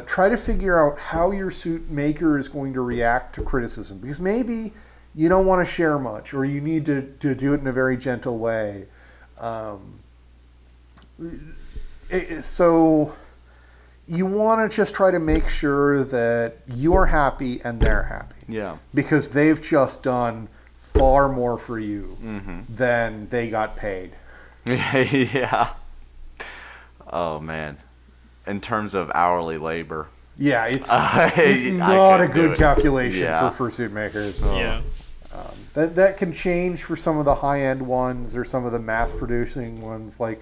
[SPEAKER 4] Try to figure out how your suit maker is going to react to criticism, because maybe you don't want to share much, or you need to do it in a very gentle way. So you want to just try to make sure that you're happy and they're happy.
[SPEAKER 2] Yeah.
[SPEAKER 4] Because they've just done far more for you than they got paid.
[SPEAKER 2] Yeah. Oh, man. In terms of hourly labor.
[SPEAKER 4] Yeah, it's not a good calculation for fursuit makers. So, that can change for some of the high-end ones or some of the mass-producing ones. Like,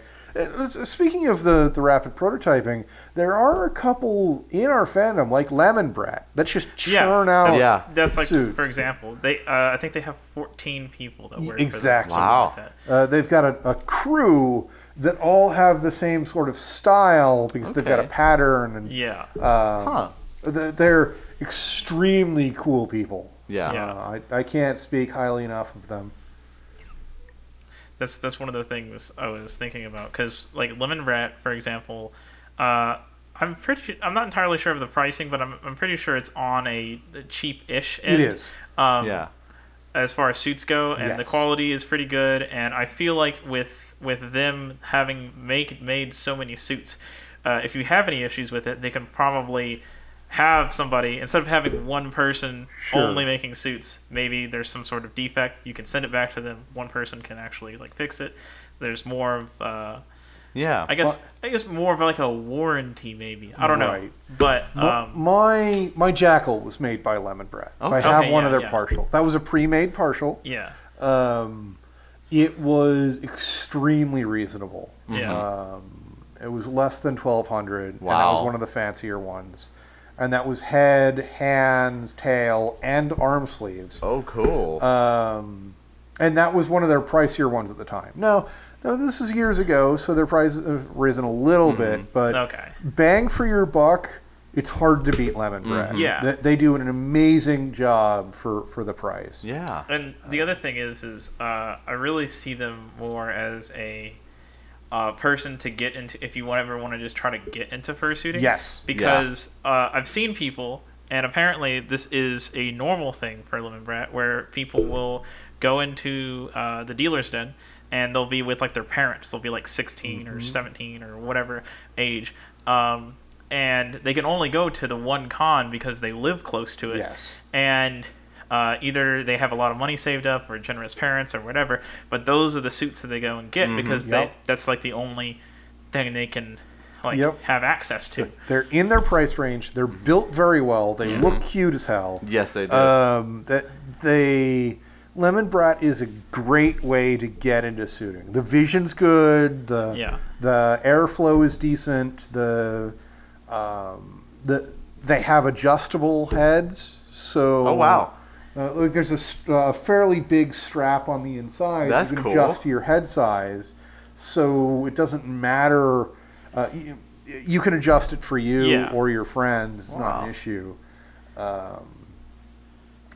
[SPEAKER 4] speaking of the rapid prototyping, there are a couple in our fandom, like Lemon Brat, that just churn out
[SPEAKER 1] That's like,
[SPEAKER 4] suits.
[SPEAKER 1] For example, they I think they have 14 people that work
[SPEAKER 4] exactly.
[SPEAKER 1] for them.
[SPEAKER 2] Wow.
[SPEAKER 1] Like that.
[SPEAKER 4] They've got a crew that all have the same sort of style because they've got a pattern. And, they're extremely cool people. I can't speak highly enough of them.
[SPEAKER 1] That's one of the things I was thinking about, because like Lemon Brat, for example, I'm not entirely sure of the pricing, but I'm pretty sure it's on a cheap-ish end.
[SPEAKER 4] It is.
[SPEAKER 1] As far as suits go, and the quality is pretty good, and I feel like with them having made so many suits, if you have any issues with it, they can probably have somebody, instead of having one person only making suits, maybe there's some sort of defect, you can send it back to them, one person can actually like fix it. There's more of I guess more of like a warranty, maybe. I don't know. But
[SPEAKER 4] my Jackal was made by Lemon Brat. So I have one of their partial. That was a pre-made partial.
[SPEAKER 1] Yeah.
[SPEAKER 4] It was extremely reasonable.
[SPEAKER 1] Yeah.
[SPEAKER 4] It was less than $1,200, and that was one of the fancier ones. And that was head, hands, tail, and arm sleeves.
[SPEAKER 2] Oh, cool.
[SPEAKER 4] And that was one of their pricier ones at the time. No, this was years ago, so their prices have risen a little bit. But bang for your buck, it's hard to beat Lemon Brat.
[SPEAKER 1] Yeah.
[SPEAKER 4] They do an amazing job for the price.
[SPEAKER 2] Yeah.
[SPEAKER 1] And the other thing is I really see them more as a person to get into if you ever want to just try to get into fursuiting.
[SPEAKER 4] Yes.
[SPEAKER 1] Because I've seen people, and apparently this is a normal thing for Lemon Brat, where people will go into the dealer's den and they'll be with like their parents. They'll be like 16 or 17 or whatever age. And they can only go to the one con because they live close to it.
[SPEAKER 4] Yes.
[SPEAKER 1] And either they have a lot of money saved up or generous parents or whatever, but those are the suits that they go and get because that's like the only thing they can have access to.
[SPEAKER 4] They're in their price range. They're built very well. They look cute as hell.
[SPEAKER 2] Yes, they do.
[SPEAKER 4] Lemon Brat is a great way to get into suiting. The vision's good. The airflow is decent. They have adjustable heads. So
[SPEAKER 2] oh wow.
[SPEAKER 4] There's a fairly big strap on the inside.
[SPEAKER 2] That's
[SPEAKER 4] you can
[SPEAKER 2] cool.
[SPEAKER 4] adjust to your head size, so it doesn't matter. You can adjust it for you or your friends. It's not an issue.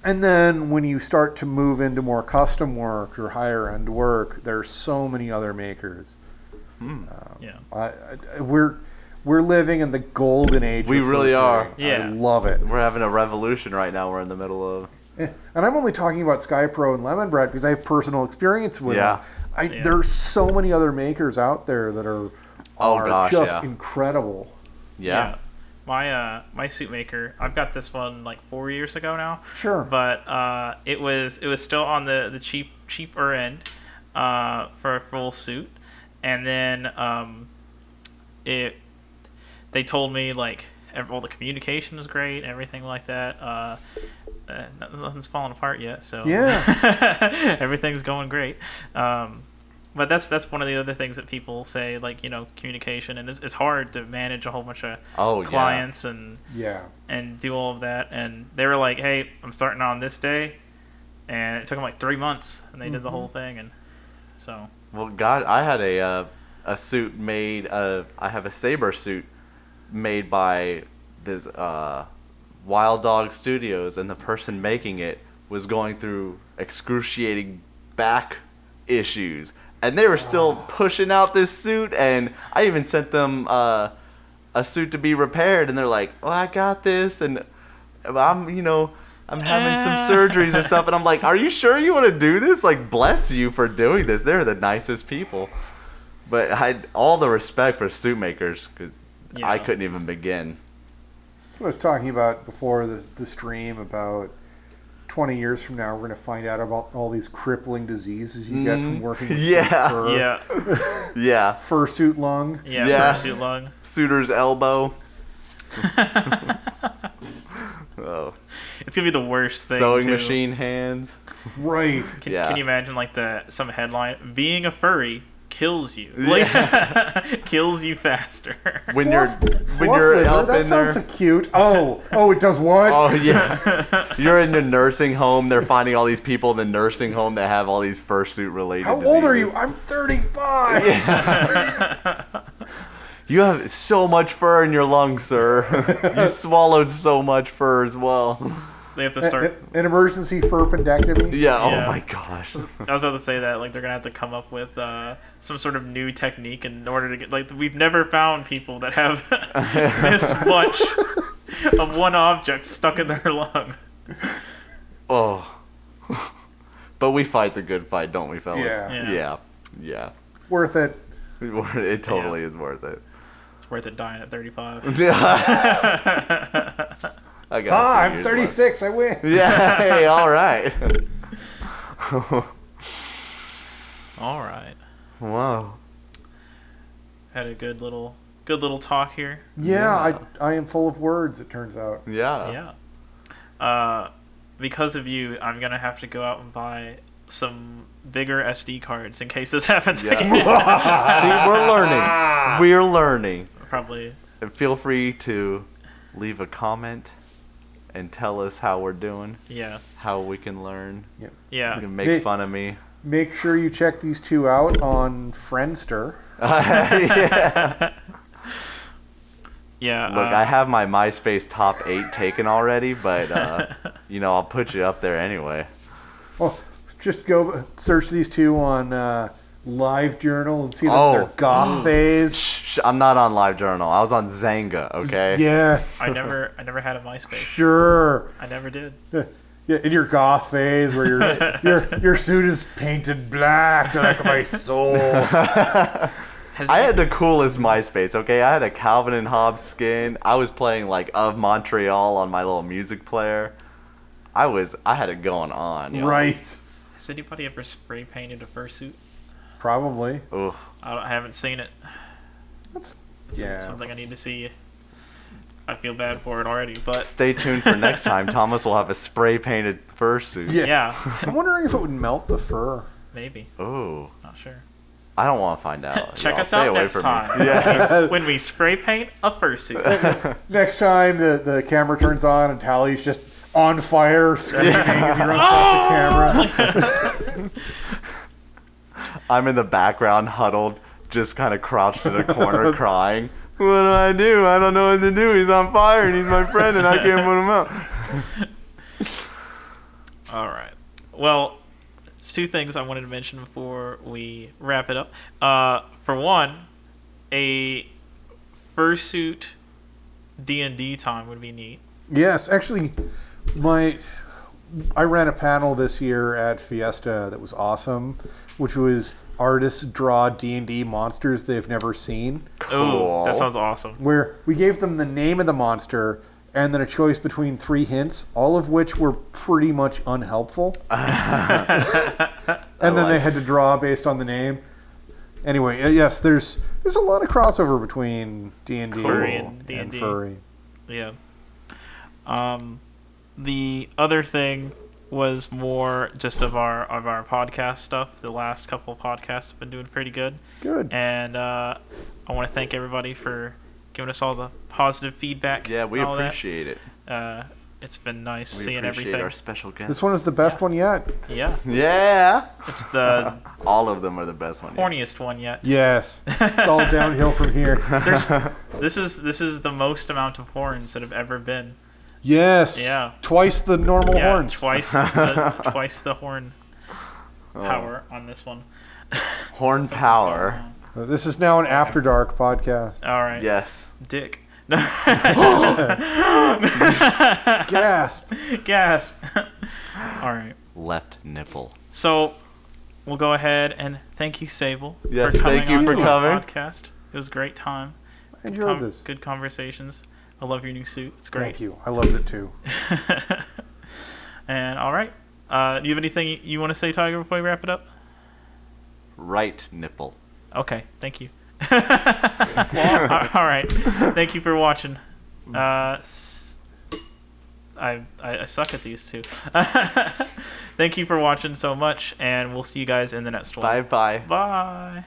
[SPEAKER 4] And then when you start to move into more custom work or higher end work, there's so many other makers. We're living in the golden age.
[SPEAKER 2] We really are.
[SPEAKER 4] I love it.
[SPEAKER 2] We're having a revolution right now. We're in the middle of.
[SPEAKER 4] And I'm only talking about SkyPro and Lemon Brat because I have personal experience with them. There's so many other makers out there that are just incredible.
[SPEAKER 1] Yeah. My suit maker, I've got this one like 4 years ago now.
[SPEAKER 4] Sure.
[SPEAKER 1] But it was still on the cheaper end for a full suit, and then they told me like all the communication is great and everything like that. Nothing's falling apart yet, so everything's going great. But that's one of the other things that people say, like, communication, and it's hard to manage a whole bunch of clients and do all of that. And they were like, "Hey, I'm starting on this day," and it took them like 3 months, and they did the whole thing, and so.
[SPEAKER 2] Well, God, I had a suit made. I have a Saber suit made by this Wild Dog Studios, and the person making it was going through excruciating back issues. And they were still pushing out this suit, and I even sent them a suit to be repaired, and they're like, "Oh, I got this," and I'm having some surgeries and stuff, and I'm like, "Are you sure you want to do this? Like, bless you for doing this. They're the nicest people." But I had all the respect for suit makers because I couldn't even begin.
[SPEAKER 4] That's what I was talking about before the stream about 20 years from now, we're going to find out about all these crippling diseases you get from working with fur. Fursuit lung.
[SPEAKER 1] Fursuit lung.
[SPEAKER 2] Suitor's elbow. Oh.
[SPEAKER 1] It's going to be the worst thing,
[SPEAKER 2] sewing machine hands.
[SPEAKER 4] Right.
[SPEAKER 1] Can you imagine, like, some headline, "Being a furry kills you." Kills you faster.
[SPEAKER 2] When you're up
[SPEAKER 4] that
[SPEAKER 2] in
[SPEAKER 4] sounds
[SPEAKER 2] there.
[SPEAKER 4] So cute. Oh, it does what?
[SPEAKER 2] Oh yeah. You're in the nursing home. They're finding all these people in the nursing home that have all these fursuit related.
[SPEAKER 4] How old are you? I'm 35.
[SPEAKER 2] Yeah. You have so much fur in your lungs, sir. You swallowed so much fur as well.
[SPEAKER 1] They have to start
[SPEAKER 4] an emergency furpendectomy.
[SPEAKER 2] Yeah. Oh my gosh.
[SPEAKER 1] I was about to say that, like, they're gonna have to come up with some sort of new technique in order to get, like, we've never found people that have this much of one object stuck in their lung.
[SPEAKER 2] Oh. But we fight the good fight, don't we, fellas?
[SPEAKER 1] Yeah.
[SPEAKER 4] Worth it.
[SPEAKER 2] It totally is worth it.
[SPEAKER 1] It's worth it dying at 35.
[SPEAKER 4] I'm 36. I win.
[SPEAKER 2] Yeah. Hey. All right.
[SPEAKER 1] All right.
[SPEAKER 2] Wow.
[SPEAKER 1] Had a good little talk here.
[SPEAKER 4] Yeah. I am full of words, it turns out.
[SPEAKER 2] Yeah.
[SPEAKER 1] Because of you, I'm gonna have to go out and buy some bigger SD cards in case this happens again.
[SPEAKER 2] See, we're learning.
[SPEAKER 1] Probably.
[SPEAKER 2] And feel free to leave a comment and tell us how we're doing.
[SPEAKER 1] Yeah.
[SPEAKER 2] How we can learn.
[SPEAKER 1] Yeah.
[SPEAKER 2] You can make fun of me.
[SPEAKER 4] Make sure you check these two out on Friendster.
[SPEAKER 1] Yeah.
[SPEAKER 2] Look, I have my MySpace top 8 taken already, but I'll put you up there anyway.
[SPEAKER 4] Well, just go search these two on LiveJournal and see their goth phase.
[SPEAKER 2] I'm not on LiveJournal. I was on Zanga. Okay.
[SPEAKER 4] Yeah.
[SPEAKER 1] I never had a MySpace.
[SPEAKER 4] Sure.
[SPEAKER 1] I never did.
[SPEAKER 4] Yeah, in your goth phase where your suit is painted black like my soul.
[SPEAKER 2] I had the coolest MySpace, okay? I had a Calvin and Hobbes skin. I was playing, like, Of Montreal on my little music player. I had it going on.
[SPEAKER 4] Right.
[SPEAKER 1] Has anybody ever spray painted a fursuit?
[SPEAKER 4] Probably.
[SPEAKER 2] Ooh.
[SPEAKER 1] I haven't seen it.
[SPEAKER 4] Yeah.
[SPEAKER 1] Something I need to see. I feel bad for it already, but
[SPEAKER 2] Stay tuned for next time. Thomas will have a spray painted fursuit.
[SPEAKER 1] yeah,
[SPEAKER 4] I'm wondering if it would melt the fur.
[SPEAKER 1] maybe.
[SPEAKER 2] Oh,
[SPEAKER 1] Not sure.
[SPEAKER 2] I don't want to find out.
[SPEAKER 1] Check
[SPEAKER 2] Y'all
[SPEAKER 1] us
[SPEAKER 2] stay
[SPEAKER 1] out
[SPEAKER 2] away
[SPEAKER 1] next
[SPEAKER 2] from me.
[SPEAKER 1] time
[SPEAKER 2] Yeah.
[SPEAKER 1] when we spray paint a fursuit.
[SPEAKER 4] Next time the camera turns on and Tally's just on fire, screaming as he runs past the camera.
[SPEAKER 2] I'm in the background, huddled, just kind of crouched in a corner, crying. What do I do? I don't know what to do. He's on fire and he's my friend and I can't put him out.
[SPEAKER 1] All right. Well, there's two things I wanted to mention before we wrap it up. For one, a fursuit D&D time would be neat.
[SPEAKER 4] Yes, actually, I ran a panel this year at Fiesta that was awesome, which was artists draw D&D monsters they've never seen.
[SPEAKER 1] Oh, that sounds awesome.
[SPEAKER 4] Where we gave them the name of the monster and then a choice between 3 hints, all of which were pretty much unhelpful. And then they had to draw based on the name. Anyway, yes, there's a lot of crossover between D&D
[SPEAKER 1] Furry and D&D.
[SPEAKER 4] Furry.
[SPEAKER 1] Yeah. The other thing was more just of our podcast stuff. The last couple of podcasts have been doing pretty good.
[SPEAKER 4] Good.
[SPEAKER 1] And I want to thank everybody for giving us all the positive feedback.
[SPEAKER 2] Yeah, we
[SPEAKER 1] and all
[SPEAKER 2] appreciate it.
[SPEAKER 1] that. It's been nice
[SPEAKER 2] We
[SPEAKER 1] seeing
[SPEAKER 2] appreciate
[SPEAKER 1] everything.
[SPEAKER 2] our special guests.
[SPEAKER 4] This one is the best one yet.
[SPEAKER 1] Yeah,
[SPEAKER 2] Yeah.
[SPEAKER 1] it's the
[SPEAKER 2] All of them are the best one.
[SPEAKER 1] horniest one yet.
[SPEAKER 4] Yes. It's all downhill from here.
[SPEAKER 1] This is the most amount of horns that have ever been.
[SPEAKER 4] Yes.
[SPEAKER 1] Yeah.
[SPEAKER 4] Twice the normal
[SPEAKER 1] Yeah,
[SPEAKER 4] horns.
[SPEAKER 1] twice the horn power on this one.
[SPEAKER 2] Horn
[SPEAKER 1] Something's
[SPEAKER 2] power.
[SPEAKER 1] going
[SPEAKER 4] This is now an After Dark podcast.
[SPEAKER 1] on. All right.
[SPEAKER 2] Yes.
[SPEAKER 1] Dick.
[SPEAKER 4] Gasp.
[SPEAKER 1] Gasp. All right.
[SPEAKER 2] Left nipple.
[SPEAKER 1] So we'll go ahead and thank you, Sable,
[SPEAKER 2] Yes,
[SPEAKER 1] for coming
[SPEAKER 2] thank you
[SPEAKER 1] on
[SPEAKER 2] for
[SPEAKER 1] the
[SPEAKER 2] coming.
[SPEAKER 1] podcast. It was a great time.
[SPEAKER 4] I enjoyed this.
[SPEAKER 1] Good conversations. I love your new suit. It's great.
[SPEAKER 4] Thank you. I loved it too.
[SPEAKER 1] And all right. Do you have anything you want to say, Tiger, before we wrap it up?
[SPEAKER 2] Right nipple.
[SPEAKER 1] Okay. Thank you. All right. Thank you for watching. I suck at these two. Thank you for watching so much, and we'll see you guys in the next one.
[SPEAKER 2] Bye bye.
[SPEAKER 1] Bye.